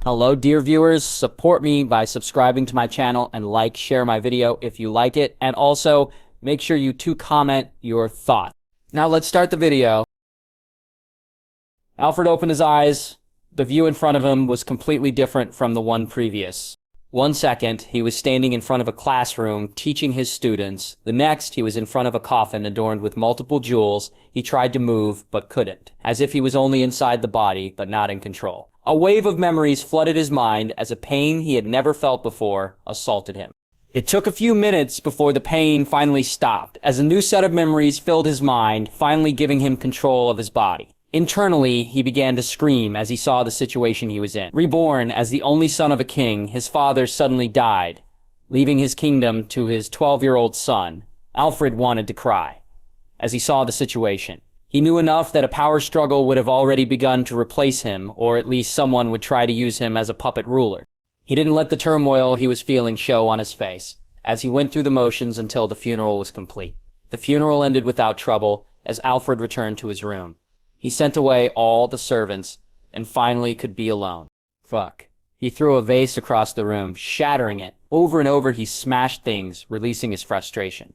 Hello, dear viewers. Support me by subscribing to my channel and share my video if you like it. And also, make sure you comment your thoughts. Now let's start the video. Alfred opened his eyes. The view in front of him was completely different from the one previous. 1 second, he was standing in front of a classroom teaching his students. The next, he was in front of a coffin adorned with multiple jewels. He tried to move, but couldn't, as if he was only inside the body, but not in control. A wave of memories flooded his mind as a pain he had never felt before assaulted him. It took a few minutes before the pain finally stopped, as a new set of memories filled his mind, finally giving him control of his body. Internally, he began to scream as he saw the situation he was in. Reborn as the only son of a king, his father suddenly died, leaving his kingdom to his 12-year-old son. Alfred wanted to cry as he saw the situation. He knew enough that a power struggle would have already begun to replace him, or at least someone would try to use him as a puppet ruler. He didn't let the turmoil he was feeling show on his face, as he went through the motions until the funeral was complete. The funeral ended without trouble, as Alfred returned to his room. He sent away all the servants, and finally could be alone. Fuck. He threw a vase across the room, shattering it. Over and over he smashed things, releasing his frustration.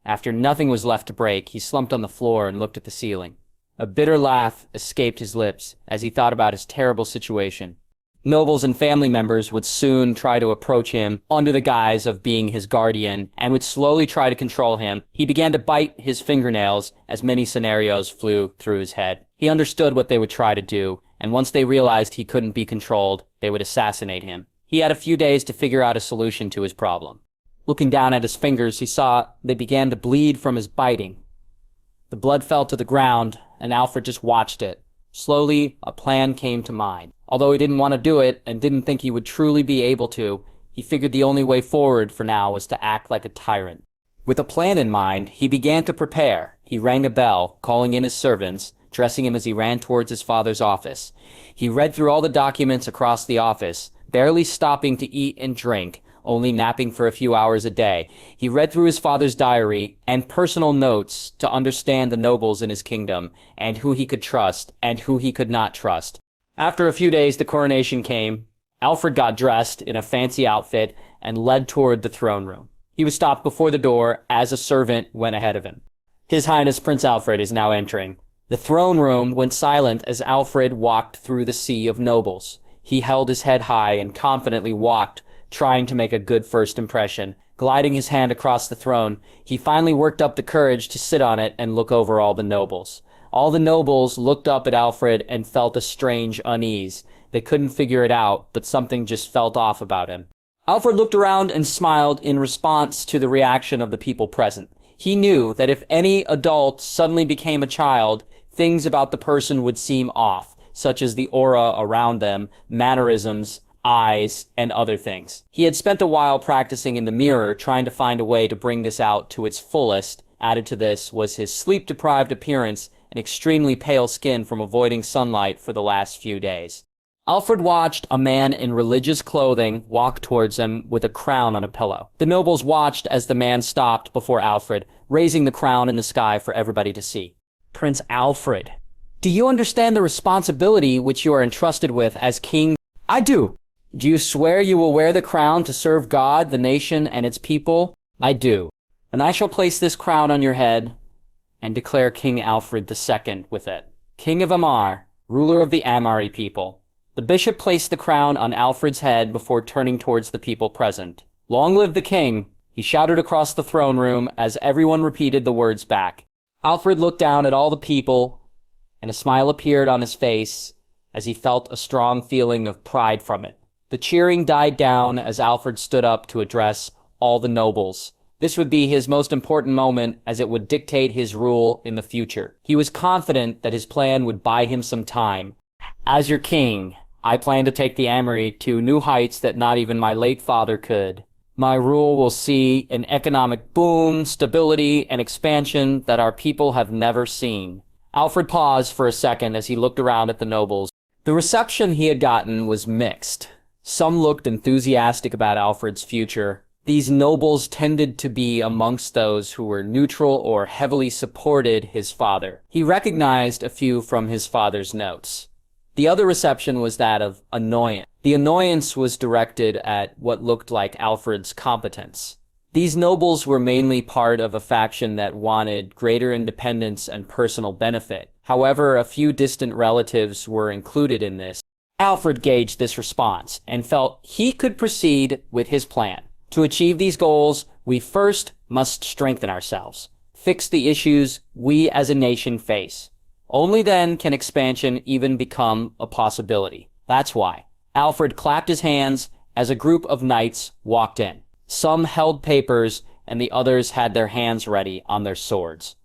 After nothing was left to break, he slumped on the floor and looked at the ceiling. A bitter laugh escaped his lips as he thought about his terrible situation. Nobles and family members would soon try to approach him under the guise of being his guardian and would slowly try to control him. He began to bite his fingernails as many scenarios flew through his head. He understood what they would try to do, and once they realized he couldn't be controlled, they would assassinate him. He had a few days to figure out a solution to his problem. Looking down at his fingers, he saw they began to bleed from his biting. The blood fell to the ground, and Alfred just watched it. Slowly, a plan came to mind. Although he didn't want to do it and didn't think he would truly be able to, he figured the only way forward for now was to act like a tyrant. With a plan in mind, he began to prepare. He rang a bell, calling in his servants, dressing him as he ran towards his father's office. He read through all the documents across the office, barely stopping to eat and drink, only napping for a few hours a day. He read through his father's diary and personal notes to understand the nobles in his kingdom, and who he could trust and who he could not trust. After a few days, the coronation came. Alfred got dressed in a fancy outfit and led toward the throne room. He was stopped before the door as a servant went ahead of him. His Highness Prince Alfred is now entering. The throne room went silent as Alfred walked through the sea of nobles. He held his head high and confidently walked, trying to make a good first impression. Gliding his hand across the throne, he finally worked up the courage to sit on it and look over all the nobles. All the nobles looked up at Alfred and felt a strange unease. They couldn't figure it out, but something just felt off about him. Alfred looked around and smiled in response to the reaction of the people present. He knew that if any adult suddenly became a child, things about the person would seem off, such as the aura around them, mannerisms, eyes, and other things. He had spent a while practicing in the mirror, trying to find a way to bring this out to its fullest. Added to this was his sleep-deprived appearance and extremely pale skin from avoiding sunlight for the last few days. Alfred watched a man in religious clothing walk towards him with a crown on a pillow. The nobles watched as the man stopped before Alfred, raising the crown in the sky for everybody to see. Prince Alfred, do you understand the responsibility which you are entrusted with as king? I do. Do you swear you will wear the crown to serve God, the nation, and its people? I do. And I shall place this crown on your head and declare King Alfred II with it. King of Ammar, ruler of the Ammari people. The bishop placed the crown on Alfred's head before turning towards the people present. Long live the king, he shouted across the throne room as everyone repeated the words back. Alfred looked down at all the people, and a smile appeared on his face as he felt a strong feeling of pride from it. The cheering died down as Alfred stood up to address all the nobles. This would be his most important moment, as it would dictate his rule in the future. He was confident that his plan would buy him some time. As your king, I plan to take the Ammari to new heights that not even my late father could. My rule will see an economic boom, stability, and expansion that our people have never seen. Alfred paused for a second as he looked around at the nobles. The reception he had gotten was mixed. Some looked enthusiastic about Alfred's future. These nobles tended to be amongst those who were neutral or heavily supported his father. He recognized a few from his father's notes. The other reception was that of annoyance. The annoyance was directed at what looked like Alfred's competence. These nobles were mainly part of a faction that wanted greater independence and personal benefit. However, a few distant relatives were included in this. Alfred gauged this response and felt he could proceed with his plan. To achieve these goals, we first must strengthen ourselves, fix the issues we as a nation face. Only then can expansion even become a possibility. That's why Alfred clapped his hands as a group of knights walked in. Some held papers, and the others had their hands ready on their swords.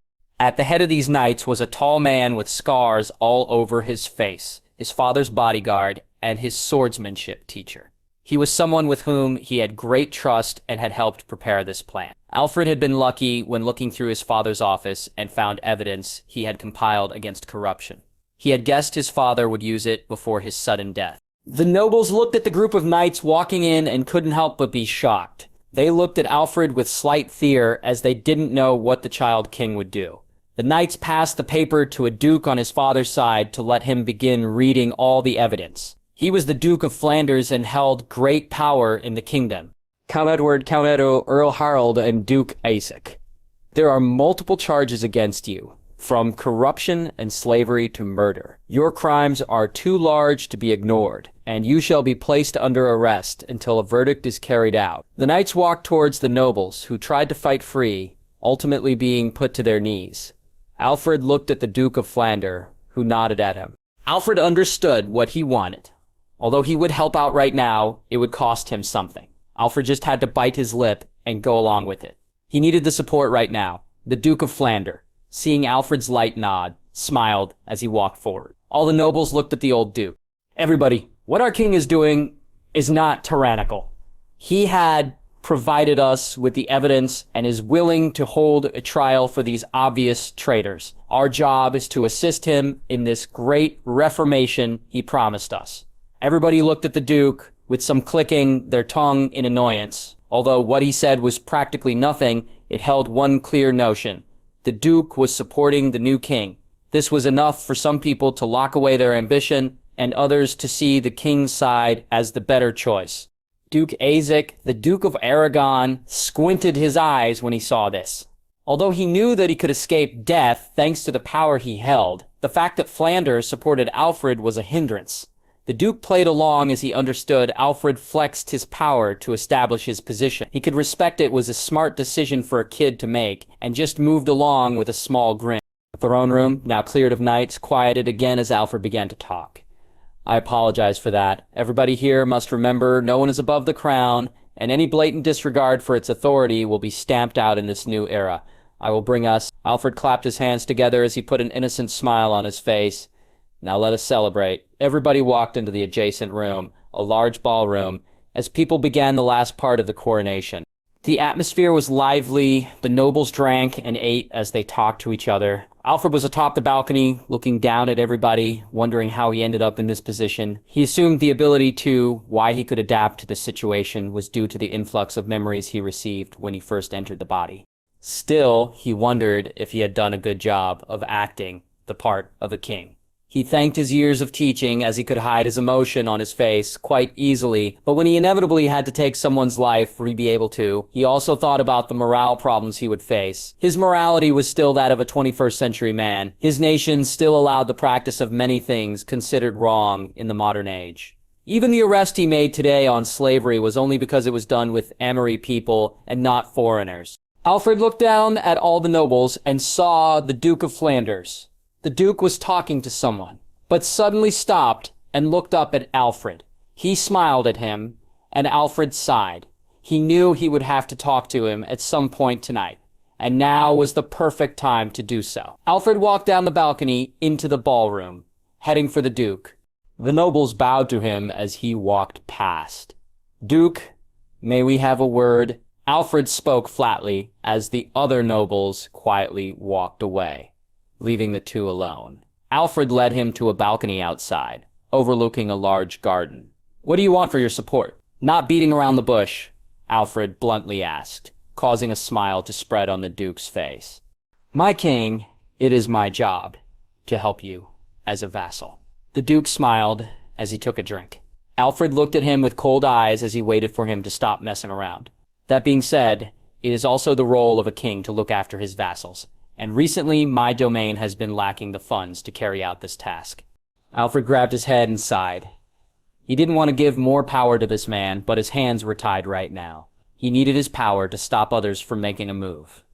At the head of these knights was a tall man with scars all over his face, his father's bodyguard, and his swordsmanship teacher. He was someone with whom he had great trust and had helped prepare this plan. Alfred had been lucky when looking through his father's office and found evidence he had compiled against corruption. He had guessed his father would use it before his sudden death. The nobles looked at the group of knights walking in and couldn't help but be shocked. They looked at Alfred with slight fear as they didn't know what the child king would do. The knights passed the paper to a duke on his father's side to let him begin reading all the evidence. He was the Duke of Flanders and held great power in the kingdom. Count Edward, Count Edo, Earl Harold, and Duke Isaac. There are multiple charges against you, from corruption and slavery to murder. Your crimes are too large to be ignored, and you shall be placed under arrest until a verdict is carried out. The knights walked towards the nobles, who tried to fight free, ultimately being put to their knees. Alfred looked at the Duke of Flanders, who nodded at him. Alfred understood what he wanted. Although he would help out right now, it would cost him something. Alfred just had to bite his lip and go along with it. He needed the support right now. The Duke of Flanders, seeing Alfred's light nod, smiled as he walked forward. All the nobles looked at the old Duke. Everybody, what our king is doing is not tyrannical. He had provided us with the evidence and is willing to hold a trial for these obvious traitors. Our job is to assist him in this great reformation he promised us. Everybody looked at the Duke with some clicking their tongue in annoyance. Although what he said was practically nothing, it held one clear notion. The Duke was supporting the new king. This was enough for some people to lock away their ambition and others to see the king's side as the better choice. Duke Isaac, the Duke of Aragon, squinted his eyes when he saw this. Although he knew that he could escape death thanks to the power he held, the fact that Flanders supported Alfred was a hindrance. The Duke played along as he understood Alfred flexed his power to establish his position. He could respect it was a smart decision for a kid to make, and just moved along with a small grin. The throne room, now cleared of knights, quieted again as Alfred began to talk. I apologize for that. Everybody here must remember no one is above the crown, and any blatant disregard for its authority will be stamped out in this new era. I will bring us... Alfred clapped his hands together as he put an innocent smile on his face. Now let us celebrate. Everybody walked into the adjacent room, a large ballroom, as people began the last part of the coronation. The atmosphere was lively. The nobles drank and ate as they talked to each other. Alfred was atop the balcony, looking down at everybody, wondering how he ended up in this position. He assumed the ability to, why he could adapt to the situation, was due to the influx of memories he received when he first entered the body. Still, he wondered if he had done a good job of acting the part of a king. He thanked his years of teaching as he could hide his emotion on his face quite easily, but when he inevitably had to take someone's life for he'd be able to, he also thought about the morale problems he would face. His morality was still that of a 21st century man. His nation still allowed the practice of many things considered wrong in the modern age. Even the arrest he made today on slavery was only because it was done with Ammar people and not foreigners. Alfred looked down at all the nobles and saw the Duke of Flanders. The Duke was talking to someone, but suddenly stopped and looked up at Alfred. He smiled at him, and Alfred sighed. He knew he would have to talk to him at some point tonight, and now was the perfect time to do so. Alfred walked down the balcony into the ballroom, heading for the Duke. The nobles bowed to him as he walked past. "Duke, may we have a word?" Alfred spoke flatly as the other nobles quietly walked away, leaving the two alone. Alfred led him to a balcony outside, overlooking a large garden. "What do you want for your support?" "Not beating around the bush," Alfred bluntly asked, causing a smile to spread on the Duke's face. "My king, it is my job to help you as a vassal." The Duke smiled as he took a drink. Alfred looked at him with cold eyes as he waited for him to stop messing around. That being said, it is also the role of a king to look after his vassals, and recently my domain has been lacking the funds to carry out this task. Alfred grabbed his head and sighed. He didn't want to give more power to this man, but his hands were tied right now. He needed his power to stop others from making a move.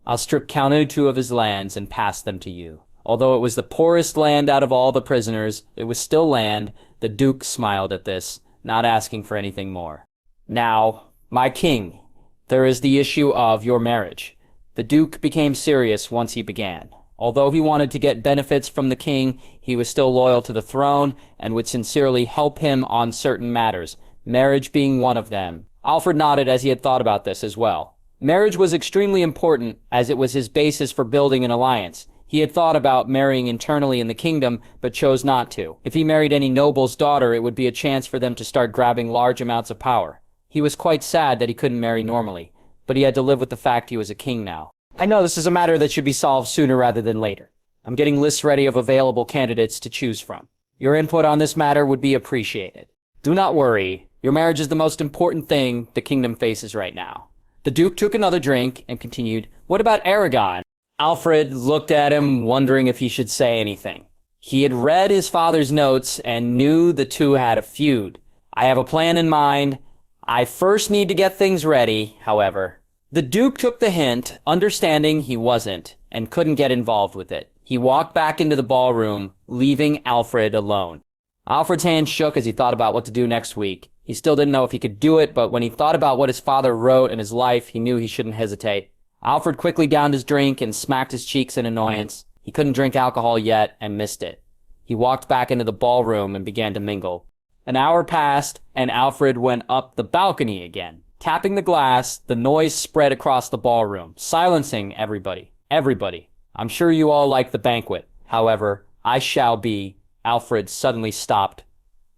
I'll strip Count 2 of his lands and pass them to you. Although it was the poorest land out of all the prisoners, it was still land. The Duke smiled at this, not asking for anything more. Now, my king, there is the issue of your marriage. The Duke became serious once he began. Although he wanted to get benefits from the king, he was still loyal to the throne and would sincerely help him on certain matters, marriage being one of them. Alfred nodded as he had thought about this as well. Marriage was extremely important as it was his basis for building an alliance. He had thought about marrying internally in the kingdom, but chose not to. If he married any noble's daughter, it would be a chance for them to start grabbing large amounts of power. He was quite sad that he couldn't marry normally, but he had to live with the fact he was a king now. I know this is a matter that should be solved sooner rather than later. I'm getting lists ready of available candidates to choose from. Your input on this matter would be appreciated. Do not worry. Your marriage is the most important thing the kingdom faces right now. The Duke took another drink and continued, "What about Aragon?" Alfred looked at him, wondering if he should say anything. He had read his father's notes and knew the two had a feud. I have a plan in mind. I first need to get things ready, however. The Duke took the hint, understanding he wasn't, and couldn't get involved with it. He walked back into the ballroom, leaving Alfred alone. Alfred's hand shook as he thought about what to do next week. He still didn't know if he could do it, but when he thought about what his father wrote in his life, he knew he shouldn't hesitate. Alfred quickly downed his drink and smacked his cheeks in annoyance. He couldn't drink alcohol yet and missed it. He walked back into the ballroom and began to mingle. An hour passed, and Alfred went up the balcony again. Tapping the glass, the noise spread across the ballroom, silencing everybody. Everybody. I'm sure you all like the banquet. However, I shall be. Alfred suddenly stopped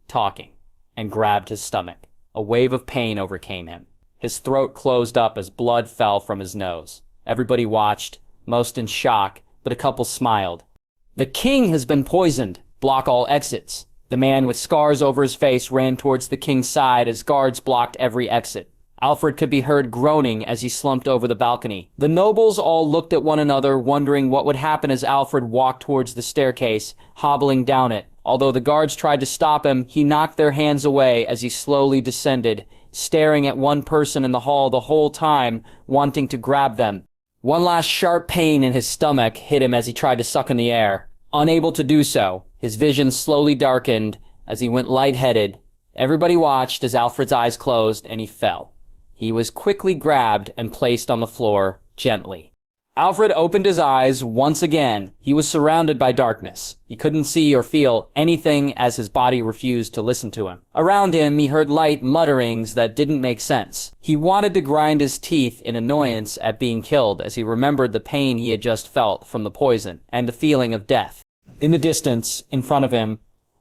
talking and grabbed his stomach. A wave of pain overcame him. His throat closed up as blood fell from his nose. Everybody watched, most in shock, but a couple smiled. The king has been poisoned. Block all exits. The man with scars over his face ran towards the king's side as guards blocked every exit. Alfred could be heard groaning as he slumped over the balcony. The nobles all looked at one another, wondering what would happen as Alfred walked towards the staircase, hobbling down it. Although the guards tried to stop him, he knocked their hands away as he slowly descended, staring at one person in the hall the whole time, wanting to grab them. One last sharp pain in his stomach hit him as he tried to suck in the air. Unable to do so, his vision slowly darkened as he went lightheaded. Everybody watched as Alfred's eyes closed and he fell. He was quickly grabbed and placed on the floor, gently. Alfred opened his eyes once again. He was surrounded by darkness. He couldn't see or feel anything as his body refused to listen to him. Around him, he heard light mutterings that didn't make sense. He wanted to grind his teeth in annoyance at being killed as he remembered the pain he had just felt from the poison and the feeling of death. In the distance, in front of him,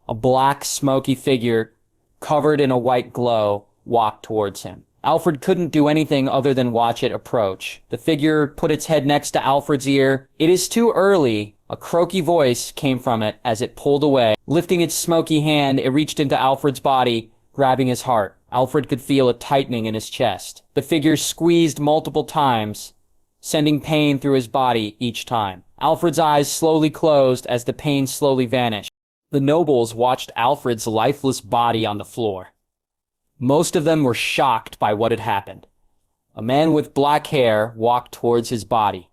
a black, smoky figure, covered in a white glow, walked towards him. Alfred couldn't do anything other than watch it approach. The figure put its head next to Alfred's ear. "It is too early." A croaky voice came from it as it pulled away. Lifting its smoky hand, it reached into Alfred's body, grabbing his heart. Alfred could feel a tightening in his chest. The figure squeezed multiple times, sending pain through his body each time. Alfred's eyes slowly closed as the pain slowly vanished. The nobles watched Alfred's lifeless body on the floor. Most of them were shocked by what had happened. A man with black hair walked towards his body,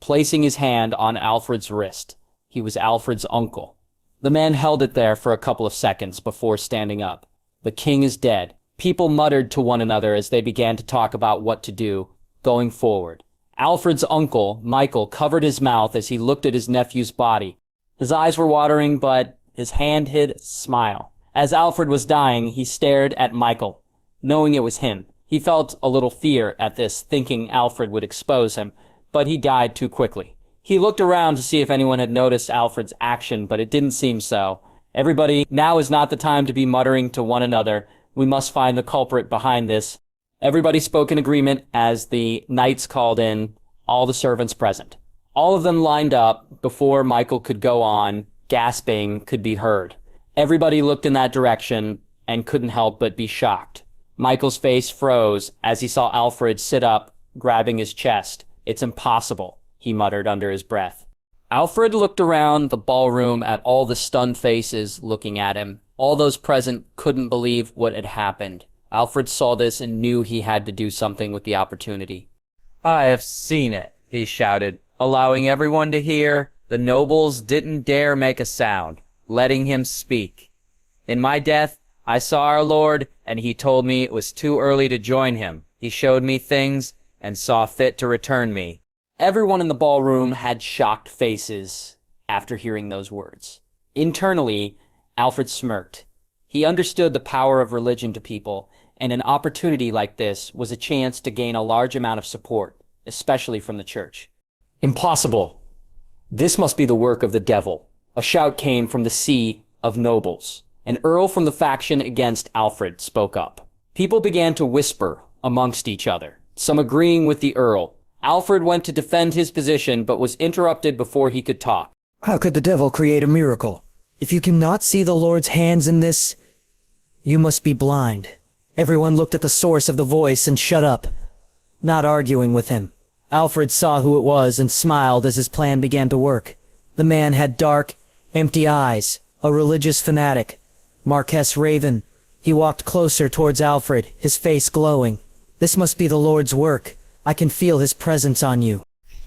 placing his hand on Alfred's wrist. He was Alfred's uncle. The man held it there for a couple of seconds before standing up. "The king is dead." People muttered to one another as they began to talk about what to do going forward. Alfred's uncle, Michael, covered his mouth as he looked at his nephew's body. His eyes were watering, but his hand hid a smile. As Alfred was dying, he stared at Michael, knowing it was him. He felt a little fear at this, thinking Alfred would expose him, but he died too quickly. He looked around to see if anyone had noticed Alfred's action, but it didn't seem so. "Everybody, now is not the time to be muttering to one another. We must find the culprit behind this." Everybody spoke in agreement as the knights called in all the servants present. All of them lined up before Michael could go on. Gasping could be heard. Everybody looked in that direction, and couldn't help but be shocked. Michael's face froze as he saw Alfred sit up, grabbing his chest. "It's impossible," he muttered under his breath. Alfred looked around the ballroom at all the stunned faces looking at him. All those present couldn't believe what had happened. Alfred saw this and knew he had to do something with the opportunity. "I have seen it," he shouted, allowing everyone to hear. The nobles didn't dare make a sound, letting him speak. "In my death, I saw our Lord, and he told me it was too early to join him. He showed me things and saw fit to return me." Everyone in the ballroom had shocked faces after hearing those words. Internally, Alfred smirked. He understood the power of religion to people, and an opportunity like this was a chance to gain a large amount of support, especially from the church. "Impossible! This must be the work of the devil." A shout came from the sea of nobles. An earl from the faction against Alfred spoke up. People began to whisper amongst each other, some agreeing with the earl. Alfred went to defend his position, but was interrupted before he could talk. "How could the devil create a miracle? If you cannot see the Lord's hands in this, you must be blind." Everyone looked at the source of the voice and shut up, not arguing with him. Alfred saw who it was and smiled as his plan began to work. The man had dark, empty eyes, a religious fanatic. Marquess Raven. He walked closer towards Alfred, his face glowing. "This must be the Lord's work. I can feel his presence on you."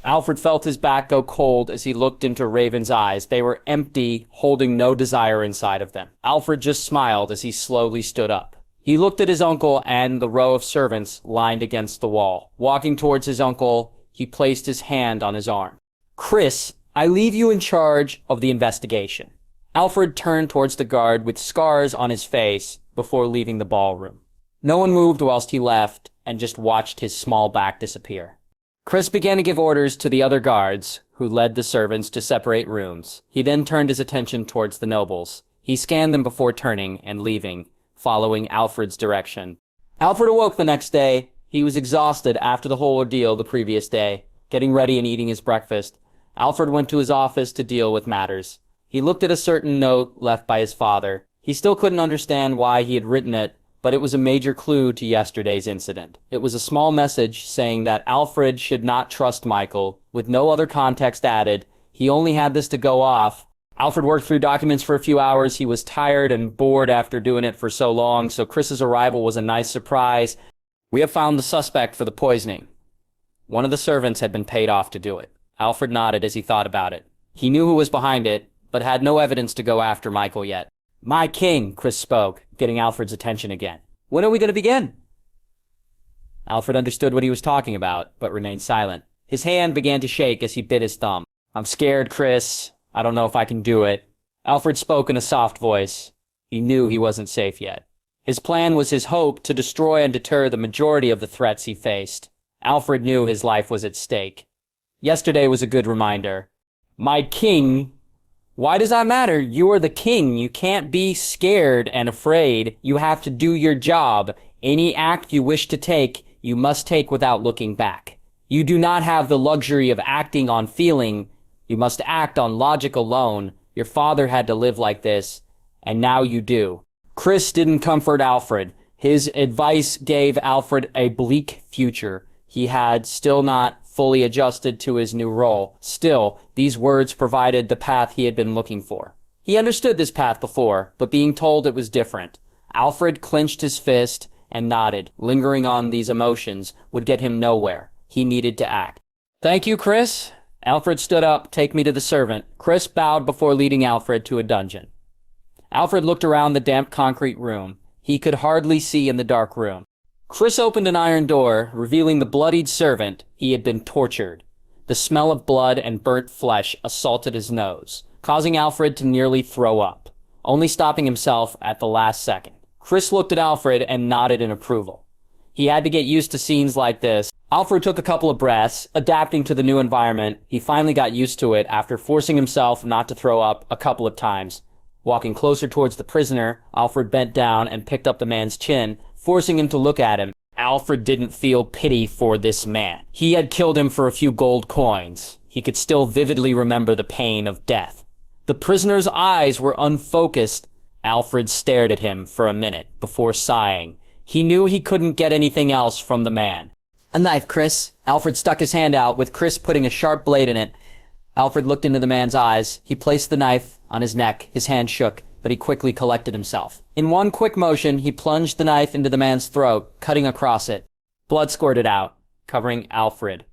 Alfred felt his back go cold as he looked into Raven's eyes. They were empty, holding no desire inside of them. Alfred just smiled as he slowly stood up. He looked at his uncle and the row of servants lined against the wall. Walking towards his uncle, he placed his hand on his arm. "Chris, I leave you in charge of the investigation." Alfred turned towards the guard with scars on his face before leaving the ballroom. No one moved whilst he left and just watched his small back disappear. Chris began to give orders to the other guards, who led the servants to separate rooms. He then turned his attention towards the nobles. He scanned them before turning and leaving, following Alfred's direction. Alfred awoke the next day. He was exhausted after the whole ordeal the previous day. Getting ready and eating his breakfast, Alfred went to his office to deal with matters. He looked at a certain note left by his father. He still couldn't understand why he had written it, but it was a major clue to yesterday's incident. It was a small message saying that Alfred should not trust Michael, with no other context added. He only had this to go off. Alfred worked through documents for a few hours. He was tired and bored after doing it for so long, so Chris's arrival was a nice surprise. "We have found the suspect for the poisoning." One of the servants had been paid off to do it. Alfred nodded as he thought about it. He knew who was behind it, but had no evidence to go after Michael yet. "My king," Chris spoke, getting Alfred's attention again. "When are we going to begin?" Alfred understood what he was talking about, but remained silent. His hand began to shake as he bit his thumb. "I'm scared, Chris. I don't know if I can do it." Alfred spoke in a soft voice. He knew he wasn't safe yet. His plan was his hope to destroy and deter the majority of the threats he faced. Alfred knew his life was at stake. Yesterday was a good reminder. "My king? Why does that matter? You are the king. You can't be scared and afraid. You have to do your job. Any act you wish to take, you must take without looking back. You do not have the luxury of acting on feeling. You must act on logic alone. Your father had to live like this, and now you do." Chris didn't comfort Alfred. His advice gave Alfred a bleak future. He had still not fully adjusted to his new role. Still, these words provided the path he had been looking for. He understood this path before, but being told it was different. Alfred clenched his fist and nodded. Lingering on these emotions would get him nowhere. He needed to act. "Thank you, Chris." Alfred stood up. "Take me to the servant." Chris bowed before leading Alfred to a dungeon. Alfred looked around the damp concrete room. He could hardly see in the dark room. Chris opened an iron door, revealing the bloodied servant. He had been tortured. The smell of blood and burnt flesh assaulted his nose, causing Alfred to nearly throw up, only stopping himself at the last second. Chris looked at Alfred and nodded in approval. He had to get used to scenes like this. Alfred took a couple of breaths, adapting to the new environment. He finally got used to it after forcing himself not to throw up a couple of times. Walking closer towards the prisoner, Alfred bent down and picked up the man's chin, forcing him to look at him. Alfred didn't feel pity for this man. He had killed him for a few gold coins. He could still vividly remember the pain of death. The prisoner's eyes were unfocused Alfred stared at him for a minute before sighing. He knew he couldn't get anything else from the man. "A knife, Chris." Alfred stuck his hand out, with Chris putting a sharp blade in it. Alfred looked into the man's eyes. He placed the knife on his neck. His hand shook, but he quickly collected himself. In one quick motion, he plunged the knife into the man's throat, cutting across it. Blood squirted out, covering Alfred.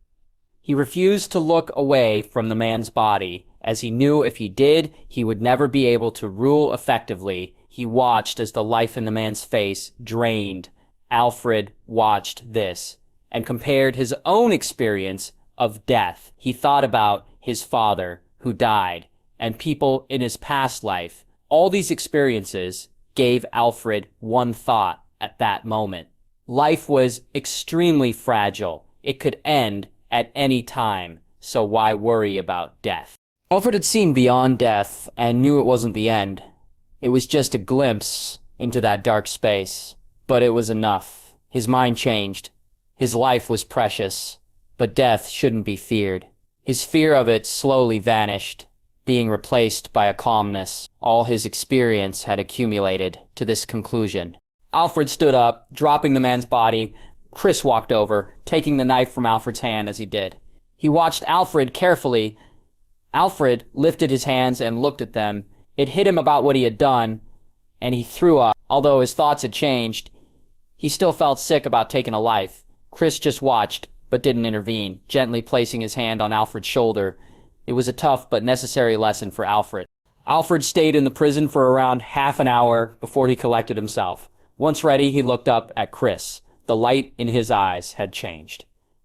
He refused to look away from the man's body, as he knew if he did, he would never be able to rule effectively. He watched as the life in the man's face drained. Alfred watched this, and compared his own experience of death. He thought about his father, who died, and people in his past life. All these experiences gave Alfred one thought at that moment. Life was extremely fragile. It could end at any time, so why worry about death? Alfred had seen beyond death and knew it wasn't the end. It was just a glimpse into that dark space, but it was enough. His mind changed. His life was precious, but death shouldn't be feared. His fear of it slowly vanished, being replaced by a calmness. All his experience had accumulated to this conclusion. Alfred stood up, dropping the man's body. Chris walked over, taking the knife from Alfred's hand as he did. He watched Alfred carefully. Alfred lifted his hands and looked at them. It hit him about what he had done, and he threw up. Although his thoughts had changed, he still felt sick about taking a life. Chris just watched, but didn't intervene, gently placing his hand on Alfred's shoulder. It was a tough but necessary lesson for Alfred. Alfred stayed in the prison for around half an hour before he collected himself. Once ready, he looked up at Chris. The light in his eyes had changed.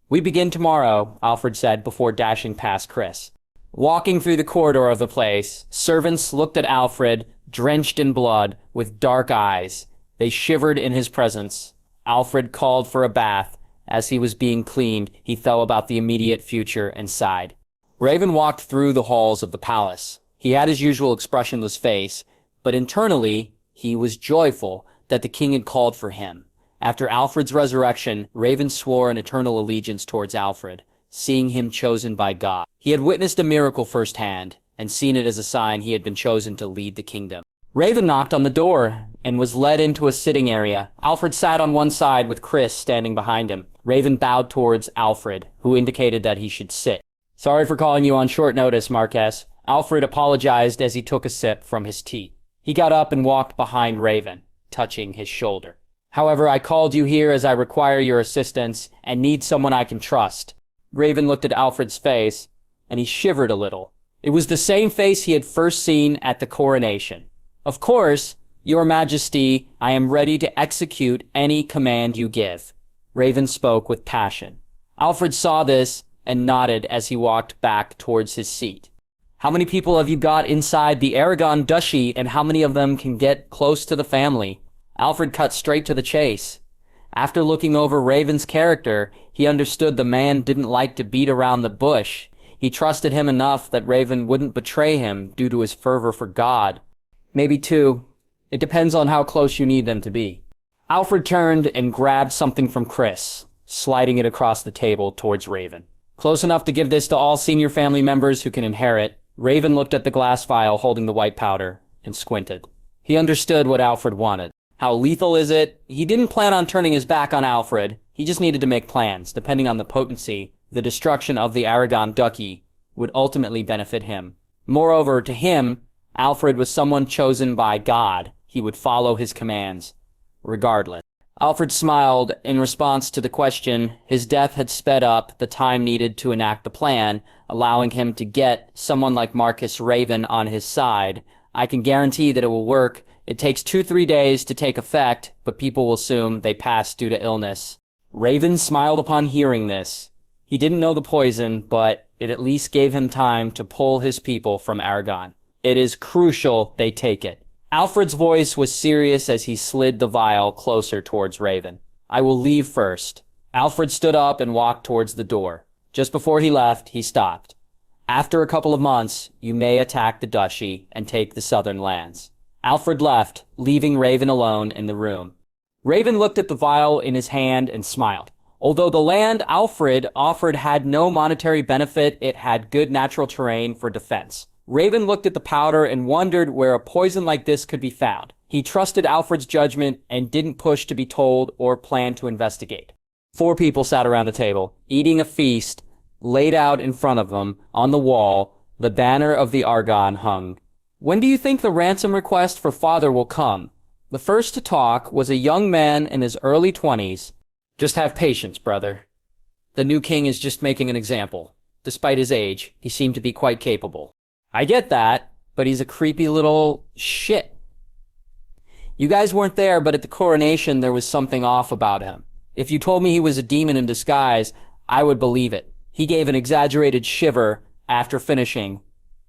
"We begin tomorrow," Alfred said before dashing past Chris. Walking through the corridor of the place, servants looked at Alfred, drenched in blood, with dark eyes. They shivered in his presence. Alfred called for a bath. As he was being cleaned, he thought about the immediate future and sighed. Raven walked through the halls of the palace. He had his usual expressionless face, but internally, he was joyful that the king had called for him. After Alfred's resurrection, Raven swore an eternal allegiance towards Alfred, seeing him chosen by God. He had witnessed a miracle firsthand, and seen it as a sign he had been chosen to lead the kingdom. Raven knocked on the door, and was led into a sitting area. Alfred sat on one side with Chris standing behind him. Raven bowed towards Alfred, who indicated that he should sit. "Sorry for calling you on short notice, Marquess." Alfred apologized as he took a sip from his tea. He got up and walked behind Raven, touching his shoulder. "However, I called you here as I require your assistance and need someone I can trust." Raven looked at Alfred's face, and he shivered a little. It was the same face he had first seen at the coronation. "Of course, Your Majesty, I am ready to execute any command you give." Raven spoke with passion. Alfred saw this and nodded as he walked back towards his seat. "How many people have you got inside the Aragon Duchy, and how many of them can get close to the family?" Alfred cut straight to the chase. After looking over Raven's character, he understood the man didn't like to beat around the bush. He trusted him enough that Raven wouldn't betray him due to his fervor for God. "Maybe two. It depends on how close you need them to be." Alfred turned and grabbed something from Chris, sliding it across the table towards Raven. "Close enough to give this to all senior family members who can inherit." Raven looked at the glass vial holding the white powder and squinted. He understood what Alfred wanted. How lethal is it? He didn't plan on turning his back on Alfred. He just needed to make plans. Depending on the potency, the destruction of the Aragon Duchy would ultimately benefit him. Moreover, to him, Alfred was someone chosen by God. He would follow his commands, regardless. Alfred smiled in response to the question. His death had sped up the time needed to enact the plan, allowing him to get someone like Marcus Raven on his side. "I can guarantee that it will work. It takes 2-3 days to take effect, but people will assume they passed due to illness." Raven smiled upon hearing this. He didn't know the poison, but it at least gave him time to pull his people from Aragon. It is crucial they take it. Alfred's voice was serious as he slid the vial closer towards Raven. "I will leave first." Alfred stood up and walked towards the door. Just before he left, he stopped. "After a couple of months, you may attack the duchy and take the southern lands." Alfred left, leaving Raven alone in the room. Raven looked at the vial in his hand and smiled. Although the land Alfred offered had no monetary benefit, it had good natural terrain for defense. Raven looked at the powder and wondered where a poison like this could be found. He trusted Alfred's judgment and didn't push to be told or plan to investigate. 4 people sat around a table, eating a feast laid out in front of them. On the wall, the banner of the Argonne hung. "When do you think the ransom request for father will come?" The first to talk was a young man in his early 20s. "Just have patience, brother. The new king is just making an example. Despite his age, he seemed to be quite capable." "I get that, but he's a creepy little shit. You guys weren't there, but at the coronation there was something off about him. If you told me he was a demon in disguise, I would believe it." He gave an exaggerated shiver after finishing,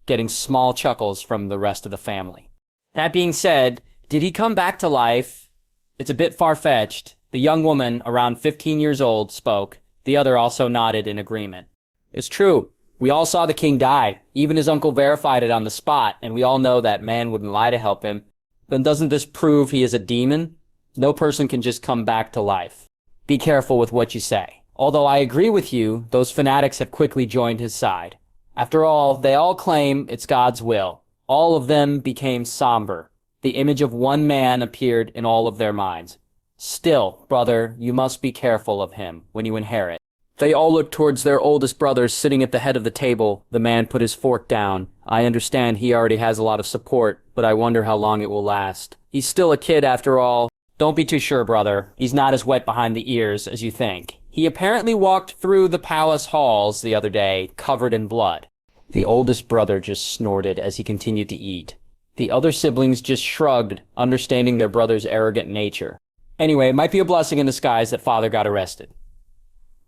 getting small chuckles from the rest of the family. "That being said, did he come back to life?" "It's a bit far-fetched." The young woman, around 15 years old, spoke. The other also nodded in agreement. "It's true. We all saw the king die. Even his uncle verified it on the spot, and we all know that man wouldn't lie to help him. Then doesn't this prove he is a demon? No person can just come back to life. Be careful with what you say. Although I agree with you, those fanatics have quickly joined his side. After all, they all claim it's God's will. All of them became somber. The image of one man appeared in all of their minds. Still, brother, you must be careful of him when you inherit." They all looked towards their oldest brother sitting at the head of the table. The man put his fork down. "I understand he already has a lot of support, but I wonder how long it will last. He's still a kid after all." "Don't be too sure, brother. He's not as wet behind the ears as you think. He apparently walked through the palace halls the other day, covered in blood." The oldest brother just snorted as he continued to eat. The other siblings just shrugged, understanding their brother's arrogant nature. Anyway, it might be a blessing in disguise that father got arrested.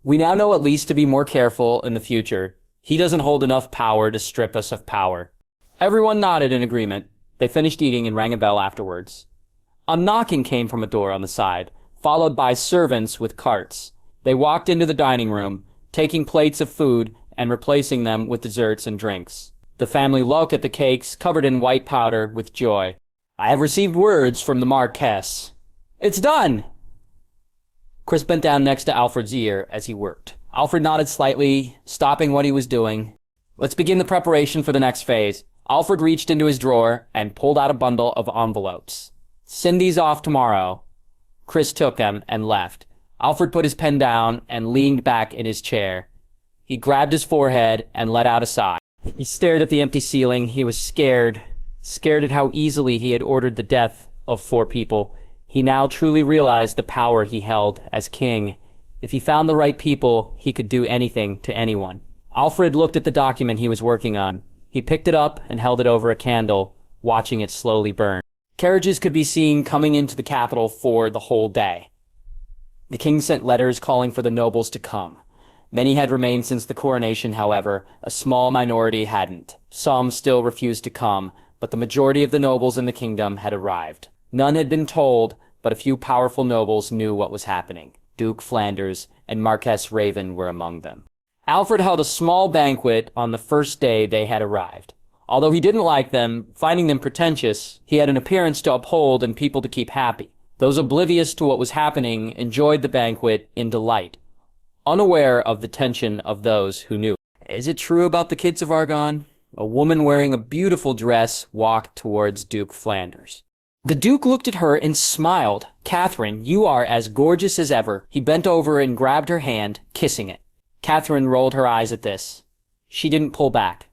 We now know at least to be more careful in the future. He doesn't hold enough power to strip us of power. Everyone nodded in agreement. They finished eating and rang a bell afterwards. A knocking came from a door on the side, followed by servants with carts. They walked into the dining room, taking plates of food and replacing them with desserts and drinks. The family looked at the cakes covered in white powder with joy. "I have received words from the Marquess. It's done!" Chris bent down next to Alfred's ear as he worked. Alfred nodded slightly, stopping what he was doing. "Let's begin the preparation for the next phase." Alfred reached into his drawer and pulled out a bundle of envelopes. "Send these off tomorrow." Chris took them and left. Alfred put his pen down and leaned back in his chair. He grabbed his forehead and let out a sigh. He stared at the empty ceiling. He was scared at how easily he had ordered the death of 4 people. He now truly realized the power he held as king. If he found the right people, he could do anything to anyone. Alfred looked at the document he was working on. He picked it up and held it over a candle, watching it slowly burn. Carriages could be seen coming into the capital for the whole day. The king sent letters calling for the nobles to come. Many had remained since the coronation, however. A small minority hadn't. Some still refused to come, but the majority of the nobles in the kingdom had arrived. None had been told, but a few powerful nobles knew what was happening. Duke Flanders and Marquess Raven were among them. Alfred held a small banquet on the first day they had arrived. Although he didn't like them, finding them pretentious, he had an appearance to uphold and people to keep happy. Those oblivious to what was happening enjoyed the banquet in delight, unaware of the tension of those who knew. Is it true about the kids of Argonne? A woman wearing a beautiful dress walked towards Duke Flanders. The Duke looked at her and smiled. "Catherine, you are as gorgeous as ever." He bent over and grabbed her hand, kissing it. Catherine rolled her eyes at this. She didn't pull back,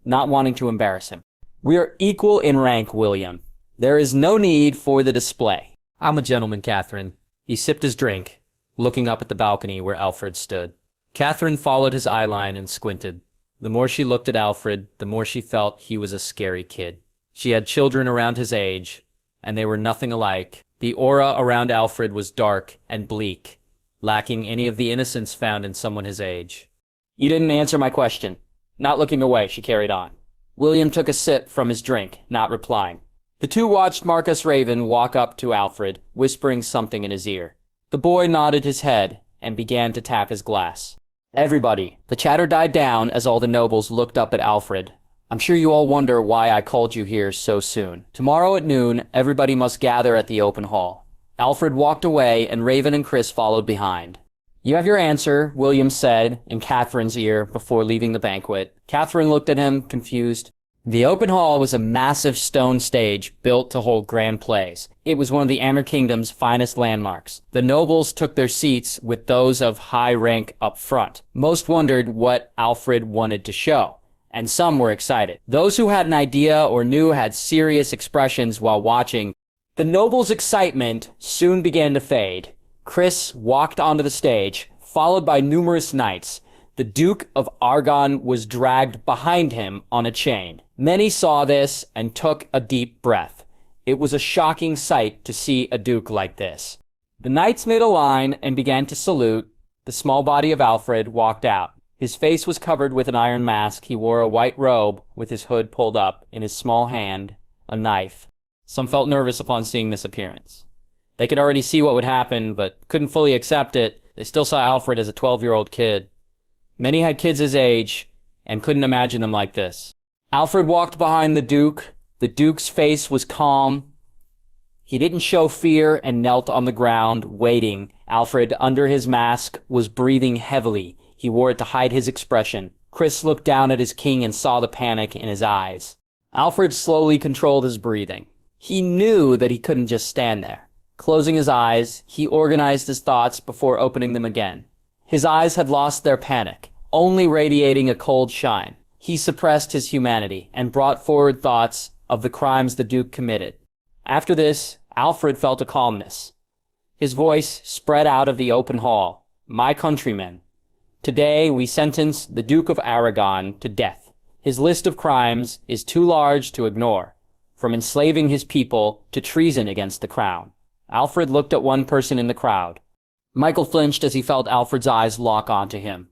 not wanting to embarrass him. "We are equal in rank, William. There is no need for the display." "I'm a gentleman, Catherine." He sipped his drink, looking up at the balcony where Alfred stood. Catherine followed his eyeline and squinted. The more she looked at Alfred, the more she felt he was a scary kid. She had children around his age, and they were nothing alike. The aura around Alfred was dark and bleak, lacking any of the innocence found in someone his age. "You didn't answer my question." Not looking away, she carried on. William took a sip from his drink, not replying. The two watched Marquess Raven walk up to Alfred, whispering something in his ear. The boy nodded his head and began to tap his glass. "Everybody." The chatter died down as all the nobles looked up at Alfred. "I'm sure you all wonder why I called you here so soon. Tomorrow at noon, everybody must gather at the open hall." Alfred walked away, and Raven and Chris followed behind. "You have your answer," William said in Catherine's ear before leaving the banquet. Catherine looked at him, confused. The open hall was a massive stone stage built to hold grand plays. It was one of the Ammar Kingdom's finest landmarks. The nobles took their seats with those of high rank up front. Most wondered what Alfred wanted to show, and some were excited. Those who had an idea or knew had serious expressions while watching. The nobles' excitement soon began to fade. Chris walked onto the stage, followed by numerous knights. The Duke of Argon was dragged behind him on a chain. Many saw this and took a deep breath. It was a shocking sight to see a duke like this. The knights made a line and began to salute. The small body of Alfred walked out. His face was covered with an iron mask. He wore a white robe with his hood pulled up, in his small hand, a knife. Some felt nervous upon seeing this appearance. They could already see what would happen, but couldn't fully accept it. They still saw Alfred as a 12-year-old kid. Many had kids his age and couldn't imagine them like this. Alfred walked behind the Duke. The Duke's face was calm. He didn't show fear and knelt on the ground, waiting. Alfred, under his mask, was breathing heavily. He wore it to hide his expression. Chris looked down at his king and saw the panic in his eyes. Alfred slowly controlled his breathing. He knew that he couldn't just stand there. Closing his eyes, he organized his thoughts before opening them again. His eyes had lost their panic, only radiating a cold shine. He suppressed his humanity and brought forward thoughts of the crimes the Duke committed. After this, Alfred felt a calmness. His voice spread out of the open hall. My countrymen, today we sentence the Duke of Aragon to death. His list of crimes is too large to ignore, from enslaving his people to treason against the crown. Alfred looked at one person in the crowd. Michael flinched as he felt Alfred's eyes lock onto him.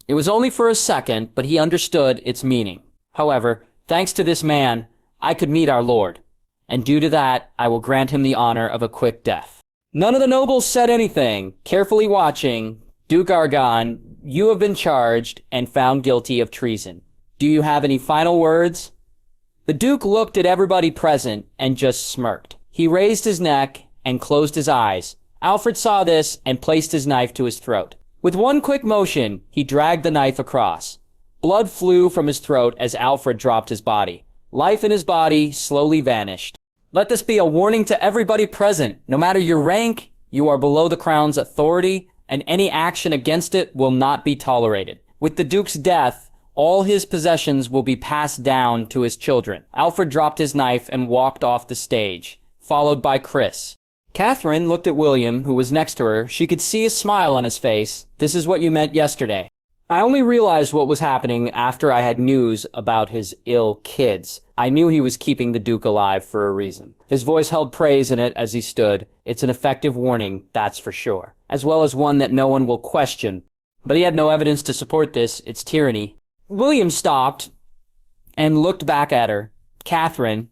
It was only for a second, but he understood its meaning. However, thanks to this man, I could meet our lord, and due to that, I will grant him the honor of a quick death. None of the nobles said anything. Carefully watching, Duke Argon, you have been charged and found guilty of treason. Do you have any final words? The Duke looked at everybody present and just smirked. He raised his neck and closed his eyes. Alfred saw this and placed his knife to his throat. With one quick motion, he dragged the knife across. Blood flew from his throat as Alfred dropped his body. Life in his body slowly vanished. Let this be a warning to everybody present. No matter your rank, you are below the crown's authority, and any action against it will not be tolerated. With the Duke's death, all his possessions will be passed down to his children. Alfred dropped his knife and walked off the stage, followed by Chris. Catherine looked at William, who was next to her. She could see a smile on his face. This is what you meant yesterday. I only realized what was happening after I had news about his ill kids. I knew he was keeping the Duke alive for a reason. His voice held praise in it as he stood. It's an effective warning, that's for sure, as well as one that no one will question. But he had no evidence to support this. It's tyranny. William stopped and looked back at her. Catherine,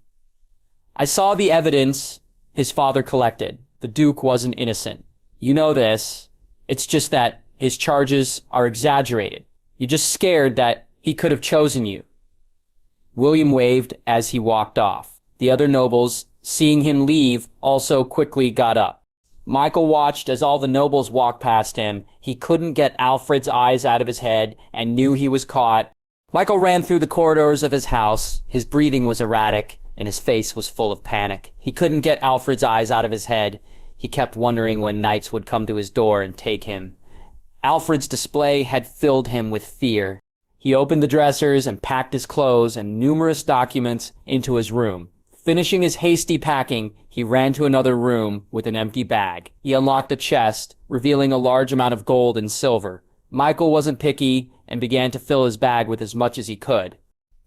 I saw the evidence his father collected. The Duke wasn't innocent. You know this. It's just that his charges are exaggerated. You're just scared that he could have chosen you. William waved as he walked off. The other nobles, seeing him leave, also quickly got up. Michael watched as all the nobles walked past him. He couldn't get Alfred's eyes out of his head and knew he was caught. Michael ran through the corridors of his house. His breathing was erratic, and his face was full of panic. He couldn't get Alfred's eyes out of his head. He kept wondering when knights would come to his door and take him. Alfred's display had filled him with fear. He opened the dressers and packed his clothes and numerous documents into his room. Finishing his hasty packing, he ran to another room with an empty bag. He unlocked a chest, revealing a large amount of gold and silver. Michael wasn't picky and began to fill his bag with as much as he could.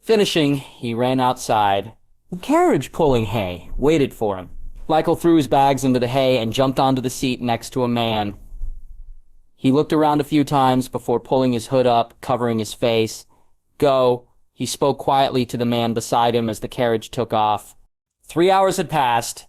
Finishing, he ran outside. The carriage pulling hay waited for him. Michael threw his bags into the hay and jumped onto the seat next to a man. He looked around a few times before pulling his hood up, covering his face. Go, he spoke quietly to the man beside him as the carriage took off. 3 hours had passed.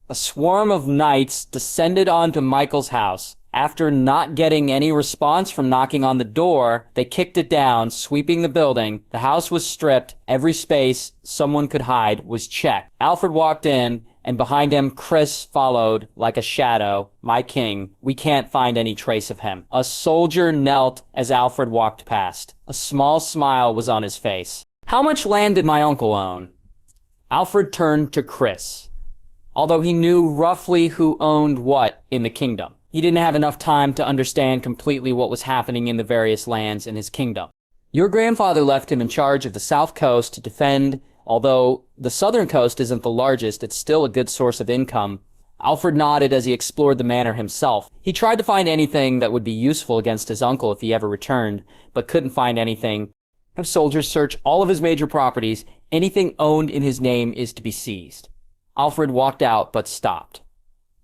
A swarm of knights descended onto Michael's house. After not getting any response from knocking on the door, they kicked it down, sweeping the building. The house was stripped. Every space someone could hide was checked. Alfred walked in, and behind him, Chris followed like a shadow. My king, we can't find any trace of him. A soldier knelt as Alfred walked past. A small smile was on his face. How much land did my uncle own? Alfred turned to Chris. Although he knew roughly who owned what in the kingdom, he didn't have enough time to understand completely what was happening in the various lands in his kingdom. Your grandfather left him in charge of the south coast to defend. Although the southern coast isn't the largest, it's still a good source of income. Alfred nodded as he explored the manor himself. He tried to find anything that would be useful against his uncle if he ever returned, but couldn't find anything. Have soldiers search all of his major properties. Anything owned in his name is to be seized. Alfred walked out, but stopped.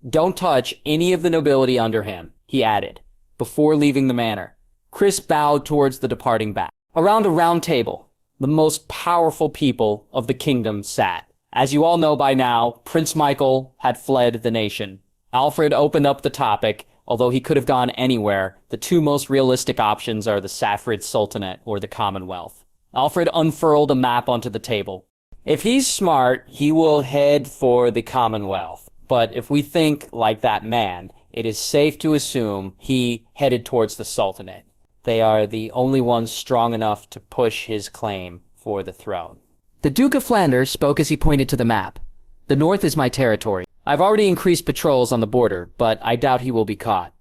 Don't touch any of the nobility under him, he added, before leaving the manor. Chris bowed towards the departing bat. Around a round table, the most powerful people of the kingdom sat. As you all know by now, Prince Michael had fled the nation. Alfred opened up the topic. Although he could have gone anywhere, the two most realistic options are the Safarid Sultanate or the Commonwealth. Alfred unfurled a map onto the table. If he's smart, he will head for the Commonwealth. But if we think like that man, it is safe to assume he headed towards the Sultanate. They are the only ones strong enough to push his claim for the throne. The Duke of Flanders spoke as he pointed to the map. The north is my territory. I've already increased patrols on the border, but I doubt he will be caught.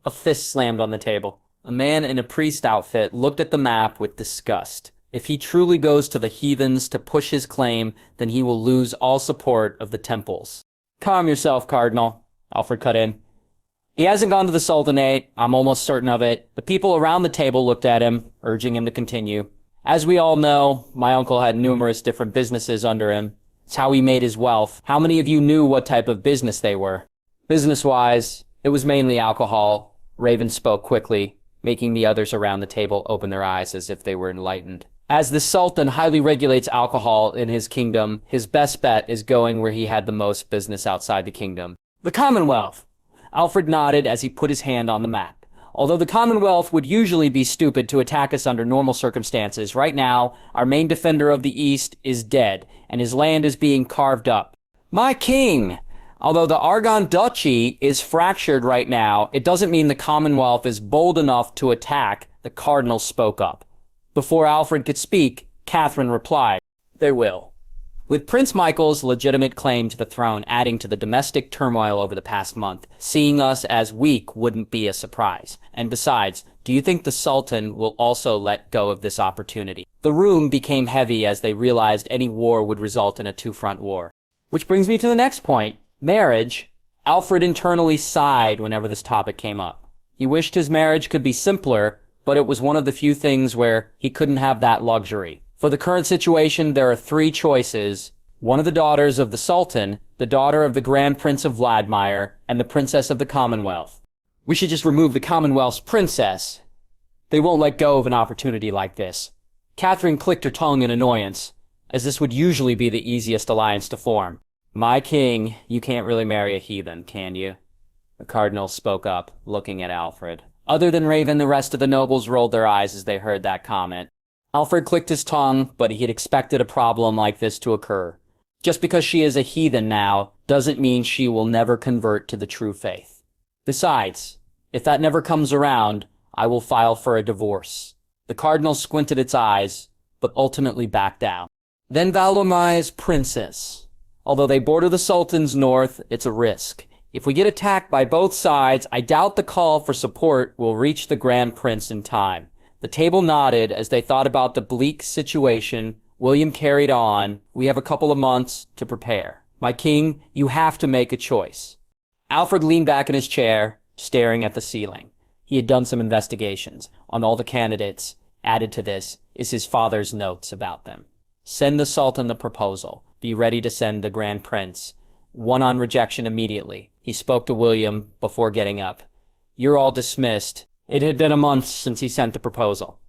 A fist slammed on the table. A man in a priest outfit looked at the map with disgust. If he truly goes to the heathens to push his claim, then he will lose all support of the temples. Calm yourself, Cardinal, Alfred cut in. He hasn't gone to the Sultanate, I'm almost certain of it. The people around the table looked at him, urging him to continue. As we all know, my uncle had numerous different businesses under him. It's how he made his wealth. How many of you knew what type of business they were? Business-wise, it was mainly alcohol. Raven spoke quickly, making the others around the table open their eyes as if they were enlightened. As the Sultan highly regulates alcohol in his kingdom, his best bet is going where he had the most business outside the kingdom. The Commonwealth! Alfred nodded as he put his hand on the map. Although the Commonwealth would usually be stupid to attack us under normal circumstances, right now, our main defender of the East is dead, and his land is being carved up. My king! Although the Aragon Duchy is fractured right now, it doesn't mean the Commonwealth is bold enough to attack, the Cardinal spoke up. Before Alfred could speak, Catherine replied, They will. With Prince Michael's legitimate claim to the throne adding to the domestic turmoil over the past month, seeing us as weak wouldn't be a surprise. And besides, do you think the Sultan will also let go of this opportunity? The room became heavy as they realized any war would result in a two-front war. Which brings me to the next point. Marriage. Alfred internally sighed whenever this topic came up. He wished his marriage could be simpler, but it was one of the few things where he couldn't have that luxury. For the current situation, there are three choices. One of the daughters of the Sultan, the daughter of the Grand Prince of Vladimir, and the Princess of the Commonwealth. We should just remove the Commonwealth's princess. They won't let go of an opportunity like this. Catherine clicked her tongue in annoyance, as this would usually be the easiest alliance to form. My king, you can't really marry a heathen, can you? The Cardinal spoke up, looking at Alfred. Other than Raven, the rest of the nobles rolled their eyes as they heard that comment. Alfred clicked his tongue, but he had expected a problem like this to occur. Just because she is a heathen now, doesn't mean she will never convert to the true faith. Besides, if that never comes around, I will file for a divorce. The Cardinal squinted its eyes, but ultimately backed down. Then Valomai's princess. Although they border the Sultan's north, it's a risk. If we get attacked by both sides, I doubt the call for support will reach the Grand Prince in time. The table nodded as they thought about the bleak situation. William carried on. We have a couple of months to prepare. My king, you have to make a choice. Alfred leaned back in his chair, staring at the ceiling. He had done some investigations on all the candidates. Added to this is his father's notes about them. Send the Sultan the proposal. Be ready to send the Grand Prince. One on rejection immediately. He spoke to William before getting up. You're all dismissed. It had been a month since he sent the proposal.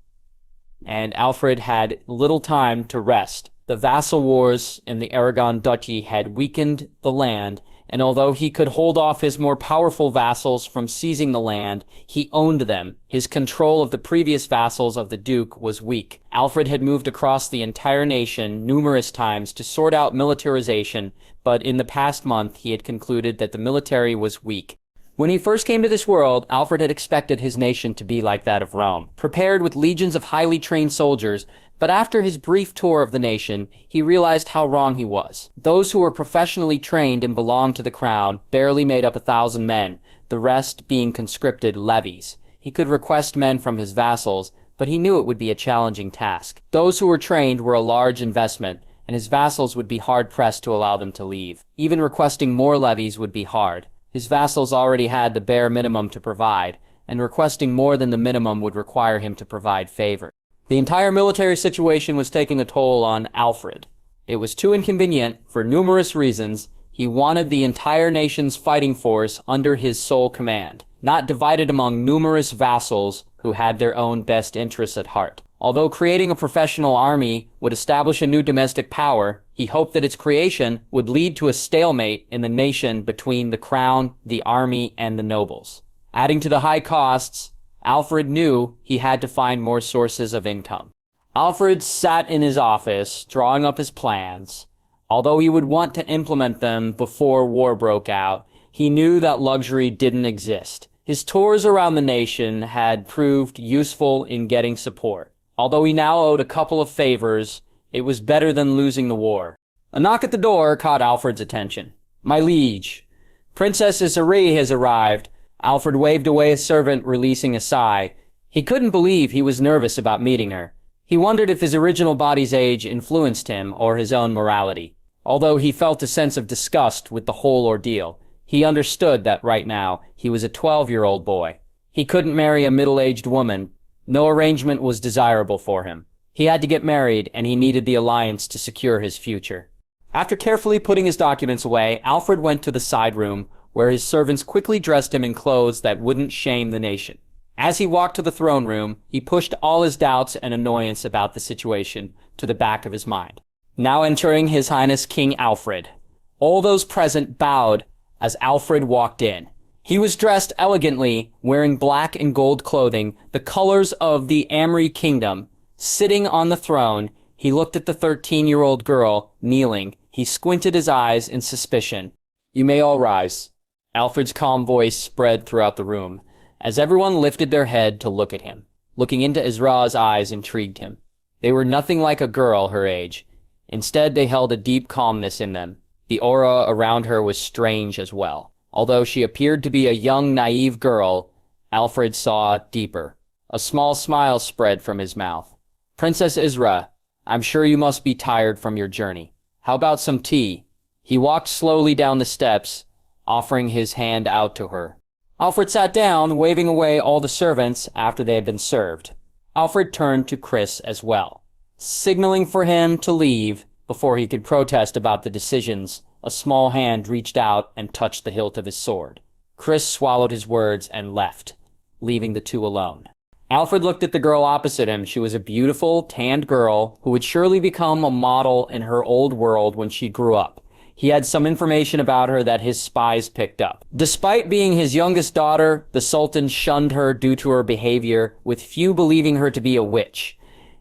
And Alfred had little time to rest. The vassal wars in the Aragon Duchy had weakened the land, and although he could hold off his more powerful vassals from seizing the land, he owned them. His control of the previous vassals of the Duke was weak. Alfred had moved across the entire nation numerous times to sort out militarization, but in the past month he had concluded that the military was weak. When he first came to this world, Alfred had expected his nation to be like that of Rome, prepared with legions of highly trained soldiers, But after his brief tour of the nation, he realized how wrong he was. Those who were professionally trained and belonged to the crown barely made up 1,000 men, the rest being conscripted levies. He could request men from his vassals, but he knew it would be a challenging task. Those who were trained were a large investment, and his vassals would be hard-pressed to allow them to leave. Even requesting more levies would be hard. His vassals already had the bare minimum to provide, and requesting more than the minimum would require him to provide favor. The entire military situation was taking a toll on Alfred. It was too inconvenient for numerous reasons. He wanted the entire nation's fighting force under his sole command, not divided among numerous vassals who had their own best interests at heart. Although creating a professional army would establish a new domestic power, he hoped that its creation would lead to a stalemate in the nation between the crown, the army, and the nobles. Adding to the high costs, Alfred knew he had to find more sources of income. Alfred sat in his office, drawing up his plans. Although he would want to implement them before war broke out, he knew that luxury didn't exist. His tours around the nation had proved useful in getting support. Although he now owed a couple of favors, it was better than losing the war. A knock at the door caught Alfred's attention. "My liege, Princess Isari has arrived." Alfred waved away his servant, releasing a sigh. He couldn't believe he was nervous about meeting her. He wondered if his original body's age influenced him or his own morality. Although he felt a sense of disgust with the whole ordeal, he understood that right now he was a 12-year-old boy. He couldn't marry a middle-aged woman. No arrangement was desirable for him. He had to get married, and he needed the alliance to secure his future. After carefully putting his documents away, Alfred went to the side room, where his servants quickly dressed him in clothes that wouldn't shame the nation. As he walked to the throne room, he pushed all his doubts and annoyance about the situation to the back of his mind. Now entering His Highness King Alfred. All those present bowed as Alfred walked in. He was dressed elegantly, wearing black and gold clothing, the colors of the Ammar kingdom. Sitting on the throne, he looked at the 13-year-old girl, kneeling. He squinted his eyes in suspicion. "You may all rise." Alfred's calm voice spread throughout the room, as everyone lifted their head to look at him. Looking into Isra's eyes intrigued him. They were nothing like a girl her age. Instead, they held a deep calmness in them. The aura around her was strange as well. Although she appeared to be a young, naive girl, Alfred saw deeper. A small smile spread from his mouth. "Princess Isra, I'm sure you must be tired from your journey. How about some tea?" He walked slowly down the steps, offering his hand out to her. Alfred sat down, waving away all the servants after they had been served. Alfred turned to Chris as well. Signaling for him to leave before he could protest about the decisions, a small hand reached out and touched the hilt of his sword. Chris swallowed his words and left, leaving the two alone. Alfred looked at the girl opposite him. She was a beautiful, tanned girl who would surely become a model in her old world when she grew up. He had some information about her that his spies picked up. Despite being his youngest daughter, the Sultan shunned her due to her behavior, with few believing her to be a witch.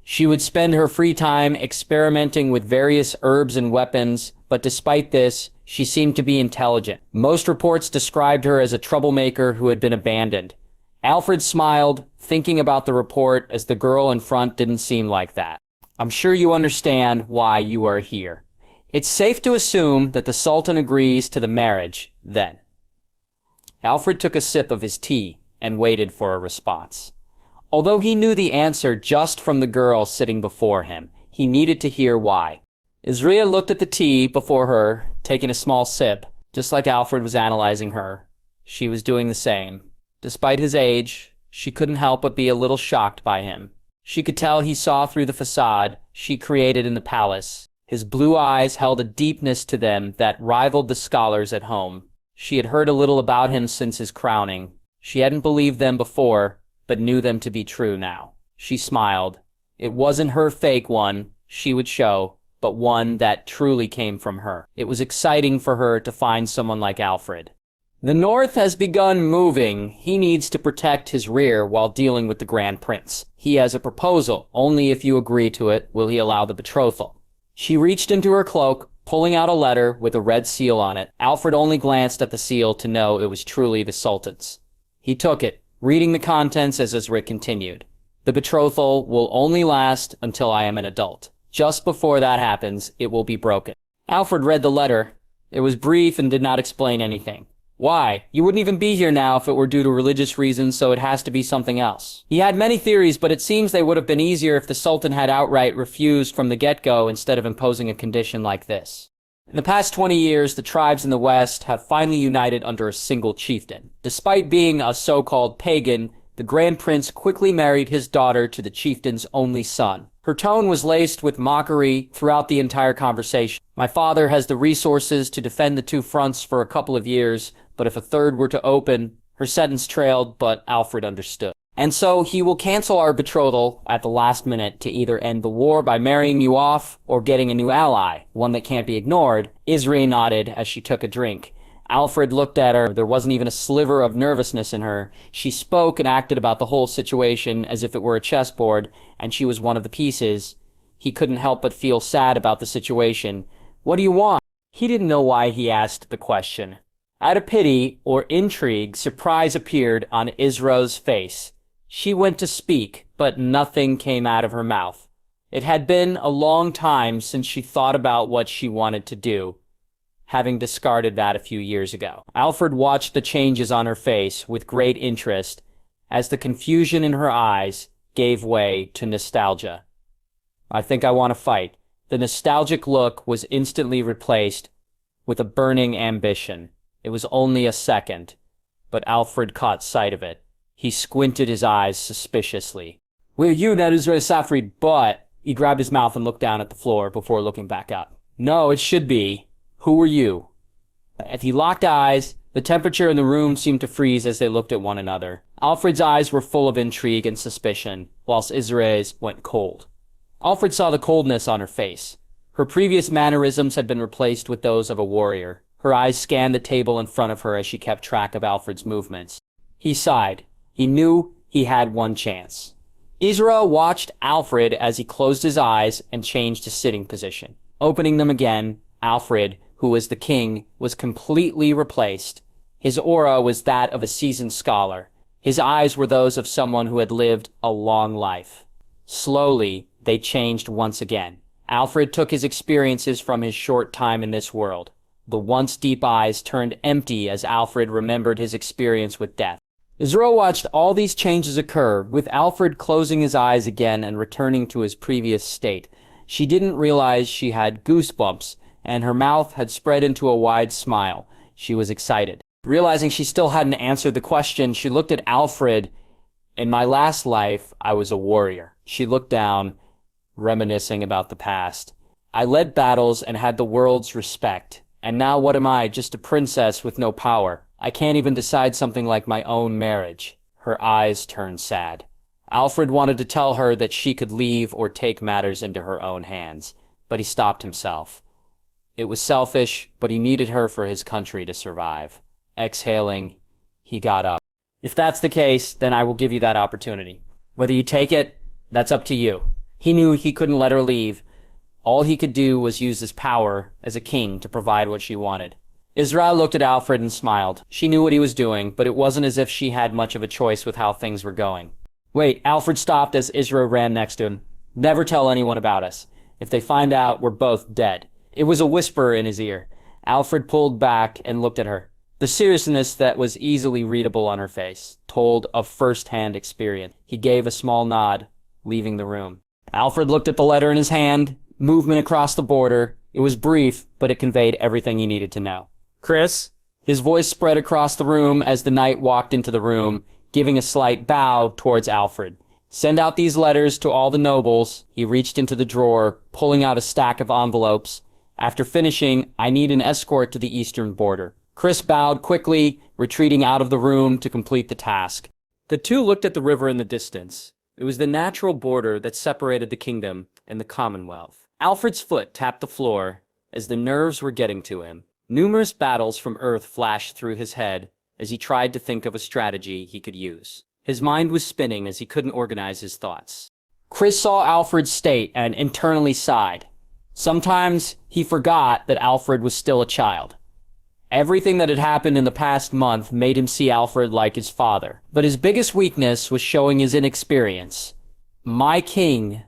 She would spend her free time experimenting with various herbs and weapons, but despite this, she seemed to be intelligent. Most reports described her as a troublemaker who had been abandoned. Alfred smiled, thinking about the report, as the girl in front didn't seem like that. "I'm sure you understand why you are here. It's safe to assume that the Sultan agrees to the marriage, then." Alfred took a sip of his tea and waited for a response. Although he knew the answer just from the girl sitting before him, he needed to hear why. Isra looked at the tea before her, taking a small sip. Just like Alfred was analyzing her, she was doing the same. Despite his age, she couldn't help but be a little shocked by him. She could tell he saw through the facade she created in the palace. His blue eyes held a deepness to them that rivaled the scholars at home. She had heard a little about him since his crowning. She hadn't believed them before, but knew them to be true now. She smiled. It wasn't her fake one, she would show, but one that truly came from her. It was exciting for her to find someone like Alfred. The North has begun moving. He needs to protect his rear while dealing with the Grand Prince. He has a proposal. Only if you agree to it will he allow the betrothal. She reached into her cloak, pulling out a letter with a red seal on it. Alfred only glanced at the seal to know it was truly the Sultan's. He took it, reading the contents as Isra continued. The betrothal will only last until I am an adult. Just before that happens, it will be broken. Alfred read the letter. It was brief and did not explain anything. Why? You wouldn't even be here now if it were due to religious reasons, so it has to be something else. He had many theories, but it seems they would have been easier if the Sultan had outright refused from the get-go instead of imposing a condition like this. In the past 20 years, the tribes in the West have finally united under a single chieftain. Despite being a so-called pagan, the Grand Prince quickly married his daughter to the chieftain's only son. Her tone was laced with mockery throughout the entire conversation. My father has the resources to defend the two fronts for a couple of years, but if a third were to open, her sentence trailed, but Alfred understood. And so he will cancel our betrothal at the last minute to either end the war by marrying you off or getting a new ally, one that can't be ignored. Isri nodded as she took a drink. Alfred looked at her. There wasn't even a sliver of nervousness in her. She spoke and acted about the whole situation as if it were a chessboard, and she was one of the pieces. He couldn't help but feel sad about the situation. What do you want? He didn't know why he asked the question. Out of pity or intrigue, surprise appeared on Isra's face. She went to speak, but nothing came out of her mouth. It had been a long time since she thought about what she wanted to do, having discarded that a few years ago. Alfred watched the changes on her face with great interest as the confusion in her eyes gave way to nostalgia. I think I want to fight. The nostalgic look was instantly replaced with a burning ambition. It was only a second, but Alfred caught sight of it. He squinted his eyes suspiciously. We're you, that is Safri, but... He grabbed his mouth and looked down at the floor before looking back up. No, it should be. Who are you? As he locked eyes, the temperature in the room seemed to freeze as they looked at one another. Alfred's eyes were full of intrigue and suspicion, whilst Isra's went cold. Alfred saw the coldness on her face. Her previous mannerisms had been replaced with those of a warrior. Her eyes scanned the table in front of her as she kept track of Alfred's movements. He sighed. He knew he had one chance. Isra watched Alfred as he closed his eyes and changed his sitting position. Opening them again, Alfred, who was the king, was completely replaced. His aura was that of a seasoned scholar. His eyes were those of someone who had lived a long life. Slowly, they changed once again. Alfred took his experiences from his short time in this world. The once deep eyes turned empty as Alfred remembered his experience with death. Isra watched all these changes occur, with Alfred closing his eyes again and returning to his previous state. She didn't realize she had goosebumps, and her mouth had spread into a wide smile. She was excited. Realizing she still hadn't answered the question, she looked at Alfred. In my last life, I was a warrior. She looked down, reminiscing about the past. I led battles and had the world's respect. And now what am I, just a princess with no power? I can't even decide something like my own marriage. Her eyes turned sad. Alfred wanted to tell her that she could leave or take matters into her own hands, but he stopped himself. It was selfish, but he needed her for his country to survive. Exhaling, he got up. If that's the case, then I will give you that opportunity. Whether you take it, that's up to you. He knew he couldn't let her leave. All he could do was use his power as a king to provide what she wanted. Isra looked at Alfred and smiled. She knew what he was doing, but it wasn't as if she had much of a choice with how things were going. Wait, Alfred stopped as Isra ran next to him. Never tell anyone about us. If they find out, we're both dead. It was a whisper in his ear. Alfred pulled back and looked at her. The seriousness that was easily readable on her face told of first-hand experience. He gave a small nod, leaving the room. Alfred looked at the letter in his hand, movement across the border. It was brief, but it conveyed everything he needed to know. Chris? His voice spread across the room as the knight walked into the room, giving a slight bow towards Alfred. Send out these letters to all the nobles. He reached into the drawer, pulling out a stack of envelopes. After finishing, I need an escort to the eastern border. Chris bowed quickly, retreating out of the room to complete the task. The two looked at the river in the distance. It was the natural border that separated the kingdom and the Commonwealth. Alfred's foot tapped the floor as the nerves were getting to him. Numerous battles from Earth flashed through his head as he tried to think of a strategy he could use. His mind was spinning as he couldn't organize his thoughts. Chris saw Alfred's state and internally sighed. Sometimes he forgot that Alfred was still a child. Everything that had happened in the past month made him see Alfred like his father, but his biggest weakness was showing his inexperience. My king,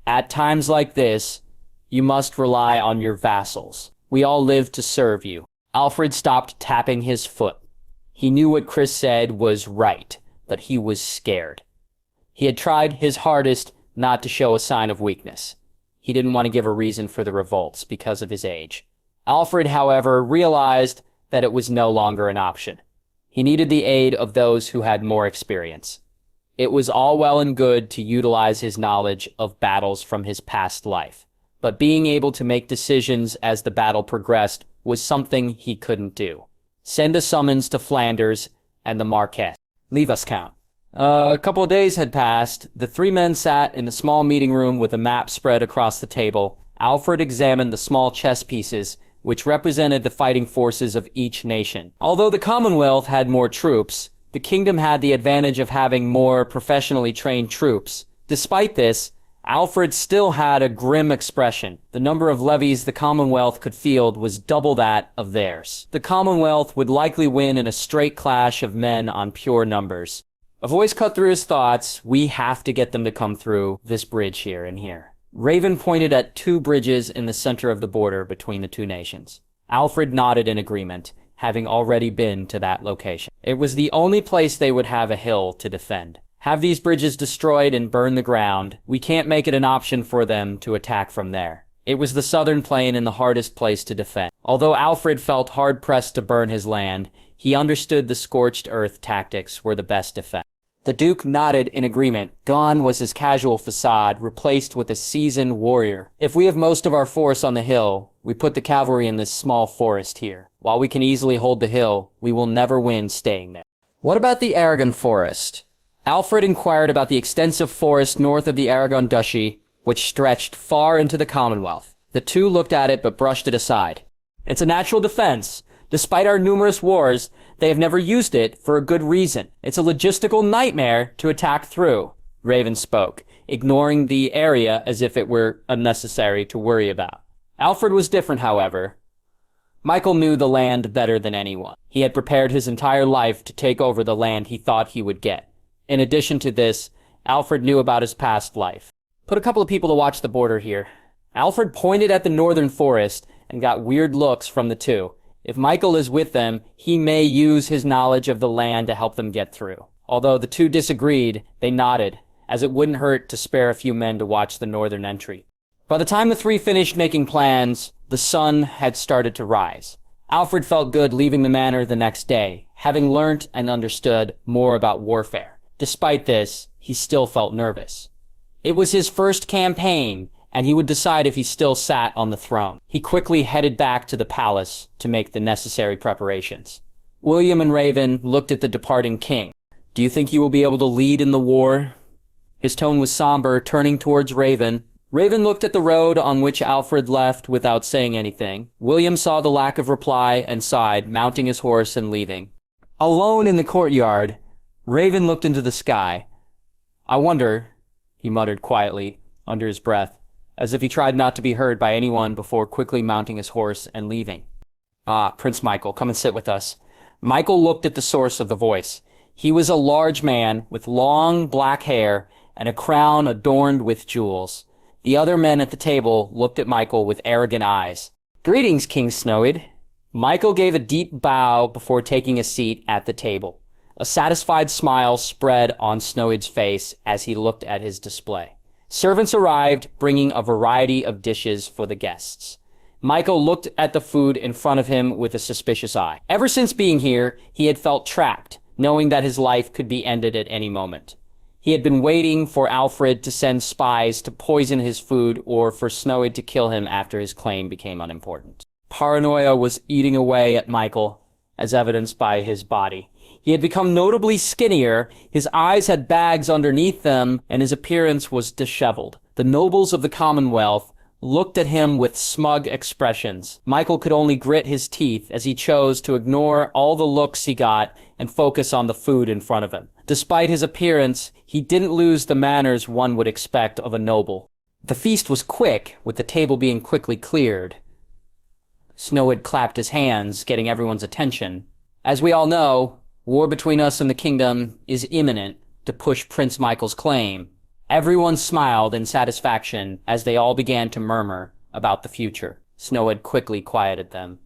at times like this, you must rely on your vassals. We all live to serve you. Alfred stopped tapping his foot. He knew what Chris said was right, but he was scared. He had tried his hardest not to show a sign of weakness. He didn't want to give a reason for the revolts because of his age. Alfred, however, realized that it was no longer an option. He needed the aid of those who had more experience. It was all well and good to utilize his knowledge of battles from his past life, but being able to make decisions as the battle progressed was something he couldn't do. Send a summons to Flanders and the Marquess. Leave us count. A couple of days had passed. The three men sat in a small meeting room with a map spread across the table. Alfred examined the small chess pieces, which represented the fighting forces of each nation. Although the Commonwealth had more troops, the kingdom had the advantage of having more professionally trained troops. Despite this, Alfred still had a grim expression. The number of levies the Commonwealth could field was double that of theirs. The Commonwealth would likely win in a straight clash of men on pure numbers. A voice cut through his thoughts. We have to get them to come through this bridge here and here. Raven pointed at two bridges in the center of the border between the two nations. Alfred nodded in agreement, having already been to that location. It was the only place they would have a hill to defend. Have these bridges destroyed and burn the ground. We can't make it an option for them to attack from there. It was the southern plain and the hardest place to defend. Although Alfred felt hard-pressed to burn his land, he understood the scorched earth tactics were the best defense. The Duke nodded in agreement. Gone was his casual facade, replaced with a seasoned warrior. If we have most of our force on the hill, we put the cavalry in this small forest here. While we can easily hold the hill, we will never win staying there. What about the Aragon forest? Alfred inquired about the extensive forest north of the Aragon Duchy, which stretched far into the Commonwealth. The two looked at it but brushed it aside. It's a natural defense. Despite our numerous wars, they have never used it for a good reason. It's a logistical nightmare to attack through, Raven spoke, ignoring the area as if it were unnecessary to worry about. Alfred was different, however. Michael knew the land better than anyone. He had prepared his entire life to take over the land he thought he would get. In addition to this, Alfred knew about his past life. Put a couple of people to watch the border here. Alfred pointed at the northern forest and got weird looks from the two. If Michael is with them, he may use his knowledge of the land to help them get through. Although the two disagreed, they nodded, as it wouldn't hurt to spare a few men to watch the northern entry. By the time the three finished making plans, the sun had started to rise. Alfred felt good leaving the manor the next day, having learnt and understood more about warfare. Despite this, he still felt nervous. It was his first campaign, and he would decide if he still sat on the throne. He quickly headed back to the palace to make the necessary preparations. William and Raven looked at the departing king. Do you think you will be able to lead in the war? His tone was somber, turning towards Raven. Raven looked at the road on which Alfred left without saying anything. William saw the lack of reply and sighed, mounting his horse and leaving. Alone in the courtyard, Raven looked into the sky. I wonder, he muttered quietly, under his breath, as if he tried not to be heard by anyone before quickly mounting his horse and leaving. Prince Michael, come and sit with us. Michael looked at the source of the voice. He was a large man with long black hair and a crown adorned with jewels. The other men at the table looked at Michael with arrogant eyes. Greetings, King Snowid. Michael gave a deep bow before taking a seat at the table. A satisfied smile spread on Snowid's face as he looked at his display. Servants arrived, bringing a variety of dishes for the guests. Michael looked at the food in front of him with a suspicious eye. Ever since being here, he had felt trapped, knowing that his life could be ended at any moment. He had been waiting for Alfred to send spies to poison his food or for Snowid to kill him after his claim became unimportant. Paranoia was eating away at Michael, as evidenced by his body. He had become notably skinnier, his eyes had bags underneath them, and his appearance was disheveled. The nobles of the Commonwealth looked at him with smug expressions. Michael could only grit his teeth as he chose to ignore all the looks he got and focus on the food in front of him. Despite his appearance, he didn't lose the manners one would expect of a noble. The feast was quick, with the table being quickly cleared. Snowid clapped his hands, getting everyone's attention. As we all know, war between us and the kingdom is imminent to push Prince Michael's claim. Everyone smiled in satisfaction as they all began to murmur about the future. Snow had quickly quieted them.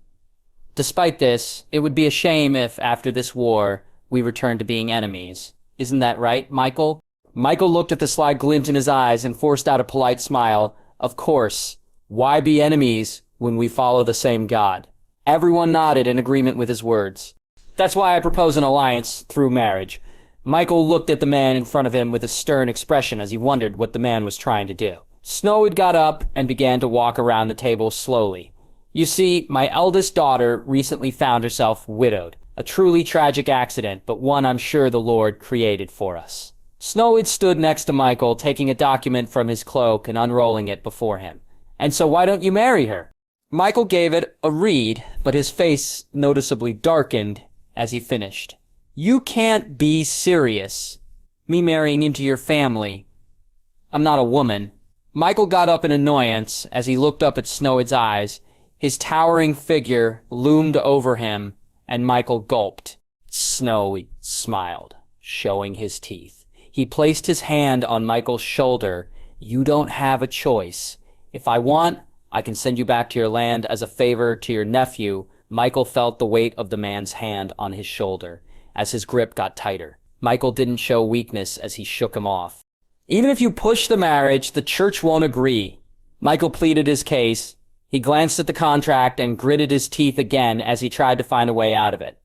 Despite this, it would be a shame if, after this war, we returned to being enemies. Isn't that right, Michael? Michael looked at the sly glint in his eyes and forced out a polite smile. Of course. Why be enemies when we follow the same God? Everyone nodded in agreement with his words. That's why I propose an alliance through marriage. Michael looked at the man in front of him with a stern expression as he wondered what the man was trying to do. Snow had got up and began to walk around the table slowly. You see, my eldest daughter recently found herself widowed. A truly tragic accident, but one I'm sure the Lord created for us. Snow had stood next to Michael, taking a document from his cloak and unrolling it before him. And so why don't you marry her? Michael gave it a read, but his face noticeably darkened as he finished. You can't be serious. Me marrying into your family. I'm not a woman. Michael got up in annoyance as he looked up at Snowhead's eyes. His towering figure loomed over him, and Michael gulped. Snowy smiled, showing his teeth. He placed his hand on Michael's shoulder. You don't have a choice. If I want, I can send you back to your land as a favor to your nephew. Michael felt the weight of the man's hand on his shoulder as his grip got tighter. Michael didn't show weakness as he shook him off. Even if you push the marriage, the church won't agree. Michael pleaded his case. He glanced at the contract and gritted his teeth again as he tried to find a way out of it.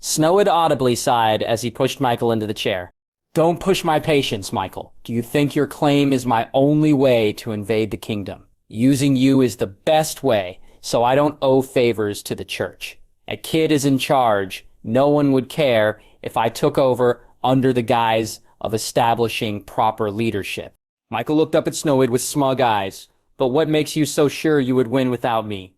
Snowhead audibly sighed as he pushed Michael into the chair. Don't push my patience, Michael. Do you think your claim is my only way to invade the kingdom? Using you is the best way, so I don't owe favors to the church. A kid is in charge. No one would care if I took over under the guise of establishing proper leadership. Michael looked up at Snowhead with smug eyes. But what makes you so sure you would win without me?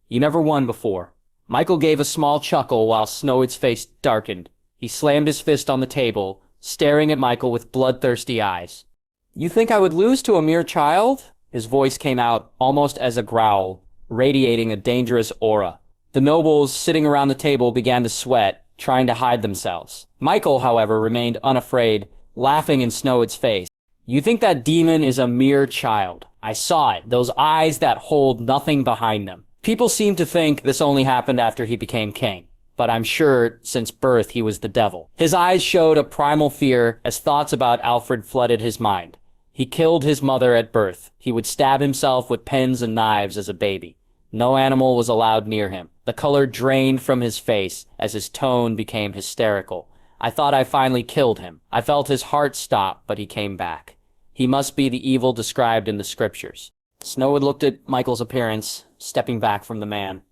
You never won before. Michael gave a small chuckle while Snowhead's face darkened. He slammed his fist on the table, staring at Michael with bloodthirsty eyes. You think I would lose to a mere child? His voice came out almost as a growl, radiating a dangerous aura. The nobles sitting around the table began to sweat, trying to hide themselves. Michael, however, remained unafraid, laughing in Snowhead's face. You think that demon is a mere child. I saw it, those eyes that hold nothing behind them. People seem to think this only happened after he became king, but I'm sure since birth he was the devil. His eyes showed a primal fear as thoughts about Alfred flooded his mind. He killed his mother at birth. He would stab himself with pens and knives as a baby. No animal was allowed near him. The color drained from his face as his tone became hysterical. I thought I finally killed him. I felt his heart stop, but he came back. He must be the evil described in the scriptures. Snowhead looked at Michael's appearance, stepping back from the man.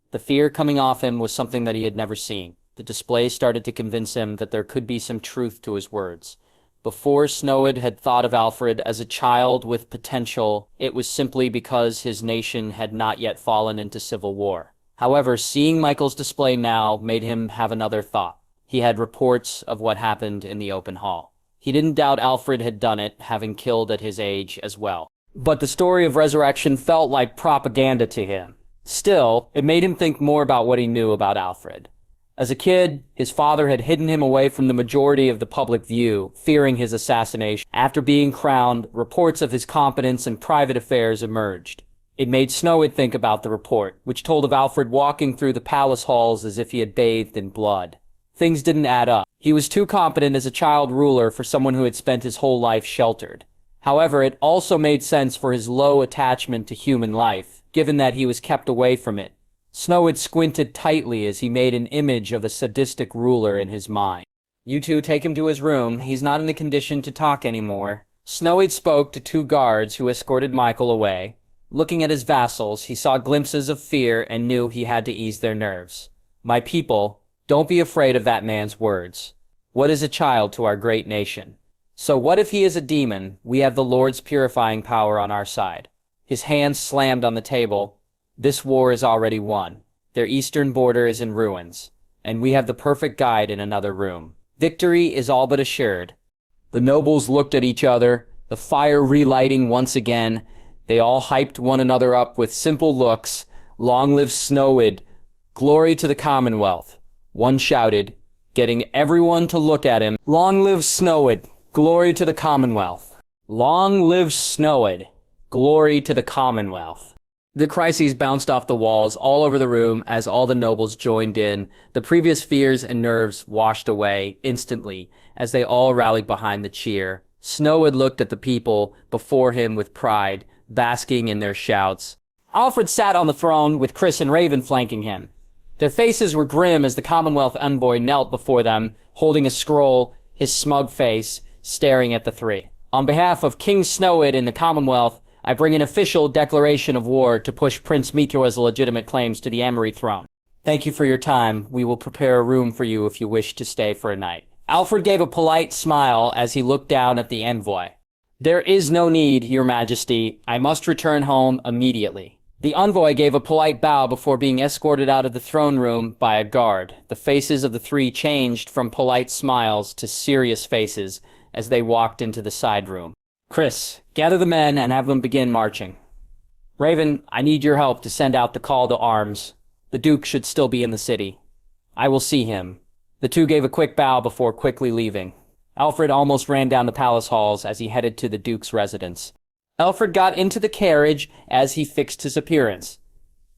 The fear coming off him was something that he had never seen. The display started to convince him that there could be some truth to his words. Before Snowhead had thought of Alfred as a child with potential, it was simply because his nation had not yet fallen into civil war. However, seeing Michael's display now made him have another thought. He had reports of what happened in the open hall. He didn't doubt Alfred had done it, having killed at his age as well. But the story of resurrection felt like propaganda to him. Still, it made him think more about what he knew about Alfred. As a kid, his father had hidden him away from the majority of the public view, fearing his assassination. After being crowned, reports of his competence and private affairs emerged. It made Snowhead think about the report, which told of Alfred walking through the palace halls as if he had bathed in blood. Things didn't add up. He was too competent as a child ruler for someone who had spent his whole life sheltered. However, it also made sense for his low attachment to human life, given that he was kept away from it. Snowhead squinted tightly as he made an image of a sadistic ruler in his mind. You two take him to his room. He's not in a condition to talk anymore. Snowhead spoke to two guards who escorted Michael away. Looking at his vassals, he saw glimpses of fear and knew he had to ease their nerves. My people, don't be afraid of that man's words. What is a child to our great nation? So what if he is a demon? We have the Lord's purifying power on our side. His hand slammed on the table. This war is already won. Their eastern border is in ruins, and we have the perfect guide in another room. Victory is all but assured. The nobles looked at each other, the fire relighting once again. They all hyped one another up with simple looks. Long live Snowhead! Glory to the Commonwealth! One shouted, getting everyone to look at him. Long live Snowhead! Glory to the Commonwealth! Long live Snowed. Glory to the Commonwealth. The crises bounced off the walls all over the room as all the nobles joined in. The previous fears and nerves washed away instantly as they all rallied behind the cheer. Snowed looked at the people before him with pride, basking in their shouts. Alfred sat on the throne with Chris and Raven flanking him. Their faces were grim as the Commonwealth envoy knelt before them, holding a scroll, his smug face, staring at the three. On behalf of King Snowed and the Commonwealth, I bring an official declaration of war to push Prince Meteor's legitimate claims to the Ammar throne. Thank you for your time. We will prepare a room for you if you wish to stay for a night. Alfred gave a polite smile as he looked down at the envoy. There is no need, Your Majesty. I must return home immediately. The envoy gave a polite bow before being escorted out of the throne room by a guard. The faces of the three changed from polite smiles to serious faces as they walked into the side room. Chris, gather the men and have them begin marching. Raven, I need your help to send out the call to arms. The Duke should still be in the city. I will see him. The two gave a quick bow before quickly leaving. Alfred almost ran down the palace halls as he headed to the Duke's residence. Alfred got into the carriage as he fixed his appearance.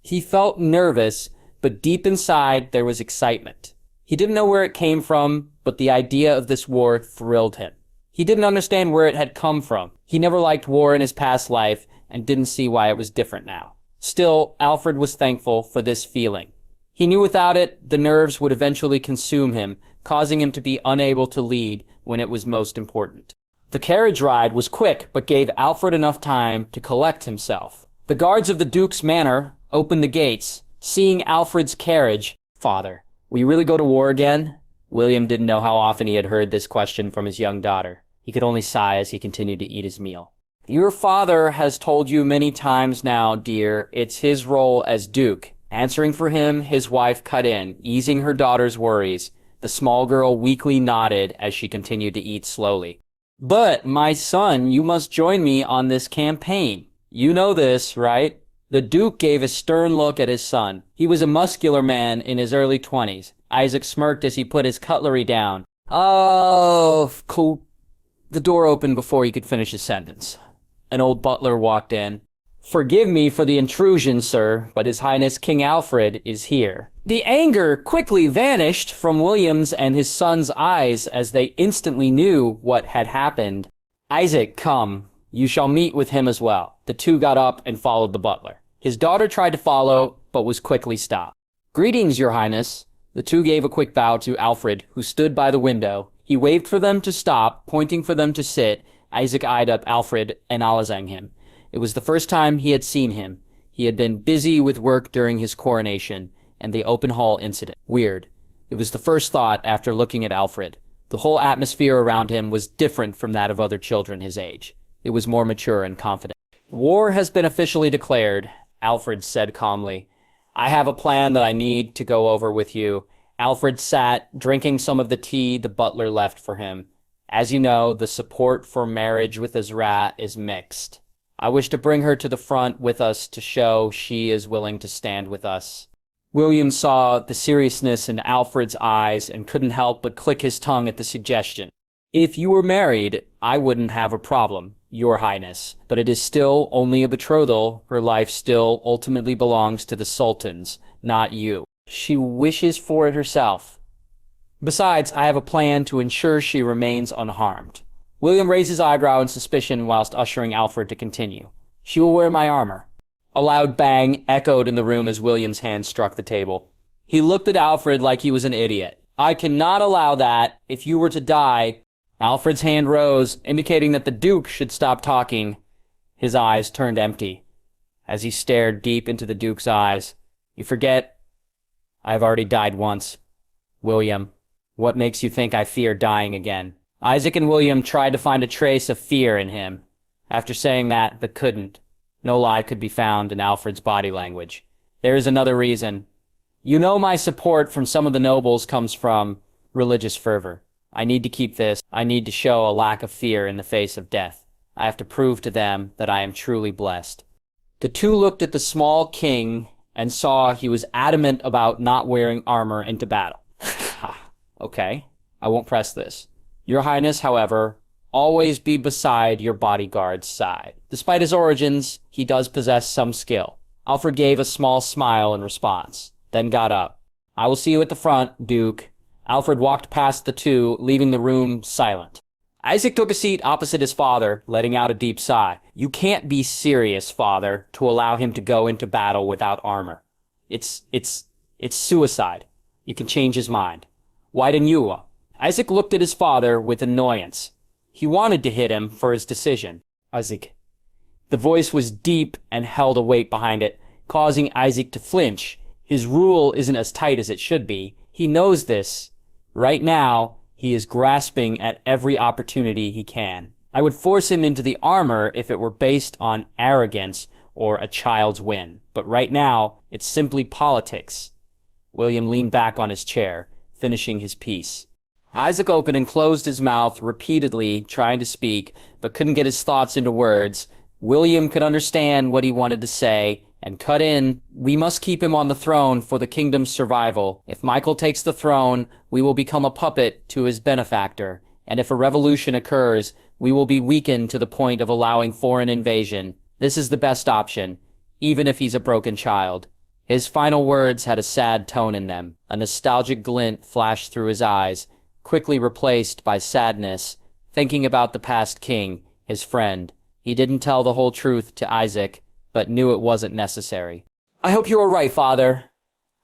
He felt nervous, but deep inside there was excitement. He didn't know where it came from, but the idea of this war thrilled him. He didn't understand where it had come from. He never liked war in his past life and didn't see why it was different now. Still, Alfred was thankful for this feeling. He knew without it, the nerves would eventually consume him, causing him to be unable to lead when it was most important. The carriage ride was quick, but gave Alfred enough time to collect himself. The guards of the Duke's manor opened the gates, seeing Alfred's carriage. Father, will you really go to war again? William didn't know how often he had heard this question from his young daughter. He could only sigh as he continued to eat his meal. Your father has told you many times now, dear, it's his role as Duke. Answering for him, his wife cut in, easing her daughter's worries. The small girl weakly nodded as she continued to eat slowly. But, my son, you must join me on this campaign. You know this, right? The Duke gave a stern look at his son. He was a muscular man in his early 20s. Isaac smirked as he put his cutlery down. Oh, cool. The door opened before he could finish his sentence. An old butler walked in. Forgive me for the intrusion, sir, but His Highness King Alfred is here. The anger quickly vanished from William's and his son's eyes as they instantly knew what had happened. Isaac, come. You shall meet with him as well. The two got up and followed the butler. His daughter tried to follow, but was quickly stopped. Greetings, Your Highness. The two gave a quick bow to Alfred, who stood by the window. He waved for them to stop, pointing for them to sit. Isaac eyed up Alfred and Alazang him. It was the first time he had seen him. He had been busy with work during his coronation and the open hall incident. Weird. It was the first thought after looking at Alfred. The whole atmosphere around him was different from that of other children his age. It was more mature and confident. War has been officially declared, Alfred said calmly. I have a plan that I need to go over with you. Alfred sat, drinking some of the tea the butler left for him. As you know, the support for marriage with Azra is mixed. I wish to bring her to the front with us to show she is willing to stand with us. William saw the seriousness in Alfred's eyes and couldn't help but click his tongue at the suggestion. If you were married, I wouldn't have a problem, Your Highness, but it is still only a betrothal. Her life still ultimately belongs to the sultans, not you. She wishes for it herself. Besides, I have a plan to ensure she remains unharmed. William raised his eyebrow in suspicion whilst ushering Alfred to continue. She will wear my armor. A loud bang echoed in the room as William's hand struck the table. He looked at Alfred like he was an idiot. I cannot allow that. If you were to die... Alfred's hand rose, indicating that the Duke should stop talking. His eyes turned empty. As he stared deep into the Duke's eyes, you forget, I have already died once. William, what makes you think I fear dying again? Isaac and William tried to find a trace of fear in him. After saying that, but couldn't. No lie could be found in Alfred's body language. There is another reason. You know my support from some of the nobles comes from religious fervor. I need to keep this. I need to show a lack of fear in the face of death. I have to prove to them that I am truly blessed. The two looked at the small king and saw he was adamant about not wearing armor into battle. Okay, I won't press this. Your Highness, however, always be beside your bodyguard's side. Despite his origins, he does possess some skill. Alfred gave a small smile in response, then got up. I will see you at the front, Duke. Alfred walked past the two, leaving the room silent. Isaac took a seat opposite his father, letting out a deep sigh. You can't be serious, father, to allow him to go into battle without armor. It's suicide. You can change his mind. Why didn't you? Isaac looked at his father with annoyance. He wanted to hit him for his decision. Isaac. The voice was deep and held a weight behind it, causing Isaac to flinch. His rule isn't as tight as it should be. He knows this. Right now, he is grasping at every opportunity he can. I would force him into the armor if it were based on arrogance or a child's whim. But right now, it's simply politics. William leaned back on his chair, finishing his piece. Isaac opened and closed his mouth repeatedly, trying to speak, but couldn't get his thoughts into words. William could understand what he wanted to say, and cut in, we must keep him on the throne for the kingdom's survival. If Michael takes the throne, we will become a puppet to his benefactor, and if a revolution occurs, we will be weakened to the point of allowing foreign invasion. This is the best option, even if he's a broken child. His final words had a sad tone in them. A nostalgic glint flashed through his eyes, quickly replaced by sadness, thinking about the past king, his friend. He didn't tell the whole truth to Isaac, but knew it wasn't necessary. I hope you are right, father.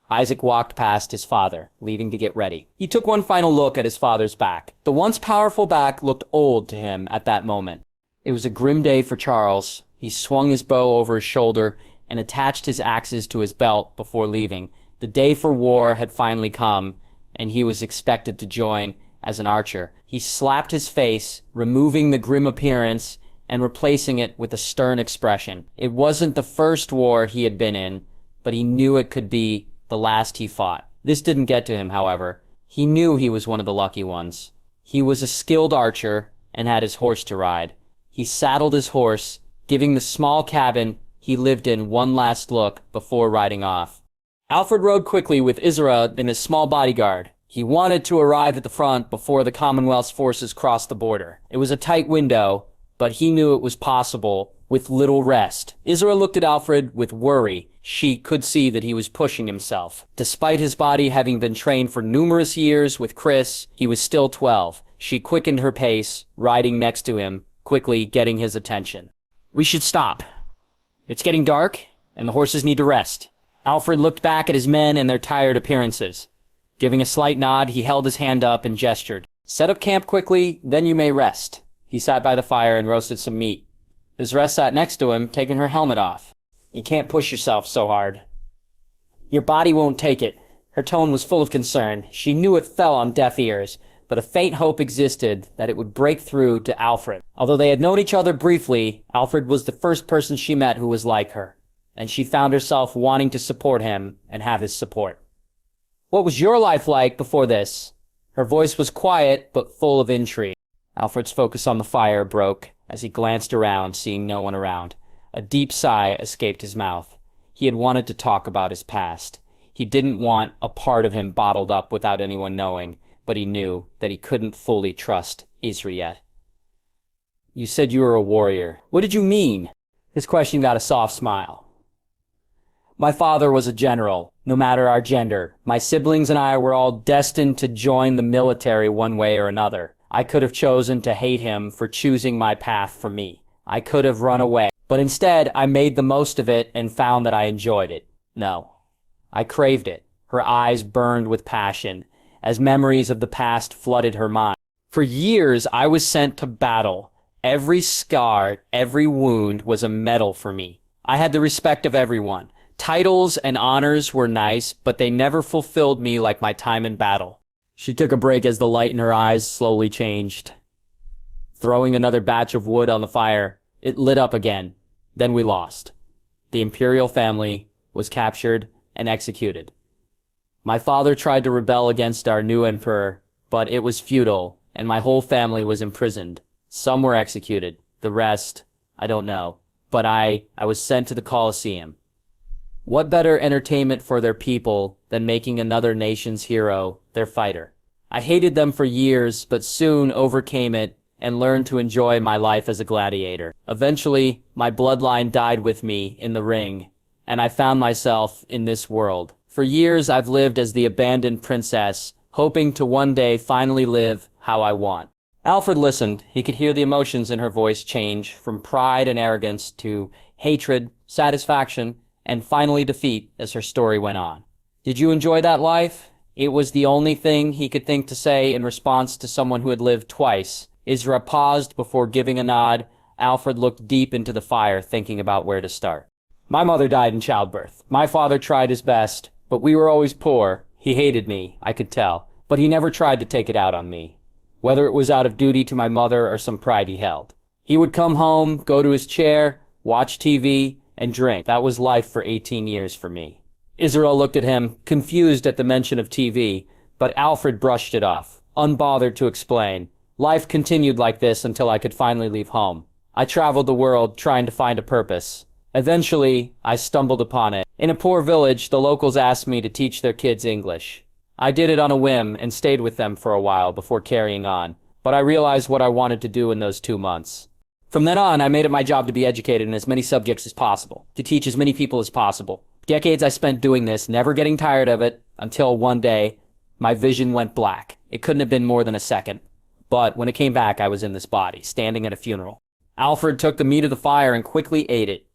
Isaac walked past his father, leaving to get ready. He took one final look at his father's back. The once powerful back looked old to him at that moment. It was a grim day for Charles. He swung his bow over his shoulder and attached his axes to his belt before leaving. The day for war had finally come, and he was expected to join as an archer. He slapped his face, removing the grim appearance and replacing it with a stern expression. It wasn't the first war he had been in, but he knew it could be the last he fought. This didn't get to him, however. He knew he was one of the lucky ones. He was a skilled archer and had his horse to ride. He saddled his horse, giving the small cabin he lived in one last look before riding off. Alfred rode quickly with Isra and his small bodyguard. He wanted to arrive at the front before the Commonwealth's forces crossed the border. It was a tight window, but he knew it was possible with little rest. Isra looked at Alfred with worry. She could see that he was pushing himself. Despite his body having been trained for numerous years with Chris, he was still 12. She quickened her pace, riding next to him, quickly getting his attention. We should stop. It's getting dark, and the horses need to rest. Alfred looked back at his men and their tired appearances. Giving a slight nod, he held his hand up and gestured. Set up camp quickly, then you may rest. He sat by the fire and roasted some meat. Isra sat next to him, taking her helmet off. You can't push yourself so hard. Your body won't take it. Her tone was full of concern. She knew it fell on deaf ears, but a faint hope existed that it would break through to Alfred. Although they had known each other briefly, Alfred was the first person she met who was like her, and she found herself wanting to support him and have his support. What was your life like before this? Her voice was quiet, but full of intrigue. Alfred's focus on the fire broke as he glanced around, seeing no one around. A deep sigh escaped his mouth. He had wanted to talk about his past. He didn't want a part of him bottled up without anyone knowing, but he knew that he couldn't fully trust Isra yet. You said you were a warrior. What did you mean? His question got a soft smile. My father was a general, no matter our gender. My siblings and I were all destined to join the military one way or another. I could have chosen to hate him for choosing my path for me. I could have run away, but instead I made the most of it and found that I enjoyed it. No, I craved it. Her eyes burned with passion as memories of the past flooded her mind. For years I was sent to battle. Every scar, every wound was a medal for me. I had the respect of everyone. Titles and honors were nice, but they never fulfilled me like my time in battle. She took a break as the light in her eyes slowly changed. Throwing another batch of wood on the fire, it lit up again. Then we lost. The imperial family was captured and executed. My father tried to rebel against our new emperor, but it was futile, and my whole family was imprisoned. Some were executed. The rest, I don't know. But I was sent to the Colosseum. What better entertainment for their people than making another nation's hero their fighter? I hated them for years, but soon overcame it and learned to enjoy my life as a gladiator. Eventually, my bloodline died with me in the ring, and I found myself in this world. For years, I've lived as the abandoned princess, hoping to one day finally live how I want. Alfred listened. He could hear the emotions in her voice change from pride and arrogance to hatred, satisfaction, and finally defeat as her story went on. Did you enjoy that life? It was the only thing he could think to say in response to someone who had lived twice. Isra paused before giving a nod. Alfred looked deep into the fire, thinking about where to start. My mother died in childbirth. My father tried his best, but we were always poor. He hated me, I could tell, but he never tried to take it out on me, whether it was out of duty to my mother or some pride he held. He would come home, go to his chair, watch TV, and drink. That was life for 18 years for me. Israel looked at him, confused at the mention of TV, but Alfred brushed it off, unbothered to explain. Life continued like this until I could finally leave home. I traveled the world trying to find a purpose. Eventually, I stumbled upon it. In a poor village, the locals asked me to teach their kids English. I did it on a whim and stayed with them for a while before carrying on, but I realized what I wanted to do in those 2 months. From then on, I made it my job to be educated in as many subjects as possible, to teach as many people as possible. Decades I spent doing this, never getting tired of it, until one day, my vision went black. It couldn't have been more than a second. But when it came back, I was in this body, standing at a funeral. Alfred took the meat of the fire and quickly ate it.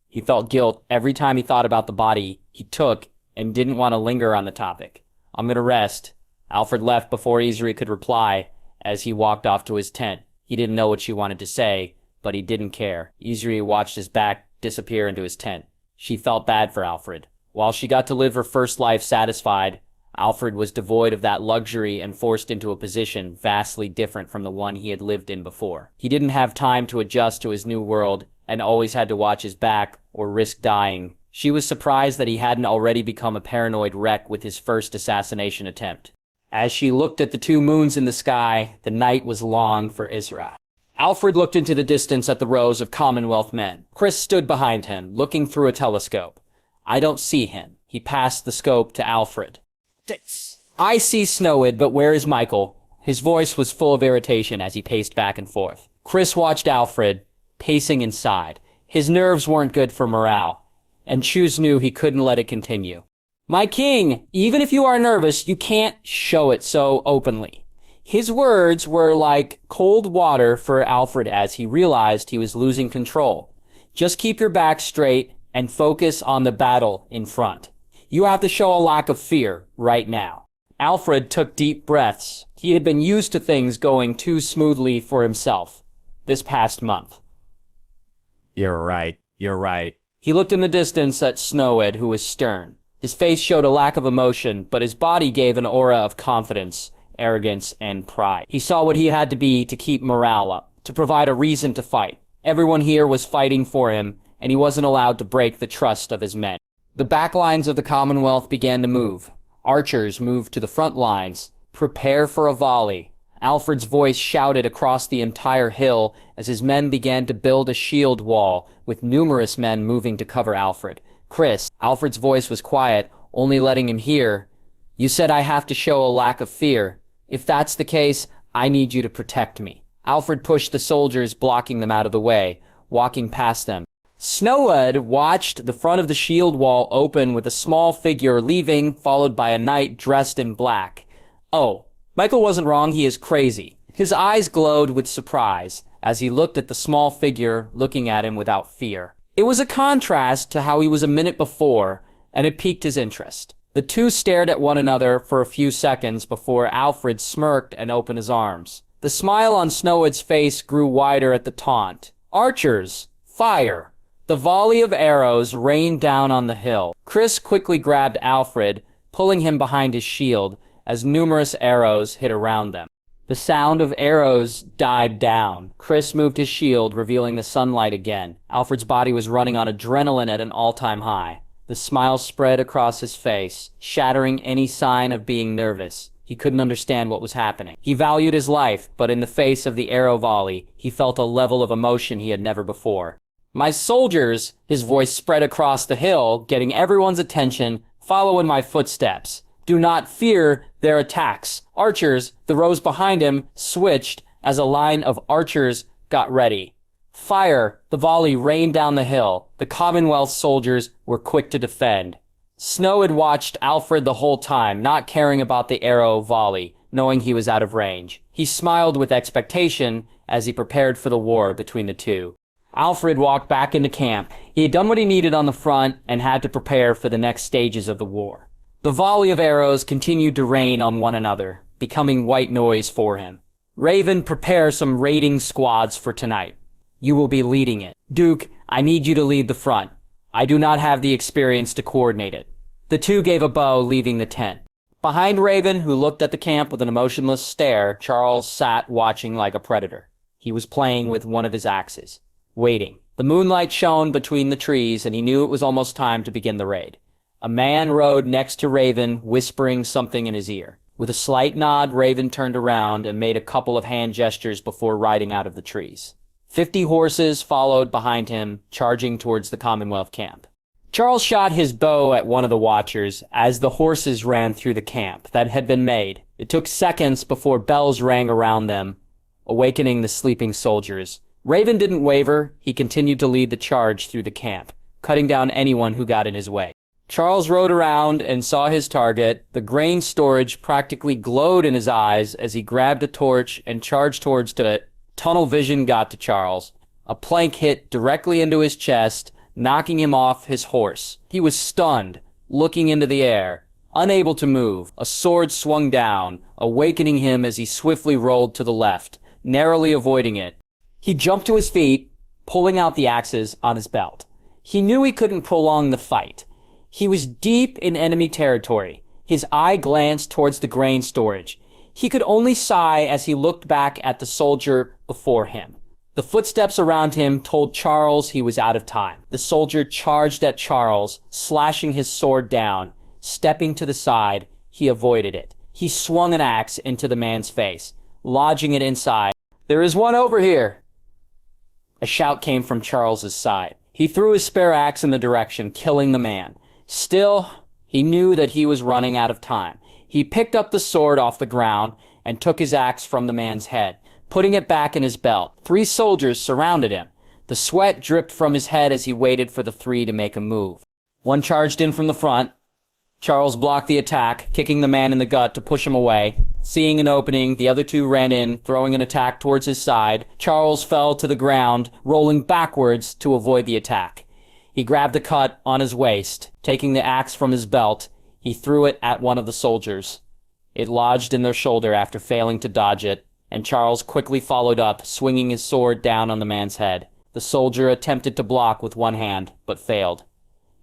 He felt guilt every time he thought about the body he took and didn't want to linger on the topic. I'm gonna rest. Alfred left before Isri could reply as he walked off to his tent. He didn't know what she wanted to say, but he didn't care. Isri watched his back disappear into his tent. She felt bad for Alfred. While she got to live her first life satisfied, Alfred was devoid of that luxury and forced into a position vastly different from the one he had lived in before. He didn't have time to adjust to his new world and always had to watch his back or risk dying. She was surprised that he hadn't already become a paranoid wreck with his first assassination attempt. As she looked at the 2 moons in the sky, the night was long for Isra. Alfred looked into the distance at the rows of Commonwealth men. Chris stood behind him, looking through a telescope. I don't see him. He passed the scope to Alfred. I see Snowid, but where is Michael? His voice was full of irritation as he paced back and forth. Chris watched Alfred, pacing inside. His nerves weren't good for morale, and Chuz knew he couldn't let it continue. My king, even if you are nervous, you can't show it so openly. His words were like cold water for Alfred as he realized he was losing control. Just keep your back straight and focus on the battle in front. You have to show a lack of fear right now. Alfred took deep breaths. He had been used to things going too smoothly for himself this past month. You're right. He looked in the distance at Snowed, who was stern. His face showed a lack of emotion, but his body gave an aura of confidence, arrogance, and pride. He saw what he had to be to keep morale up, to provide a reason to fight. Everyone here was fighting for him, and he wasn't allowed to break the trust of his men. The back lines of the Commonwealth began to move. Archers moved to the front lines. Prepare for a volley. Alfred's voice shouted across the entire hill as his men began to build a shield wall, with numerous men moving to cover Alfred. Chris, Alfred's voice was quiet, only letting him hear. You said I have to show a lack of fear. If that's the case, I need you to protect me. Alfred pushed the soldiers, blocking them out of the way, walking past them. Snowwood watched the front of the shield wall open with a small figure leaving, followed by a knight dressed in black. Oh, Michael wasn't wrong, he is crazy. His eyes glowed with surprise as he looked at the small figure looking at him without fear. It was a contrast to how he was a minute before, and it piqued his interest. The two stared at one another for a few seconds before Alfred smirked and opened his arms. The smile on Snowwood's face grew wider at the taunt. Archers! Fire! The volley of arrows rained down on the hill. Chris quickly grabbed Alfred, pulling him behind his shield as numerous arrows hit around them. The sound of arrows died down. Chris moved his shield, revealing the sunlight again. Alfred's body was running on adrenaline at an all-time high. The smile spread across his face, shattering any sign of being nervous. He couldn't understand what was happening. He valued his life, but in the face of the arrow volley, he felt a level of emotion he had never before. My soldiers, his voice spread across the hill, getting everyone's attention, follow in my footsteps. Do not fear their attacks. Archers, the rows behind him, switched as a line of archers got ready. Fire! The volley rained down the hill. The Commonwealth soldiers were quick to defend. Snow had watched Alfred the whole time, not caring about the arrow volley, knowing he was out of range. He smiled with expectation as he prepared for the war between the two. Alfred walked back into camp. He had done what he needed on the front and had to prepare for the next stages of the war. The volley of arrows continued to rain on one another, becoming white noise for him. Raven, prepare some raiding squads for tonight. You will be leading it. Duke, I need you to lead the front. I do not have the experience to coordinate it. The two gave a bow, leaving the tent. Behind Raven, who looked at the camp with an emotionless stare, Charles sat watching like a predator. He was playing with one of his axes, waiting. The moonlight shone between the trees, and he knew it was almost time to begin the raid. A man rode next to Raven, whispering something in his ear. With a slight nod, Raven turned around and made a couple of hand gestures before riding out of the trees. 50 horses followed behind him, charging towards the Commonwealth camp. Charles shot his bow at one of the watchers as the horses ran through the camp that had been made. It took seconds before bells rang around them, awakening the sleeping soldiers. Raven didn't waver. He continued to lead the charge through the camp, cutting down anyone who got in his way. Charles rode around and saw his target. The grain storage practically glowed in his eyes as he grabbed a torch and charged towards it. Tunnel vision got to Charles. A plank hit directly into his chest, knocking him off his horse. He was stunned, looking into the air, unable to move. A sword swung down, awakening him as he swiftly rolled to the left, narrowly avoiding it. He jumped to his feet, pulling out the axes on his belt. He knew he couldn't prolong the fight. He was deep in enemy territory. His eye glanced towards the grain storage. He could only sigh as he looked back at the soldier before him. The footsteps around him told Charles he was out of time. The soldier charged at Charles, slashing his sword down. Stepping to the side, he avoided it. He swung an axe into the man's face, lodging it inside. "There is one over here!" A shout came from Charles's side. He threw his spare axe in the direction, killing the man. Still, he knew that he was running out of time. He picked up the sword off the ground and took his axe from the man's head, putting it back in his belt. 3 soldiers surrounded him. The sweat dripped from his head as he waited for the 3 to make a move. One charged in from the front. Charles blocked the attack, kicking the man in the gut to push him away. Seeing an opening, the other 2 ran in, throwing an attack towards his side. Charles fell to the ground, rolling backwards to avoid the attack. He grabbed the cut on his waist. Taking the axe from his belt, he threw it at one of the soldiers. It lodged in their shoulder after failing to dodge it, and Charles quickly followed up, swinging his sword down on the man's head. The soldier attempted to block with one hand, but failed.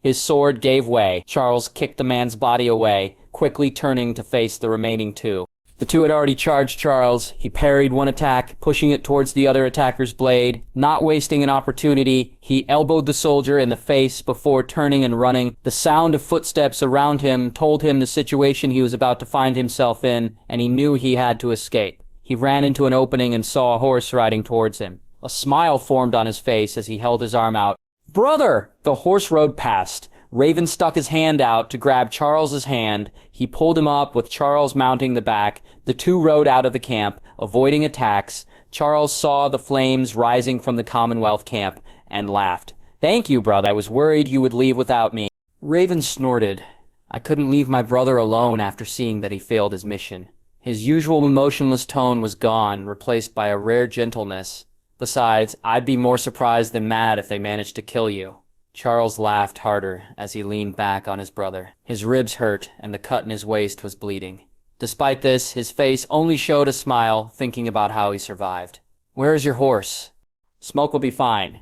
His sword gave way. Charles kicked the man's body away, quickly turning to face the remaining 2. The 2 had already charged Charles. He parried one attack, pushing it towards the other attacker's blade. Not wasting an opportunity, he elbowed the soldier in the face before turning and running. The sound of footsteps around him told him the situation he was about to find himself in, and he knew he had to escape. He ran into an opening and saw a horse riding towards him. A smile formed on his face as he held his arm out. "Brother!" The horse rode past. Raven stuck his hand out to grab Charles's hand. He pulled him up with Charles mounting the back. The 2 rode out of the camp, avoiding attacks. Charles saw the flames rising from the Commonwealth camp and laughed. "Thank you, brother. I was worried you would leave without me." Raven snorted. "I couldn't leave my brother alone after seeing that he failed his mission." His usual emotionless tone was gone, replaced by a rare gentleness. "Besides, I'd be more surprised than mad if they managed to kill you." Charles laughed harder as he leaned back on his brother. His ribs hurt, and the cut in his waist was bleeding. Despite this, his face only showed a smile, thinking about how he survived. "Where is your horse?" "Smoke will be fine.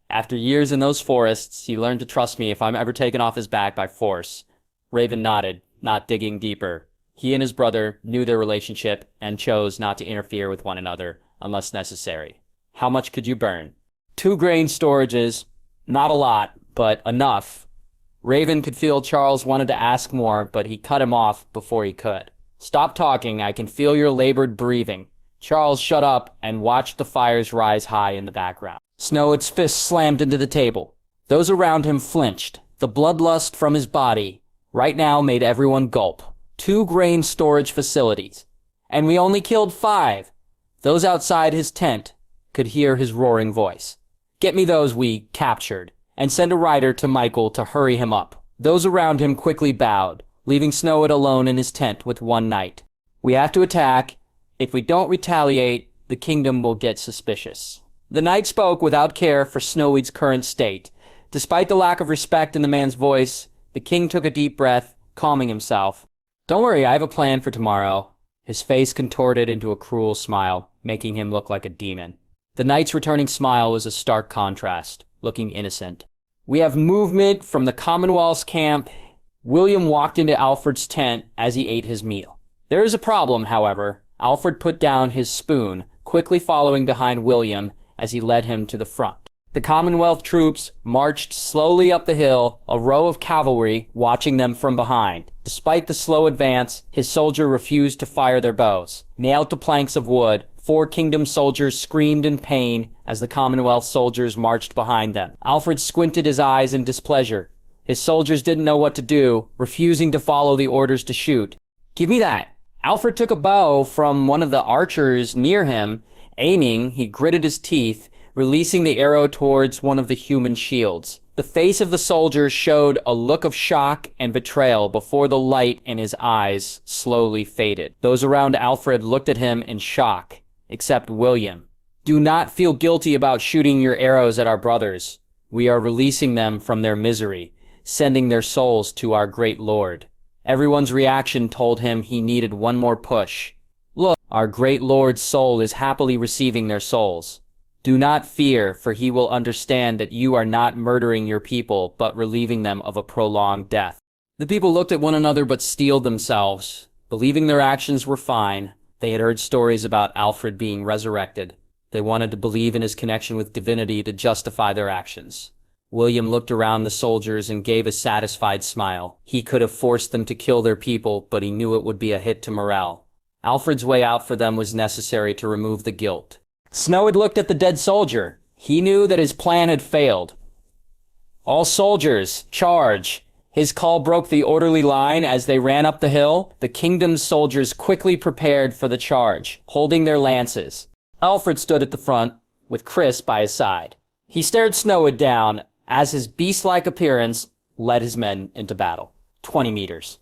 After years in those forests, he learned to trust me if I'm ever taken off his back by force." Raven nodded, not digging deeper. He and his brother knew their relationship and chose not to interfere with one another unless necessary. "How much could you burn?" 2 grain storages. Not a lot, but enough. Raven could feel Charles wanted to ask more, but he cut him off before he could. "Stop talking. I can feel your labored breathing." Charles shut up and watched the fires rise high in the background. Snow's fist slammed into the table. Those around him flinched. The bloodlust from his body right now made everyone gulp. 2 grain storage facilities. And we only killed 5. Those outside his tent could hear his roaring voice. "Get me those we captured, and send a rider to Michael to hurry him up." Those around him quickly bowed, leaving Snowwood alone in his tent with one knight. "We have to attack. If we don't retaliate, the kingdom will get suspicious." The knight spoke without care for Snowwood's current state. Despite the lack of respect in the man's voice, the king took a deep breath, calming himself. "Don't worry, I have a plan for tomorrow." His face contorted into a cruel smile, making him look like a demon. The knight's returning smile was a stark contrast, looking innocent. "We have movement from the Commonwealth's camp." William walked into Alfred's tent as he ate his meal. "There is a problem, however." Alfred put down his spoon, quickly following behind William as he led him to the front. The Commonwealth troops marched slowly up the hill, a row of cavalry watching them from behind. Despite the slow advance, his soldier refused to fire their bows. Nailed to planks of wood, 4 kingdom soldiers screamed in pain as the Commonwealth soldiers marched behind them. Alfred squinted his eyes in displeasure. His soldiers didn't know what to do, refusing to follow the orders to shoot. "Give me that." Alfred took a bow from one of the archers near him. Aiming, he gritted his teeth, releasing the arrow towards one of the human shields. The face of the soldier showed a look of shock and betrayal before the light in his eyes slowly faded. Those around Alfred looked at him in shock, except William. "Do not feel guilty about shooting your arrows at our brothers. We are releasing them from their misery, sending their souls to our great Lord." Everyone's reaction told him he needed one more push. "Look, our great Lord's soul is happily receiving their souls. Do not fear, for he will understand that you are not murdering your people, but relieving them of a prolonged death." The people looked at one another but steeled themselves. Believing their actions were fine, they had heard stories about Alfred being resurrected. They wanted to believe in his connection with divinity to justify their actions. William looked around the soldiers and gave a satisfied smile. He could have forced them to kill their people, but he knew it would be a hit to morale. Alfred's way out for them was necessary to remove the guilt. Snowwood looked at the dead soldier. He knew that his plan had failed. "All soldiers, charge!" His call broke the orderly line as they ran up the hill. The kingdom's soldiers quickly prepared for the charge, holding their lances. Alfred stood at the front, with Chris by his side. He stared Snowwood down as his beast-like appearance led his men into battle. 20 meters.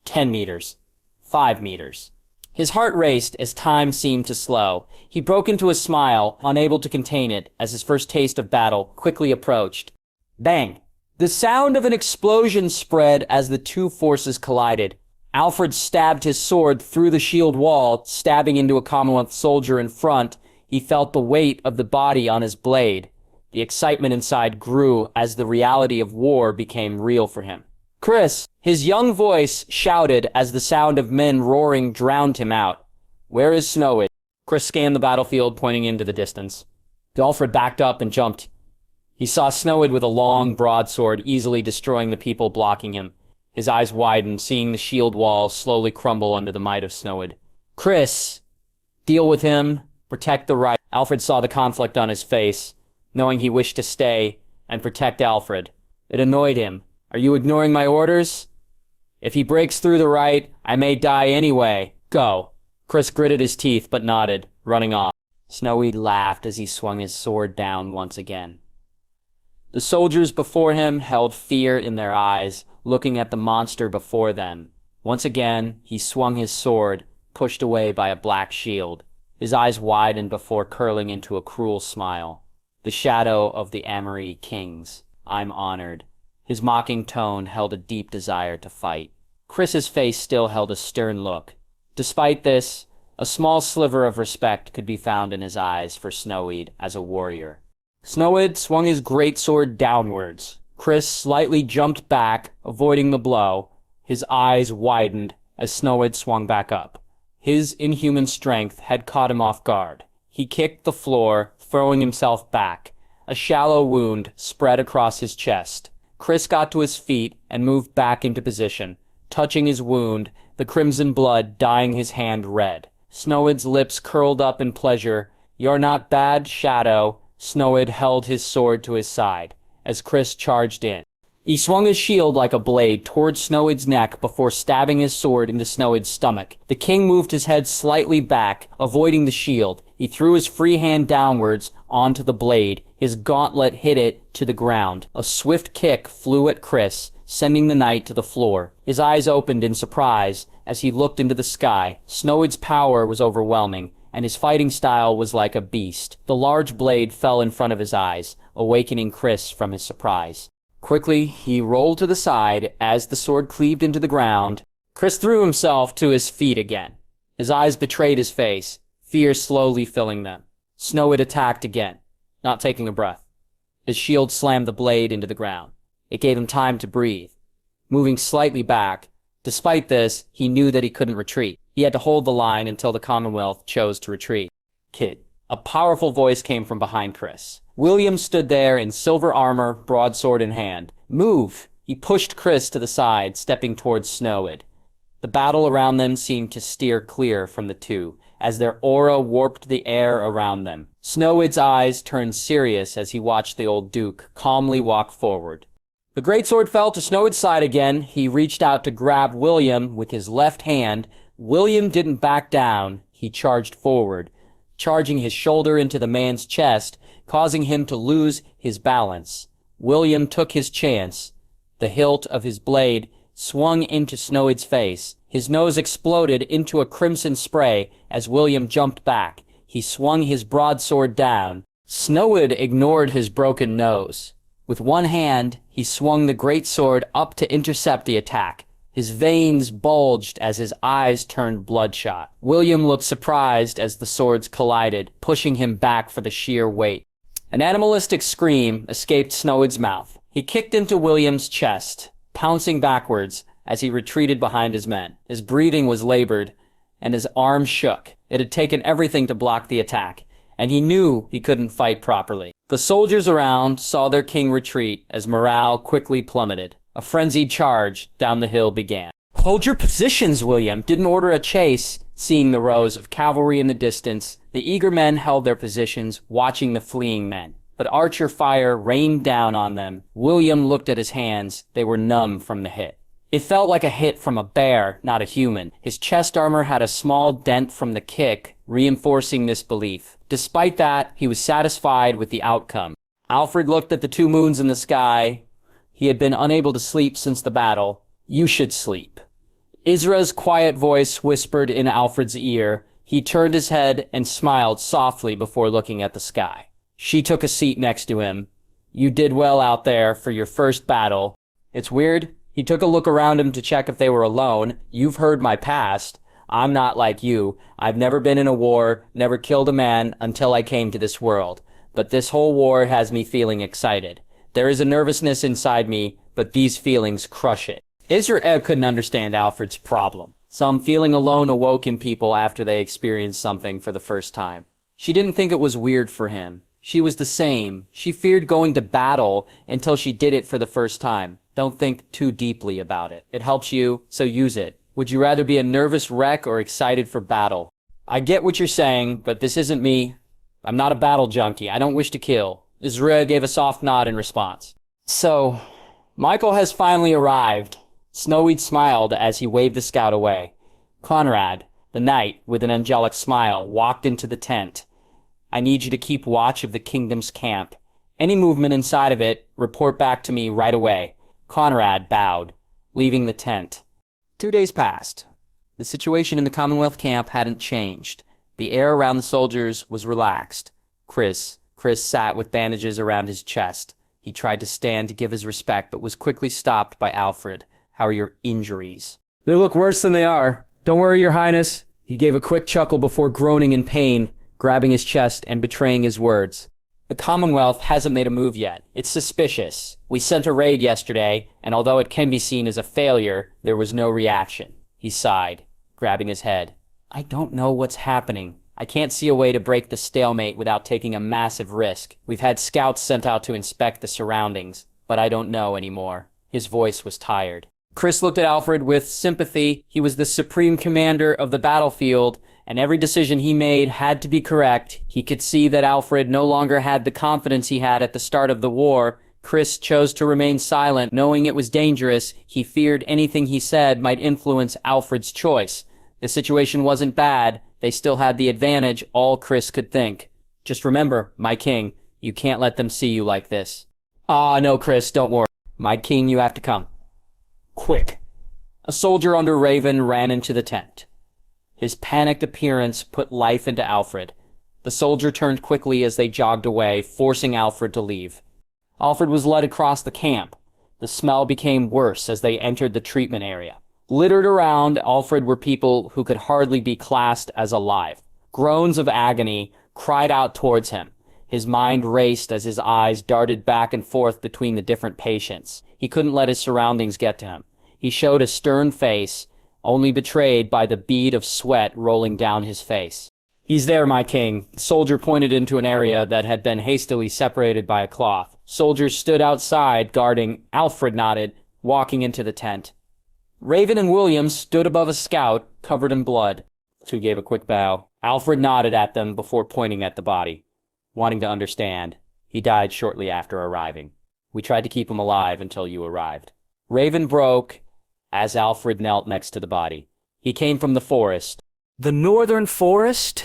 10 meters. 5 meters. His heart raced as time seemed to slow. He broke into a smile, unable to contain it, as his first taste of battle quickly approached. Bang! The sound of an explosion spread as the two forces collided. Alfred stabbed his sword through the shield wall, stabbing into a Commonwealth soldier in front. He felt the weight of the body on his blade. The excitement inside grew as the reality of war became real for him. "Chris!" His young voice shouted as the sound of men roaring drowned him out. "Where is Snowwood?" Chris scanned the battlefield, pointing into the distance. Alfred backed up and jumped. He saw Snowwood with a long broadsword easily destroying the people blocking him. His eyes widened, seeing the shield wall slowly crumble under the might of Snowwood. "Chris! Deal with him. Protect the right." Alfred saw the conflict on his face, knowing he wished to stay and protect Alfred. It annoyed him. "Are you ignoring my orders? If he breaks through the right, I may die anyway. Go." Chris gritted his teeth but nodded, running off. Snowy laughed as he swung his sword down once again. The soldiers before him held fear in their eyes, looking at the monster before them. Once again, he swung his sword, pushed away by a black shield. His eyes widened before curling into a cruel smile. "The shadow of the Ammar kings. I'm honored." His mocking tone held a deep desire to fight. Chris's face still held a stern look. Despite this, a small sliver of respect could be found in his eyes for Snowweed as a warrior. Snowwood swung his great sword downwards. Chris slightly jumped back, avoiding the blow. His eyes widened as Snowwood swung back up. His inhuman strength had caught him off guard. He kicked the floor, throwing himself back. A shallow wound spread across his chest. Chris got to his feet and moved back into position, touching his wound, the crimson blood dyeing his hand red. Snowwood's lips curled up in pleasure. "You're not bad, Shadow." Snowwood held his sword to his side as Chris charged in. He swung his shield like a blade towards Snowid's neck before stabbing his sword into Snowid's stomach. The king moved his head slightly back, avoiding the shield. He threw his free hand downwards onto the blade. His gauntlet hit it to the ground. A swift kick flew at Chris, sending the knight to the floor. His eyes opened in surprise as he looked into the sky. Snowid's power was overwhelming, and his fighting style was like a beast. The large blade fell in front of his eyes, awakening Chris from his surprise. Quickly, he rolled to the side as the sword cleaved into the ground. Chris threw himself to his feet again. His eyes betrayed his face, fear slowly filling them. Snowid attacked again, not taking a breath. His shield slammed the blade into the ground. It gave him time to breathe. Moving slightly back, despite this, he knew that he couldn't retreat. He had to hold the line until the Commonwealth chose to retreat. Kid. A powerful voice came from behind Chris. William stood there in silver armor, broadsword in hand. Move! He pushed Chris to the side, stepping towards Snowid. The battle around them seemed to steer clear from the two, as their aura warped the air around them. Snowid's eyes turned serious as he watched the old Duke calmly walk forward. The greatsword fell to Snowid's side again. He reached out to grab William with his left hand. William didn't back down. He charged forward, charging his shoulder into the man's chest, causing him to lose his balance. William took his chance. The hilt of his blade swung into Snowid's face. His nose exploded into a crimson spray as William jumped back. He swung his broadsword down. Snowid ignored his broken nose. With one hand, he swung the greatsword up to intercept the attack. His veins bulged as his eyes turned bloodshot. William looked surprised as the swords collided, pushing him back for the sheer weight. An animalistic scream escaped Snowid's mouth. He kicked into William's chest, pouncing backwards as he retreated behind his men. His breathing was labored, and his arms shook. It had taken everything to block the attack, and he knew he couldn't fight properly. The soldiers around saw their king retreat as morale quickly plummeted. A frenzied charge down the hill began. "Hold your positions, William!" Didn't order a chase. Seeing the rows of cavalry in the distance, the eager men held their positions, watching the fleeing men. But archer fire rained down on them. William looked at his hands. They were numb from the hit. It felt like a hit from a bear, not a human. His chest armor had a small dent from the kick, reinforcing this belief. Despite that, he was satisfied with the outcome. Alfred looked at the two moons in the sky. He had been unable to sleep since the battle. "You should sleep." Isra's quiet voice whispered in Alfred's ear. He turned his head and smiled softly before looking at the sky. She took a seat next to him. "You did well out there for your first battle." It's weird. He took a look around him to check if they were alone. "You've heard my past. I'm not like you. I've never been in a war, never killed a man until I came to this world. But this whole war has me feeling excited. There is a nervousness inside me, but these feelings crush it." Isra couldn't understand Alfred's problem. Some feeling alone awoke in people after they experienced something for the first time. She didn't think it was weird for him. She was the same. She feared going to battle until she did it for the first time. Don't think too deeply about it. It helps you, so use it. Would you rather be a nervous wreck or excited for battle? "I get what you're saying, but this isn't me. I'm not a battle junkie. I don't wish to kill." Isra gave a soft nod in response. "So, Michael has finally arrived." Snowid smiled as he waved the scout away. Conrad, the knight, with an angelic smile, walked into the tent. "I need you to keep watch of the kingdom's camp. Any movement inside of it, report back to me right away." Conrad bowed, leaving the tent. 2 days passed. The situation in the Commonwealth camp hadn't changed. The air around the soldiers was relaxed. Chris sat with bandages around his chest. He tried to stand to give his respect, but was quickly stopped by Alfred. "How are your injuries?" "They look worse than they are. Don't worry, Your Highness." He gave a quick chuckle before groaning in pain, grabbing his chest and betraying his words. "The Commonwealth hasn't made a move yet. It's suspicious. We sent a raid yesterday, and although it can be seen as a failure, there was no reaction." He sighed, grabbing his head. "I don't know what's happening. I can't see a way to break the stalemate without taking a massive risk. We've had scouts sent out to inspect the surroundings, but I don't know anymore." His voice was tired. Chris looked at Alfred with sympathy. He was the supreme commander of the battlefield, and every decision he made had to be correct. He could see that Alfred no longer had the confidence he had at the start of the war. Chris chose to remain silent, knowing it was dangerous. He feared anything he said might influence Alfred's choice. The situation wasn't bad. They still had the advantage, all Chris could think. Just remember, my king, you can't let them see you like this. Ah, no, Chris, don't worry. My king, you have to come. Quick. A soldier under Raven ran into the tent. His panicked appearance put life into Alfred. The soldier turned quickly as they jogged away, forcing Alfred to leave. Alfred was led across the camp. The smell became worse as they entered the treatment area. Littered around Alfred were people who could hardly be classed as alive. Groans of agony cried out towards him. His mind raced as his eyes darted back and forth between the different patients. He couldn't let his surroundings get to him. He showed a stern face, only betrayed by the bead of sweat rolling down his face. He's there, my king. The soldier pointed into an area that had been hastily separated by a cloth. Soldiers stood outside, guarding. Alfred nodded, walking into the tent. Raven and William stood above a scout, covered in blood. The two gave a quick bow. Alfred nodded at them before pointing at the body, wanting to understand. He died shortly after arriving. We tried to keep him alive until you arrived. Raven broke as Alfred knelt next to the body. He came from the forest. The northern forest?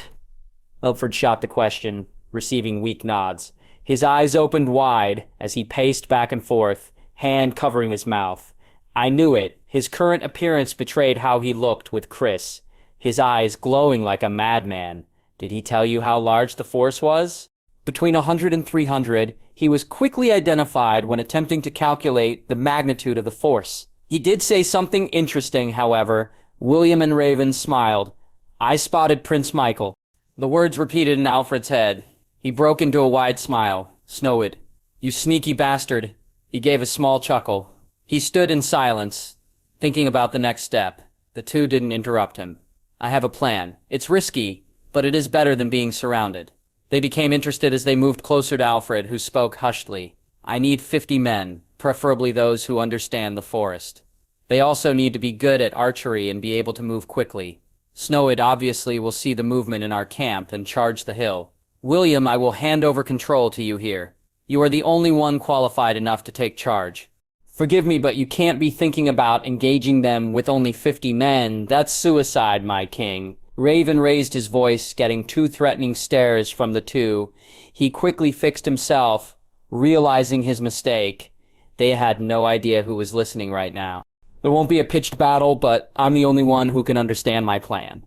Alfred shot the question, receiving weak nods. His eyes opened wide as he paced back and forth, hand covering his mouth. I knew it. His current appearance betrayed how he looked with Chris, his eyes glowing like a madman. Did he tell you how large the force was? Between 100 and 300, he was quickly identified when attempting to calculate the magnitude of the force. He did say something interesting, however. William and Raven smiled. I spotted Prince Michael. The words repeated in Alfred's head. He broke into a wide smile. Snowed. You sneaky bastard. He gave a small chuckle. He stood in silence, thinking about the next step. The two didn't interrupt him. I have a plan. It's risky, but it is better than being surrounded. They became interested as they moved closer to Alfred, who spoke hushedly. I need 50 men, preferably those who understand the forest. They also need to be good at archery and be able to move quickly. Snowid obviously will see the movement in our camp and charge the hill. William, I will hand over control to you here. You are the only one qualified enough to take charge. Forgive me, but you can't be thinking about engaging them with only 50 men. That's suicide, my king. Raven raised his voice, getting 2 threatening stares from the two. He quickly fixed himself, realizing his mistake. They had no idea who was listening right now. There won't be a pitched battle, but I'm the only one who can understand my plan.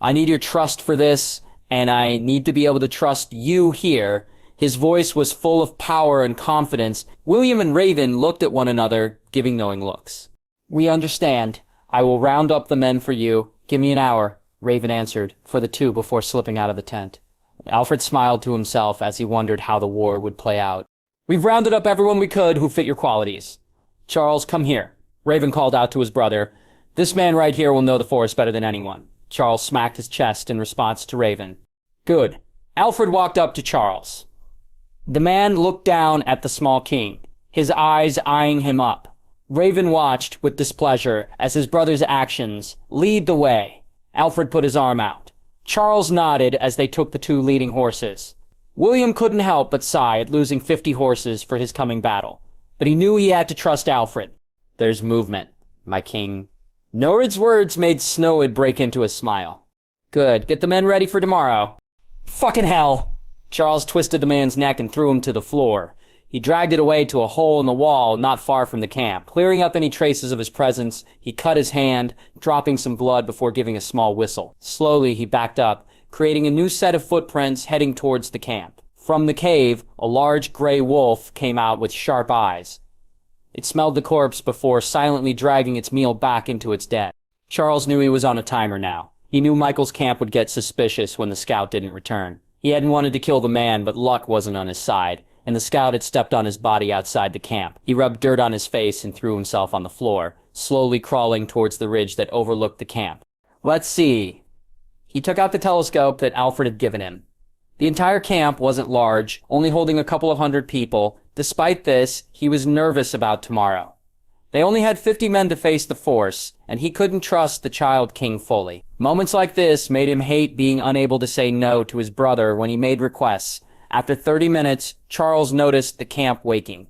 I need your trust for this, and I need to be able to trust you here. His voice was full of power and confidence. William and Raven looked at one another, giving knowing looks. We understand. I will round up the men for you. Give me an hour, Raven answered, for the two before slipping out of the tent. Alfred smiled to himself as he wondered how the war would play out. We've rounded up everyone we could who fit your qualities. Charles, come here. Raven called out to his brother. This man right here will know the forest better than anyone. Charles smacked his chest in response to Raven. Good. Alfred walked up to Charles. The man looked down at the small king, his eyes eyeing him up. Raven watched with displeasure as his brother's actions lead the way. Alfred put his arm out. Charles nodded as they took the 2 leading horses. William couldn't help but sigh at losing 50 horses for his coming battle, but he knew he had to trust Alfred. There's movement, my king. Norid's words made Snowid break into a smile. Good. Get the men ready for tomorrow. Fucking hell! Charles twisted the man's neck and threw him to the floor. He dragged it away to a hole in the wall not far from the camp. Clearing up any traces of his presence, he cut his hand, dropping some blood before giving a small whistle. Slowly, he backed up, creating a new set of footprints heading towards the camp. From the cave, a large gray wolf came out with sharp eyes. It smelled the corpse before silently dragging its meal back into its den. Charles knew he was on a timer now. He knew Michael's camp would get suspicious when the scout didn't return. He hadn't wanted to kill the man, but luck wasn't on his side, and the scout had stepped on his body outside the camp. He rubbed dirt on his face and threw himself on the floor, slowly crawling towards the ridge that overlooked the camp. Let's see. He took out the telescope that Alfred had given him. The entire camp wasn't large, only holding a couple of 100 people. Despite this, he was nervous about tomorrow. They only had 50 men to face the force, and he couldn't trust the Child King fully. Moments like this made him hate being unable to say no to his brother when he made requests. After 30 minutes, Charles noticed the camp waking.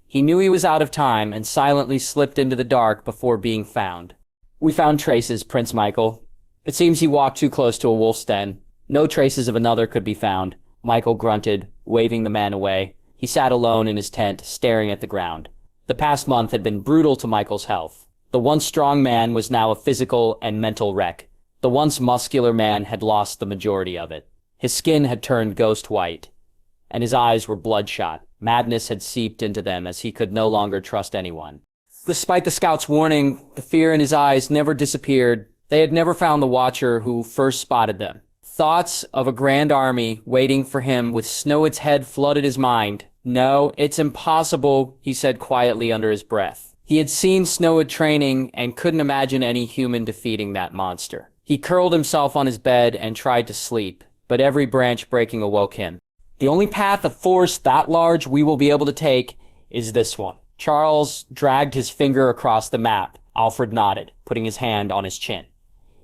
He knew he was out of time and silently slipped into the dark before being found. "We found traces, Prince Michael. It seems he walked too close to a wolf's den. No traces of another could be found," Michael grunted, waving the man away. He sat alone in his tent, staring at the ground. The past month had been brutal to Michael's health. The once strong man was now a physical and mental wreck. The once muscular man had lost the majority of it. His skin had turned ghost white, and his eyes were bloodshot. Madness had seeped into them as he could no longer trust anyone. Despite the scout's warning, the fear in his eyes never disappeared. They had never found the watcher who first spotted them. Thoughts of a grand army waiting for him with Snowit's head flooded his mind. "No, it's impossible," he said quietly under his breath. He had seen Snowit training and couldn't imagine any human defeating that monster. He curled himself on his bed and tried to sleep, but every branch breaking awoke him. "The only path of force that large we will be able to take is this one." Charles dragged his finger across the map. Alfred nodded, putting his hand on his chin.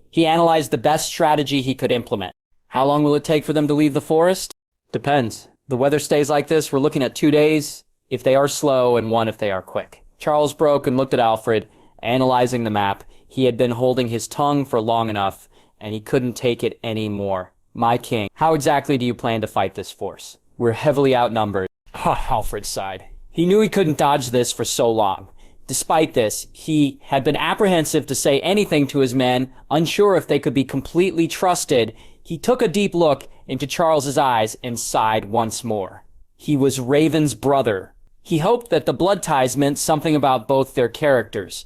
He analyzed the best strategy he could implement. "How long will it take for them to leave the forest?" "Depends. The weather stays like this, we're looking at 2 days if they are slow and 1 if they are quick." Charles broke and looked at Alfred, analyzing the map. He had been holding his tongue for long enough, and he couldn't take it any more. "My king, how exactly do you plan to fight this force? We're heavily outnumbered." Alfred sighed. He knew he couldn't dodge this for so long. Despite this, he had been apprehensive to say anything to his men, unsure if they could be completely trusted. He took a deep look into Charles's eyes and sighed once more. He was Raven's brother. He hoped that the blood ties meant something about both their characters.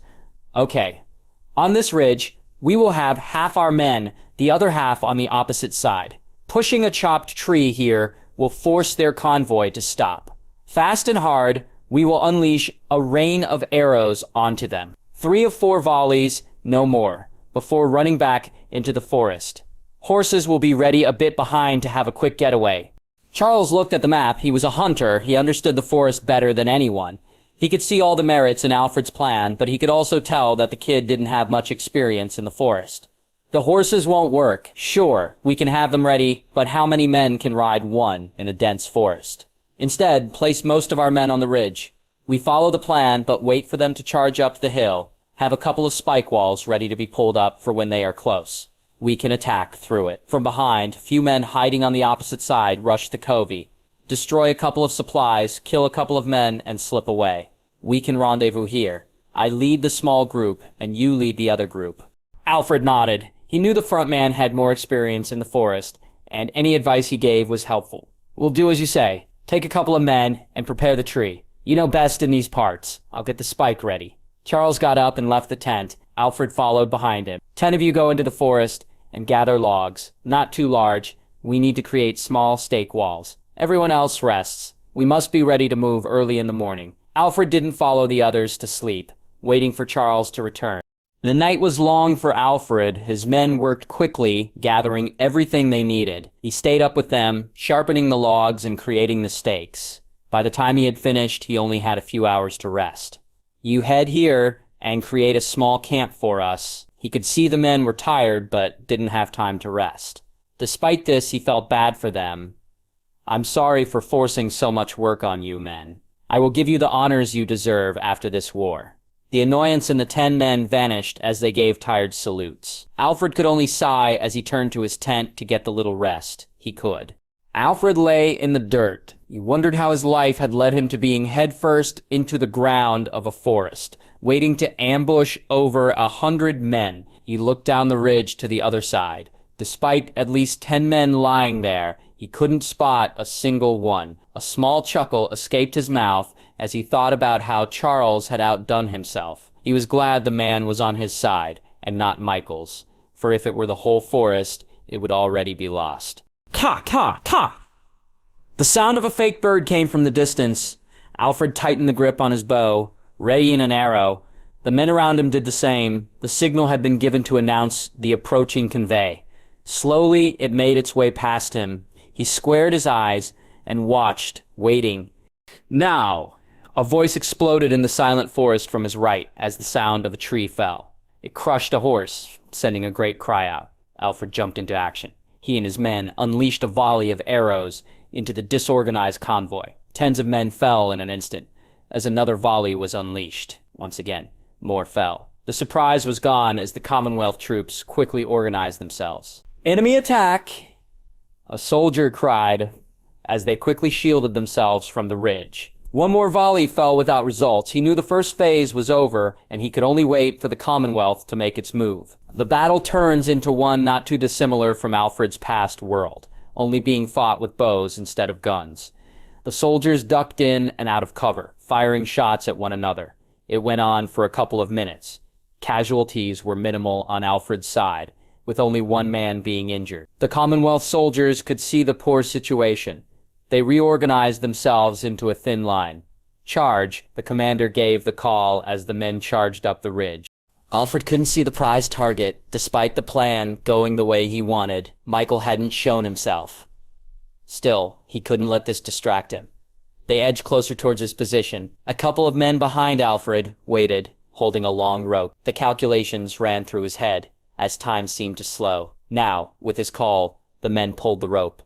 "Okay, on this ridge, we will have half our men, the other half on the opposite side. Pushing a chopped tree here will force their convoy to stop. Fast and hard, we will unleash a rain of arrows onto them. 3 of 4 volleys, no more, before running back into the forest. Horses will be ready a bit behind to have a quick getaway." Charles looked at the map. He was a hunter. He understood the forest better than anyone. He could see all the merits in Alfred's plan, but he could also tell that the kid didn't have much experience in the forest. "The horses won't work. Sure, we can have them ready, but how many men can ride 1 in a dense forest? Instead, place most of our men on the ridge. We follow the plan, but wait for them to charge up the hill. Have a couple of spike walls ready to be pulled up for when they are close. We can attack through it. From behind, few men hiding on the opposite side rush the covey. Destroy a couple of supplies, kill a couple of men, and slip away. We can rendezvous here. I lead the small group, and you lead the other group." Alfred nodded. He knew the front man had more experience in the forest, and any advice he gave was helpful. "We'll do as you say. Take a couple of men and prepare the tree. You know best in these parts. I'll get the spike ready." Charles got up and left the tent. Alfred followed behind him. 10 of you go into the forest and gather logs. Not too large. We need to create small stake walls. Everyone else rests. We must be ready to move early in the morning." Alfred didn't follow the others to sleep, waiting for Charles to return. The night was long for Alfred. His men worked quickly, gathering everything they needed. He stayed up with them, sharpening the logs and creating the stakes. By the time he had finished, he only had a few hours to rest. "You head here and create a small camp for us." He could see the men were tired, but didn't have time to rest. Despite this, he felt bad for them. "I'm sorry for forcing so much work on you, men. I will give you the honors you deserve after this war." The annoyance in the 10 men vanished as they gave tired salutes. Alfred could only sigh as he turned to his tent to get the little rest he could. Alfred lay in the dirt. He wondered how his life had led him to being headfirst into the ground of a forest, waiting to ambush over 100 men. He looked down the ridge to the other side. Despite at least 10 men lying there, he couldn't spot a single one. A small chuckle escaped his mouth as he thought about how Charles had outdone himself. He was glad the man was on his side, and not Michael's, for if it were the whole forest, it would already be lost. "Ka, ka, ka!" The sound of a fake bird came from the distance. Alfred tightened the grip on his bow, readying an arrow. The men around him did the same. The signal had been given to announce the approaching convey. Slowly, it made its way past him. He squared his eyes and watched, waiting. "Now!" A voice exploded in the silent forest from his right as the sound of a tree fell. It crushed a horse, sending a great cry out. Alfred jumped into action. He and his men unleashed a volley of arrows into the disorganized convoy. Tens of men fell in an instant. as another volley was unleashed. Once again, more fell. The surprise was gone as the Commonwealth troops quickly organized themselves. "Enemy attack!" a soldier cried as they quickly shielded themselves from the ridge. One more volley fell without results. He knew the first phase was over, and he could only wait for the Commonwealth to make its move. The battle turns into one not too dissimilar from Alfred's past world, only being fought with bows instead of guns. The soldiers ducked in and out of cover, firing shots at one another. It went on for a couple of minutes. Casualties were minimal on Alfred's side, with only one man being injured. The Commonwealth soldiers could see the poor situation. They reorganized themselves into a thin line. "Charge," the commander gave the call as the men charged up the ridge. Alfred couldn't see the prize target. Despite the plan going the way he wanted, Michael hadn't shown himself. Still, he couldn't let this distract him. They edged closer towards his position. A couple of men behind Alfred waited, holding a long rope. The calculations ran through his head, as time seemed to slow. Now, with his call, the men pulled the rope.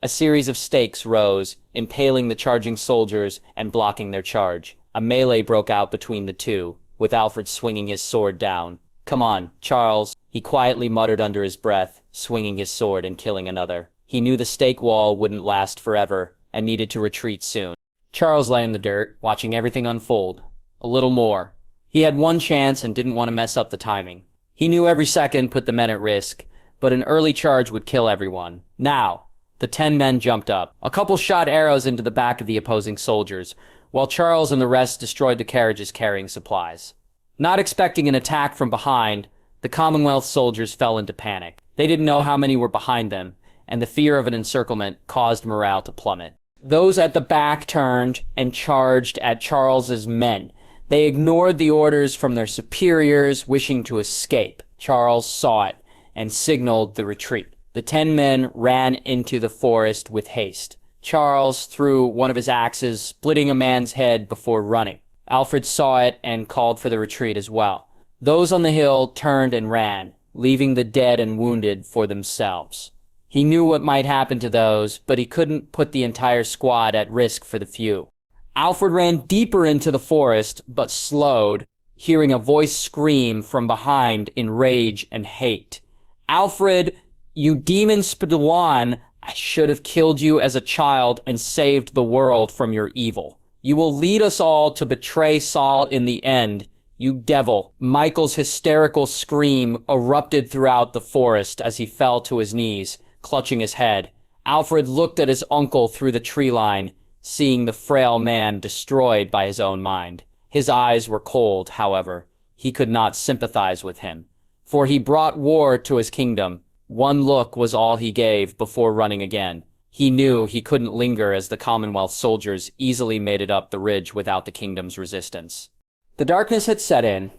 A series of stakes rose, impaling the charging soldiers and blocking their charge. A melee broke out between the two, with Alfred swinging his sword down. "Come on, Charles," he quietly muttered under his breath, swinging his sword and killing another. He knew the stake wall wouldn't last forever, and needed to retreat soon. Charles lay in the dirt, watching everything unfold. A little more. He had one chance and didn't want to mess up the timing. He knew every second put the men at risk, but an early charge would kill everyone. Now! The 10 men jumped up. A couple shot arrows into the back of the opposing soldiers, while Charles and the rest destroyed the carriages carrying supplies. Not expecting an attack from behind, the Commonwealth soldiers fell into panic. They didn't know how many were behind them, and the fear of an encirclement caused morale to plummet. Those at the back turned and charged at Charles's men. They ignored the orders from their superiors, wishing to escape. Charles saw it and signaled the retreat. The 10 men ran into the forest with haste. Charles threw one of his axes, splitting a man's head before running. Alfred saw it and called for the retreat as well. Those on the hill turned and ran, leaving the dead and wounded for themselves. He knew what might happen to those, but he couldn't put the entire squad at risk for the few. Alfred ran deeper into the forest, but slowed, hearing a voice scream from behind in rage and hate. "Alfred, you demon Spaduan, I should have killed you as a child and saved the world from your evil. You will lead us all to betray Saul in the end, you devil." Michael's hysterical scream erupted throughout the forest as he fell to his knees, clutching his head. Alfred looked at his uncle through the tree line, seeing the frail man destroyed by his own mind. His eyes were cold, however. He could not sympathize with him, for he brought war to his kingdom. One look was all he gave before running again. He knew he couldn't linger as the Commonwealth soldiers easily made it up the ridge without the kingdom's resistance. The darkness had set in.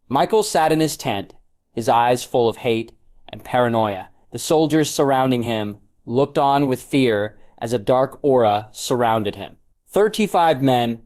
Michael sat in his tent, his eyes full of hate and paranoia. The soldiers surrounding him looked on with fear as a dark aura surrounded him. 35 men,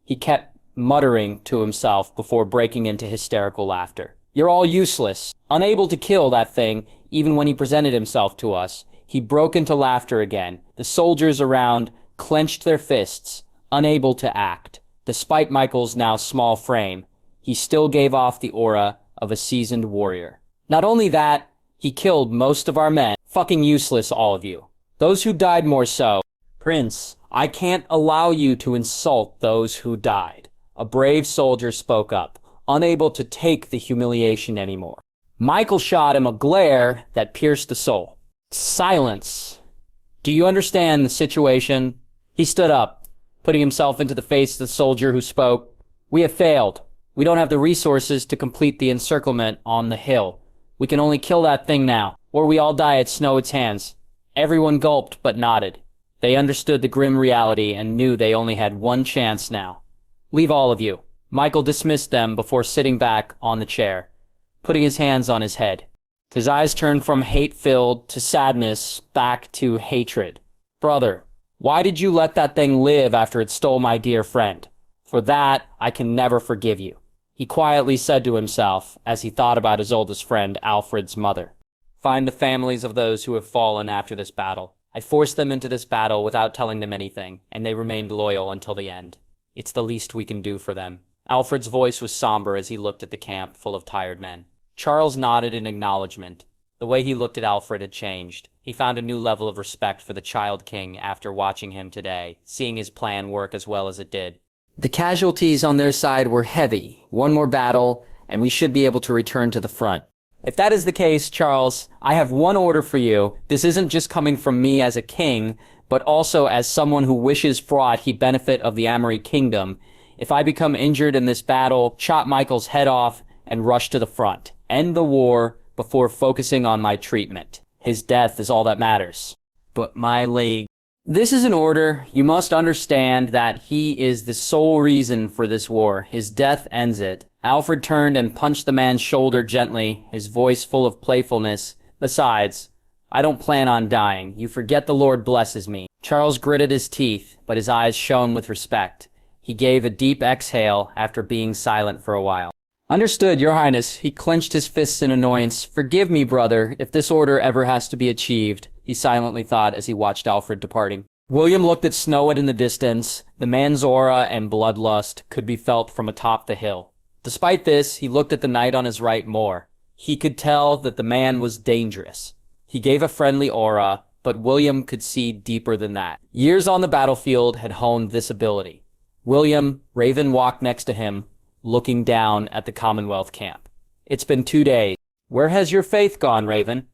he kept muttering to himself before breaking into hysterical laughter. "You're all useless, unable to kill that thing even when he presented himself to us." He broke into laughter again. The soldiers around clenched their fists, unable to act. Despite Michael's now small frame, he still gave off the aura of a seasoned warrior. "Not only that, he killed most of our men. Fucking useless, all of you. Those who died more so. Prince, I can't allow you to insult those who died." A brave soldier spoke up, unable to take the humiliation anymore. Michael shot him a glare that pierced the soul. "Silence. Do you understand the situation?" He stood up, putting himself into the face of the soldier who spoke. "We have failed. We don't have the resources to complete the encirclement on the hill. We can only kill that thing now, or we all die at Snowd's hands." Everyone gulped but nodded. They understood the grim reality and knew they only had one chance now. "Leave all of you." Michael dismissed them before sitting back on the chair, putting his hands on his head. His eyes turned from hate-filled to sadness back to hatred. "Brother, why did you let that thing live after it stole my dear friend? For that, I can never forgive you," he quietly said to himself as he thought about his oldest friend, Alfred's mother. "Find the families of those who have fallen after this battle. I forced them into this battle without telling them anything, and they remained loyal until the end. It's the least we can do for them." Alfred's voice was somber as he looked at the camp full of tired men. Charles nodded in acknowledgement. The way he looked at Alfred had changed. He found a new level of respect for the child king after watching him today, seeing his plan work as well as it did. "The casualties on their side were heavy. One more battle, and we should be able to return to the front." "If that is the case, Charles, I have one order for you. This isn't just coming from me as a king, but also as someone who wishes for the benefit of the Ammar kingdom. If I become injured in this battle, chop Michael's head off and rush to the front. End the war before focusing on my treatment. His death is all that matters." "But my leg..." "This is an order. You must understand that he is the sole reason for this war. His death ends it." Alfred turned and punched the man's shoulder gently, his voice full of playfulness. "Besides, I don't plan on dying. You forget the Lord blesses me." Charles gritted his teeth, but his eyes shone with respect. He gave a deep exhale after being silent for a while. "Understood, Your Highness." He clenched his fists in annoyance. "Forgive me, brother, if this order ever has to be achieved," he silently thought as he watched Alfred departing. William looked at Snowit in the distance. The man's aura and bloodlust could be felt from atop the hill. Despite this, he looked at the knight on his right more. He could tell that the man was dangerous. He gave a friendly aura, but William could see deeper than that. Years on the battlefield had honed this ability. William, Raven walked next to him, looking down at the Commonwealth camp. "It's been 2 days. Where has your faith gone, Raven?"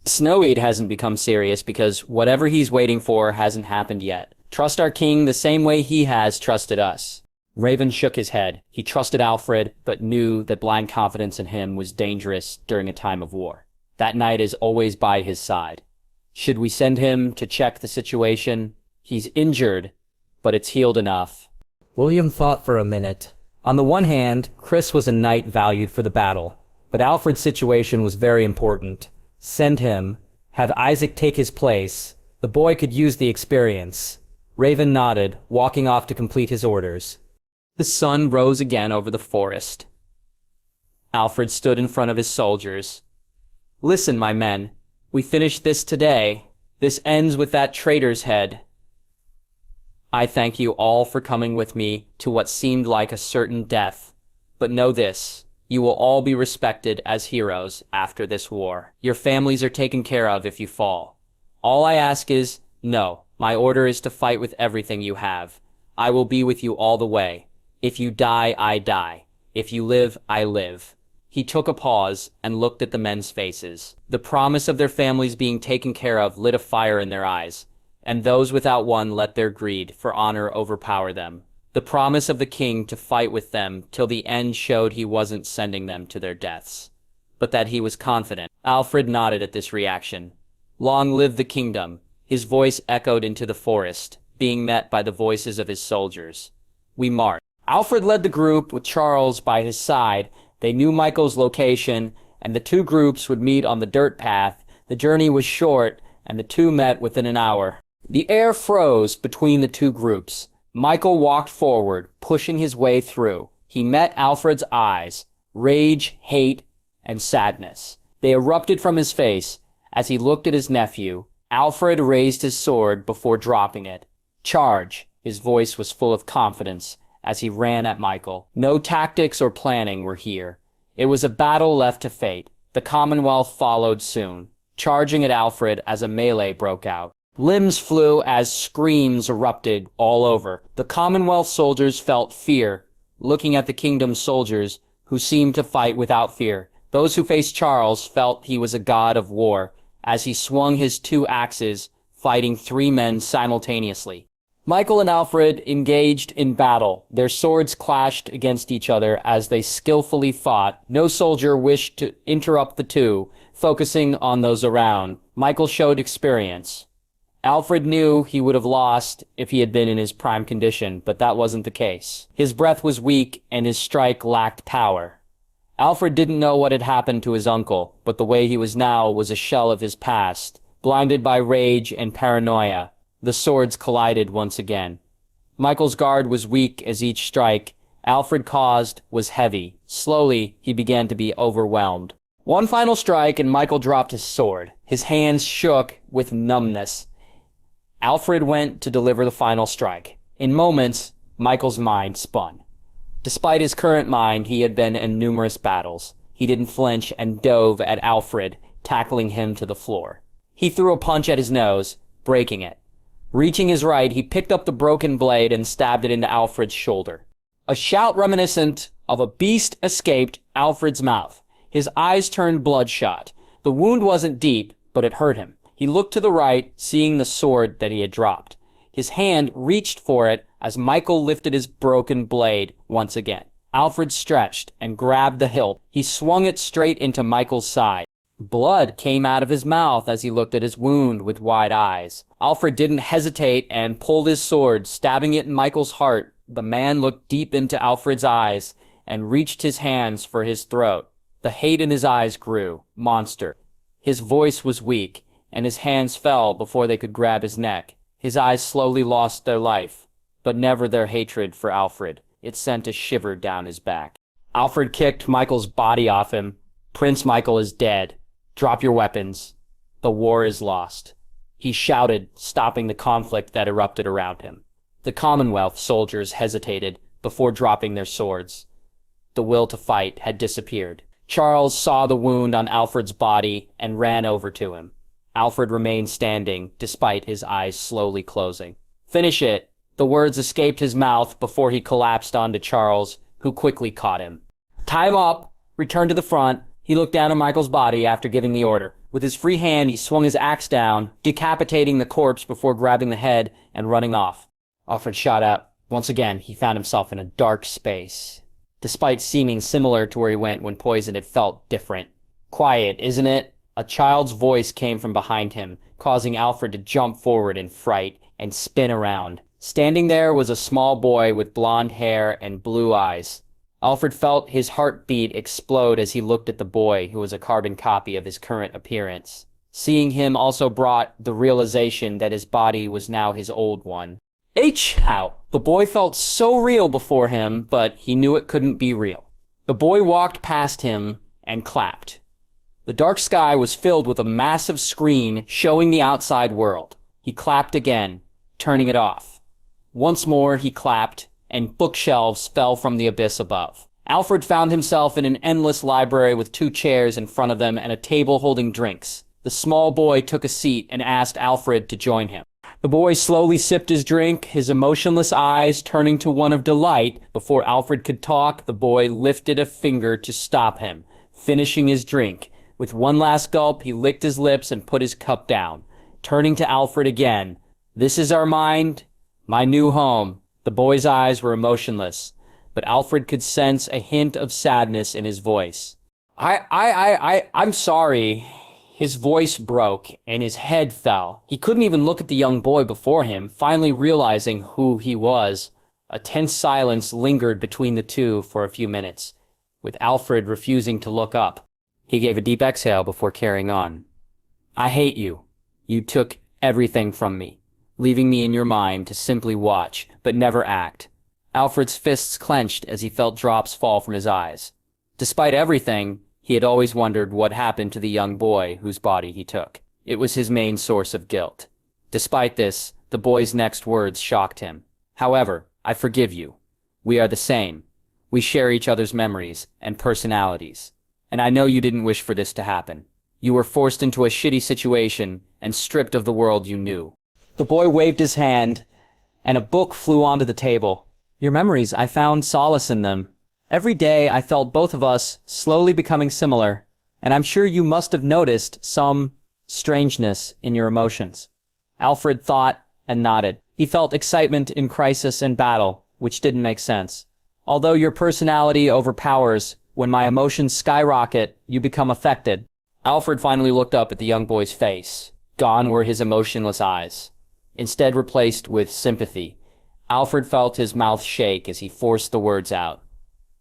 "Snowit hasn't become serious because whatever he's waiting for hasn't happened yet. Trust our king the same way he has trusted us." Raven shook his head. He trusted Alfred, but knew that blind confidence in him was dangerous during a time of war. That knight is always by his side. "Should we send him to check the situation? He's injured, but it's healed enough." William thought for a minute. On the one hand, Chris was a knight valued for the battle, but Alfred's situation was very important. Send him. Have Isaac take his place. The boy could use the experience. Raven nodded, walking off to complete his orders. The sun rose again over the forest. Alfred stood in front of his soldiers. "Listen, my men. We finished this today. This ends with that traitor's head. I thank you all for coming with me to what seemed like a certain death. But know this, you will all be respected as heroes after this war. Your families are taken care of if you fall. All I ask is, no, my order is to fight with everything you have. I will be with you all the way. If you die, I die. If you live, I live." He took a pause and looked at the men's faces. The promise of their families being taken care of lit a fire in their eyes, and those without one let their greed for honor overpower them. The promise of the king to fight with them till the end showed he wasn't sending them to their deaths, but that he was confident. Alfred nodded at this reaction. "Long live the kingdom." His voice echoed into the forest, being met by the voices of his soldiers. We marched. Alfred led the group with Charles by his side. They knew Michael's location, and the two groups would meet on the dirt path. The journey was short, and the two met within an hour. The air froze between the two groups. Michael walked forward, pushing his way through. He met Alfred's eyes, rage, hate, and sadness. They erupted from his face. As he looked at his nephew, Alfred raised his sword before dropping it. "Charge!" His voice was full of confidence as he ran at Michael. No tactics or planning were here. It was a battle left to fate. The Commonwealth followed soon, charging at Alfred as a melee broke out. Limbs flew as screams erupted all over. The Commonwealth soldiers felt fear, looking at the kingdom's soldiers, who seemed to fight without fear. Those who faced Charles felt he was a god of war, as he swung his 2 axes, fighting 3 men simultaneously. Michael and Alfred engaged in battle. Their swords clashed against each other as they skillfully fought. No soldier wished to interrupt the two, focusing on those around. Michael showed experience. Alfred knew he would have lost if he had been in his prime condition, but that wasn't the case. His breath was weak and his strike lacked power. Alfred didn't know what had happened to his uncle, but the way he was now was a shell of his past. Blinded by rage and paranoia, the swords collided once again. Michael's guard was weak as each strike Alfred caused was heavy. Slowly, he began to be overwhelmed. One final strike and Michael dropped his sword. His hands shook with numbness. Alfred went to deliver the final strike. In moments, Michael's mind spun. Despite his current mind, he had been in numerous battles. He didn't flinch and dove at Alfred, tackling him to the floor. He threw a punch at his nose, breaking it. Reaching his right, he picked up the broken blade and stabbed it into Alfred's shoulder. A shout reminiscent of a beast escaped Alfred's mouth. His eyes turned bloodshot. The wound wasn't deep, but it hurt him. He looked to the right, seeing the sword that he had dropped. His hand reached for it as Michael lifted his broken blade once again. Alfred stretched and grabbed the hilt. He swung it straight into Michael's side. Blood came out of his mouth as he looked at his wound with wide eyes. Alfred didn't hesitate and pulled his sword, stabbing it in Michael's heart. The man looked deep into Alfred's eyes and reached his hands for his throat. The hate in his eyes grew. Monster. His voice was weak, and his hands fell before they could grab his neck. His eyes slowly lost their life, but never their hatred for Alfred. It sent a shiver down his back. Alfred kicked Michael's body off him. Prince Michael is dead. Drop your weapons. The war is lost. He shouted, stopping the conflict that erupted around him. The Commonwealth soldiers hesitated before dropping their swords. The will to fight had disappeared. Charles saw the wound on Alfred's body and ran over to him. Alfred remained standing, despite his eyes slowly closing. Finish it! The words escaped his mouth before he collapsed onto Charles, who quickly caught him. Tie him up! Return to the front. He looked down at Michael's body after giving the order. With his free hand, he swung his axe down, decapitating the corpse before grabbing the head and running off. Alfred shot up. Once again, he found himself in a dark space. Despite seeming similar to where he went when poisoned, it felt different. Quiet, isn't it? A child's voice came from behind him, causing Alfred to jump forward in fright and spin around. Standing there was a small boy with blonde hair and blue eyes. Alfred felt his heartbeat explode as he looked at the boy, who was a carbon copy of his current appearance. Seeing him also brought the realization that his body was now his old one. Ow! The boy felt so real before him, but he knew it couldn't be real. The boy walked past him and clapped. The dark sky was filled with a massive screen showing the outside world. He clapped again, turning it off. Once more he clapped, and bookshelves fell from the abyss above. Alfred found himself in an endless library with 2 chairs in front of them and a table holding drinks. The small boy took a seat and asked Alfred to join him. The boy slowly sipped his drink, his emotionless eyes turning to one of delight. Before Alfred could talk, the boy lifted a finger to stop him, finishing his drink. With one last gulp, he licked his lips and put his cup down. Turning to Alfred again, "This is our mind, my new home." The boy's eyes were emotionless, but Alfred could sense a hint of sadness in his voice. I'm sorry. His voice broke, and his head fell. He couldn't even look at the young boy before him, finally realizing who he was. A tense silence lingered between the two for a few minutes, with Alfred refusing to look up. He gave a deep exhale before carrying on. "I hate you. You took everything from me, leaving me in your mind to simply watch, but never act." Alfred's fists clenched as he felt drops fall from his eyes. Despite everything, he had always wondered what happened to the young boy whose body he took. It was his main source of guilt. Despite this, the boy's next words shocked him. "However, I forgive you. We are the same. We share each other's memories and personalities. And I know you didn't wish for this to happen. You were forced into a shitty situation and stripped of the world you knew." The boy waved his hand, and a book flew onto the table. "Your memories, I found solace in them. Every day I felt both of us slowly becoming similar, and I'm sure you must have noticed some strangeness in your emotions." Alfred thought and nodded. He felt excitement in crisis and battle, which didn't make sense. "Although your personality overpowers, when my emotions skyrocket, you become affected." Alfred finally looked up at the young boy's face. Gone were his emotionless eyes, instead replaced with sympathy. Alfred felt his mouth shake as he forced the words out.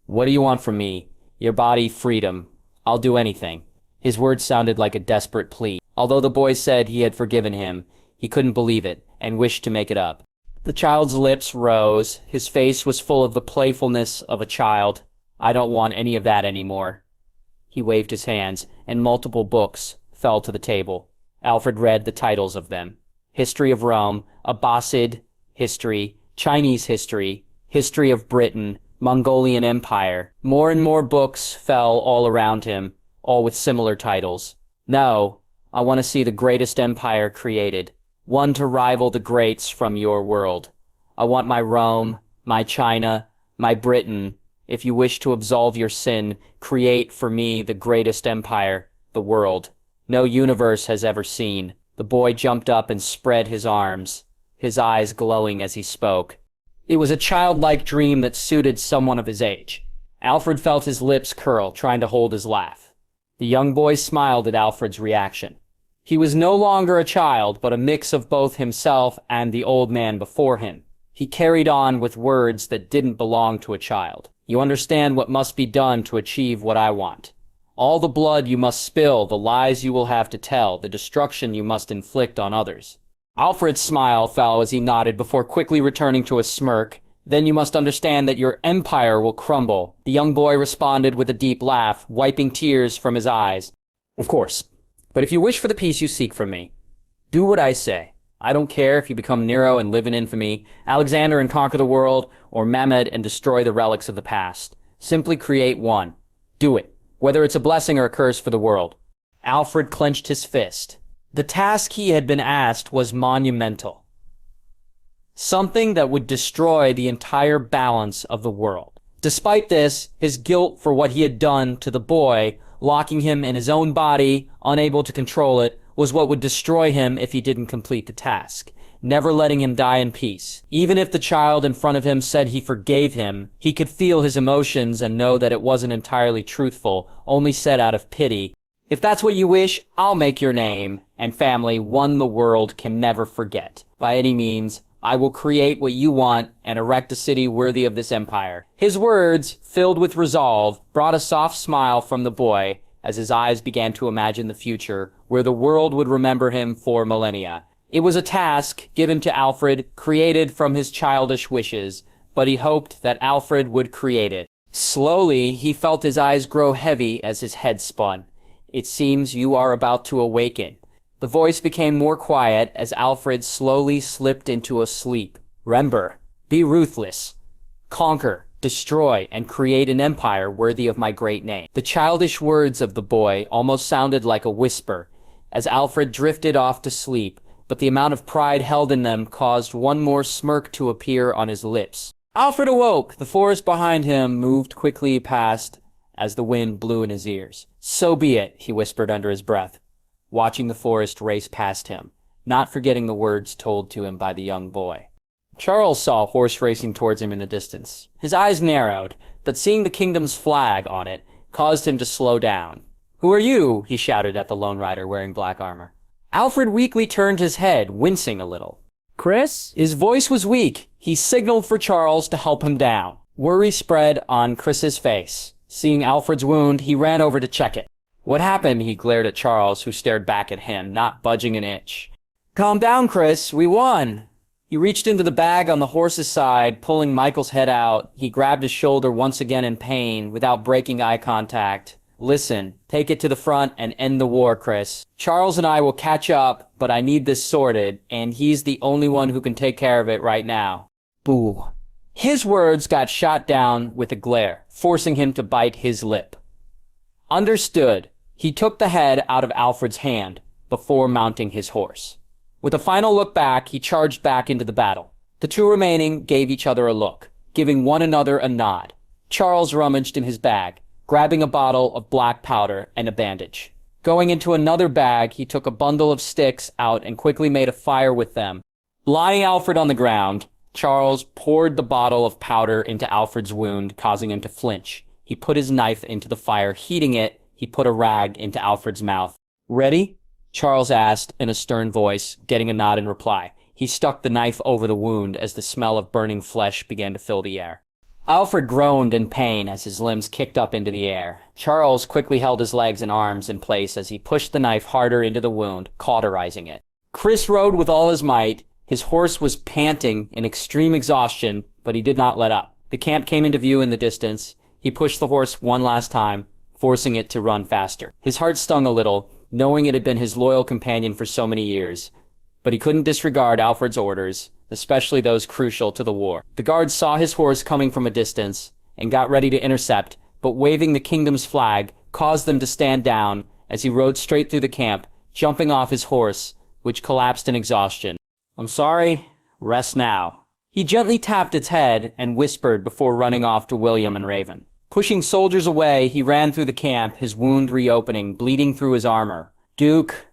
"What do you want from me? Your body, freedom. I'll do anything." His words sounded like a desperate plea. Although the boy said he had forgiven him, he couldn't believe it and wished to make it up. The child's lips rose. His face was full of the playfulness of a child. "I don't want any of that anymore." He waved his hands, and multiple books fell to the table. Alfred read the titles of them. History of Rome, Abbasid history, Chinese history, history of Britain, Mongolian Empire. More and more books fell all around him, all with similar titles. No, I want to see the greatest empire created, one to rival the greats from your world. I want my Rome, my China, my Britain. If you wish to absolve your sin, create for me the greatest empire the world no universe has ever seen. The boy jumped up and spread his arms, his eyes glowing as he spoke. It was a childlike dream that suited someone of his age. Alfred felt his lips curl, trying to hold his laugh. The young boy smiled at Alfred's reaction. He was no longer a child, but a mix of both himself and the old man before him. He carried on with words that didn't belong to a child. You understand what must be done to achieve what I want. All the blood you must spill, the lies you will have to tell, the destruction you must inflict on others. Alfred's smile fell as he nodded before quickly returning to a smirk. Then you must understand that your empire will crumble. The young boy responded with a deep laugh, wiping tears from his eyes. Of course. But if you wish for the peace you seek from me, do what I say. I don't care if you become Nero and live in infamy, Alexander and conquer the world, or Mehmed and destroy the relics of the past. Simply create one. Do it, whether it's a blessing or a curse for the world. Alfred clenched his fist. The task he had been asked was monumental. Something that would destroy the entire balance of the world. Despite this, his guilt for what he had done to the boy, locking him in his own body, unable to control it, was what would destroy him if he didn't complete the task, never letting him die in peace. Even if the child in front of him said he forgave him, he could feel his emotions and know that it wasn't entirely truthful, only said out of pity. If that's what you wish, I'll make your name and family one the world can never forget. By any means, I will create what you want and erect a city worthy of this empire. His words, filled with resolve, brought a soft smile from the boy as his eyes began to imagine the future where the world would remember him for millennia. It was a task given to Alfred, created from his childish wishes, but he hoped that Alfred would create it. Slowly, he felt his eyes grow heavy as his head spun. It seems you are about to awaken. The voice became more quiet as Alfred slowly slipped into a sleep. Remember, be ruthless. Conquer, destroy, and create an empire worthy of my great name. The childish words of the boy almost sounded like a whisper as Alfred drifted off to sleep, but the amount of pride held in them caused one more smirk to appear on his lips. Alfred awoke. The forest behind him moved quickly past as the wind blew in his ears. So be it, he whispered under his breath, watching the forest race past him, not forgetting the words told to him by the young boy. Charles saw a horse racing towards him in the distance. His eyes narrowed, but seeing the kingdom's flag on it caused him to slow down. "Who are you?" he shouted at the lone rider wearing black armor. Alfred weakly turned his head, wincing a little. Chris? His voice was weak. He signaled for Charles to help him down. Worry spread on Chris's face. Seeing Alfred's wound, he ran over to check it. "What happened?" He glared at Charles, who stared back at him, not budging an inch. "Calm down, Chris. We won." He reached into the bag on the horse's side, pulling Michael's head out. He grabbed his shoulder once again in pain, without breaking eye contact. "Listen, take it to the front and end the war, Chris. Charles and I will catch up, but I need this sorted, and he's the only one who can take care of it right now." Boo. His words got shot down with a glare, forcing him to bite his lip. Understood. He took the head out of Alfred's hand before mounting his horse. With a final look back, he charged back into the battle. The two remaining gave each other a look, giving one another a nod. Charles rummaged in his bag, grabbing a bottle of black powder and a bandage. Going into another bag, he took a bundle of sticks out and quickly made a fire with them. Lying Alfred on the ground, Charles poured the bottle of powder into Alfred's wound, causing him to flinch. He put his knife into the fire. Heating it, he put a rag into Alfred's mouth. "Ready?" Charles asked in a stern voice, getting a nod in reply. He stuck the knife over the wound as the smell of burning flesh began to fill the air. Alfred groaned in pain as his limbs kicked up into the air. Charles quickly held his legs and arms in place as he pushed the knife harder into the wound, cauterizing it. Chris rode with all his might. His horse was panting in extreme exhaustion, but he did not let up. The camp came into view in the distance. He pushed the horse one last time, forcing it to run faster. His heart stung a little, knowing it had been his loyal companion for so many years. But he couldn't disregard Alfred's orders, especially those crucial to the war. The guards saw his horse coming from a distance and got ready to intercept, but waving the kingdom's flag caused them to stand down as he rode straight through the camp, jumping off his horse, which collapsed in exhaustion. "I'm sorry, rest now." He gently tapped its head and whispered before running off to William and Raven. Pushing soldiers away, he ran through the camp, his wound reopening, bleeding through his armor. "Duke,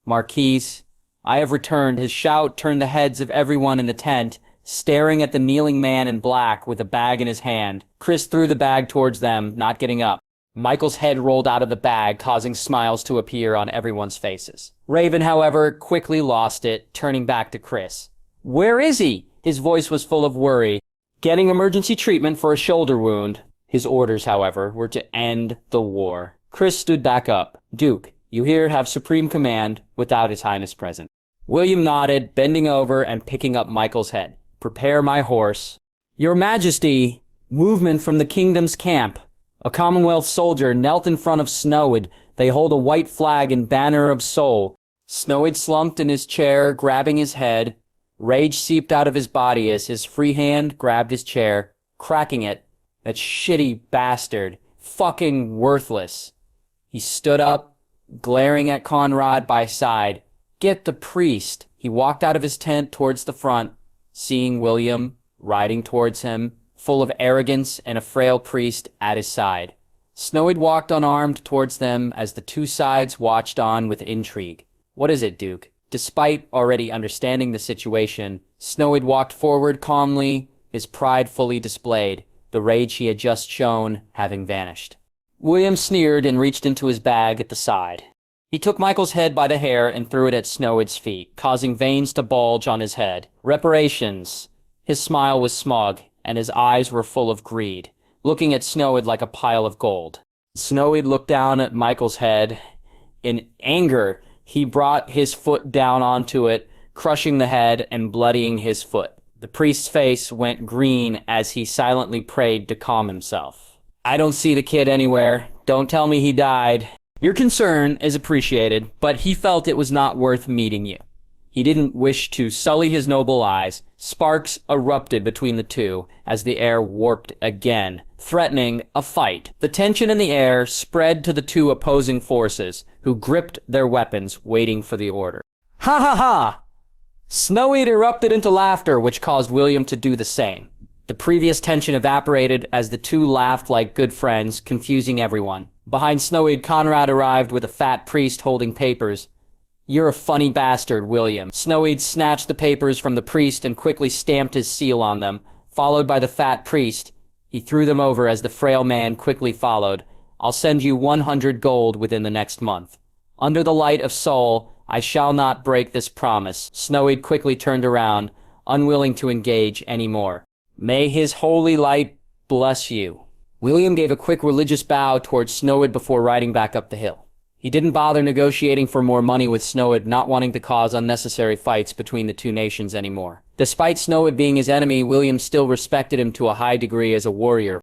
Marquise, I have returned." His shout turned the heads of everyone in the tent, staring at the kneeling man in black with a bag in his hand. Chris threw the bag towards them, not getting up. Michael's head rolled out of the bag, causing smiles to appear on everyone's faces. Raven, however, quickly lost it, turning back to Chris. "Where is he?" His voice was full of worry. "Getting emergency treatment for a shoulder wound." His orders, however, were to end the war. Chris stood back up. "Duke, you here have supreme command without His Highness present." William nodded, bending over and picking up Michael's head. "Prepare my horse." "Your Majesty," movement from the kingdom's camp. A Commonwealth soldier knelt in front of Snowid. They hold a white flag and banner of soul. Snowid slumped in his chair, grabbing his head. Rage seeped out of his body as his free hand grabbed his chair, cracking it. That shitty bastard. Fucking worthless. He stood up, glaring at Conrad by side. "Get the priest." He walked out of his tent towards the front, seeing William riding towards him, full of arrogance and a frail priest at his side. Snowid walked unarmed towards them as the two sides watched on with intrigue. "What is it, Duke?" Despite already understanding the situation, Snowid walked forward calmly, his pride fully displayed, the rage he had just shown having vanished. William sneered and reached into his bag at the side. He took Michael's head by the hair and threw it at Snowid's feet, causing veins to bulge on his head. "Reparations." His smile was smug, and his eyes were full of greed, looking at Snowid like a pile of gold. Snowid looked down at Michael's head. In anger, he brought his foot down onto it, crushing the head and bloodying his foot. The priest's face went green as he silently prayed to calm himself. "I don't see the kid anywhere. Don't tell me he died. Your concern is appreciated, but he felt it was not worth meeting you." He didn't wish to sully his noble eyes. Sparks erupted between the two as the air warped again, threatening a fight. The tension in the air spread to the two opposing forces, who gripped their weapons, waiting for the order. "Ha ha ha!" Snowid erupted into laughter, which caused William to do the same. The previous tension evaporated as the two laughed like good friends, confusing everyone. Behind Snowid, Conrad arrived with a fat priest holding papers. "You're a funny bastard, William." Snowid snatched the papers from the priest and quickly stamped his seal on them, followed by the fat priest. He threw them over as the frail man quickly followed. "I'll send you 100 gold within the next month. Under the light of Sol, I shall not break this promise." Snowid quickly turned around, unwilling to engage any more. "May his holy light bless you." William gave a quick religious bow towards Snowid before riding back up the hill. He didn't bother negotiating for more money with Snowid, not wanting to cause unnecessary fights between the two nations anymore. Despite Snowid being his enemy, William still respected him to a high degree as a warrior.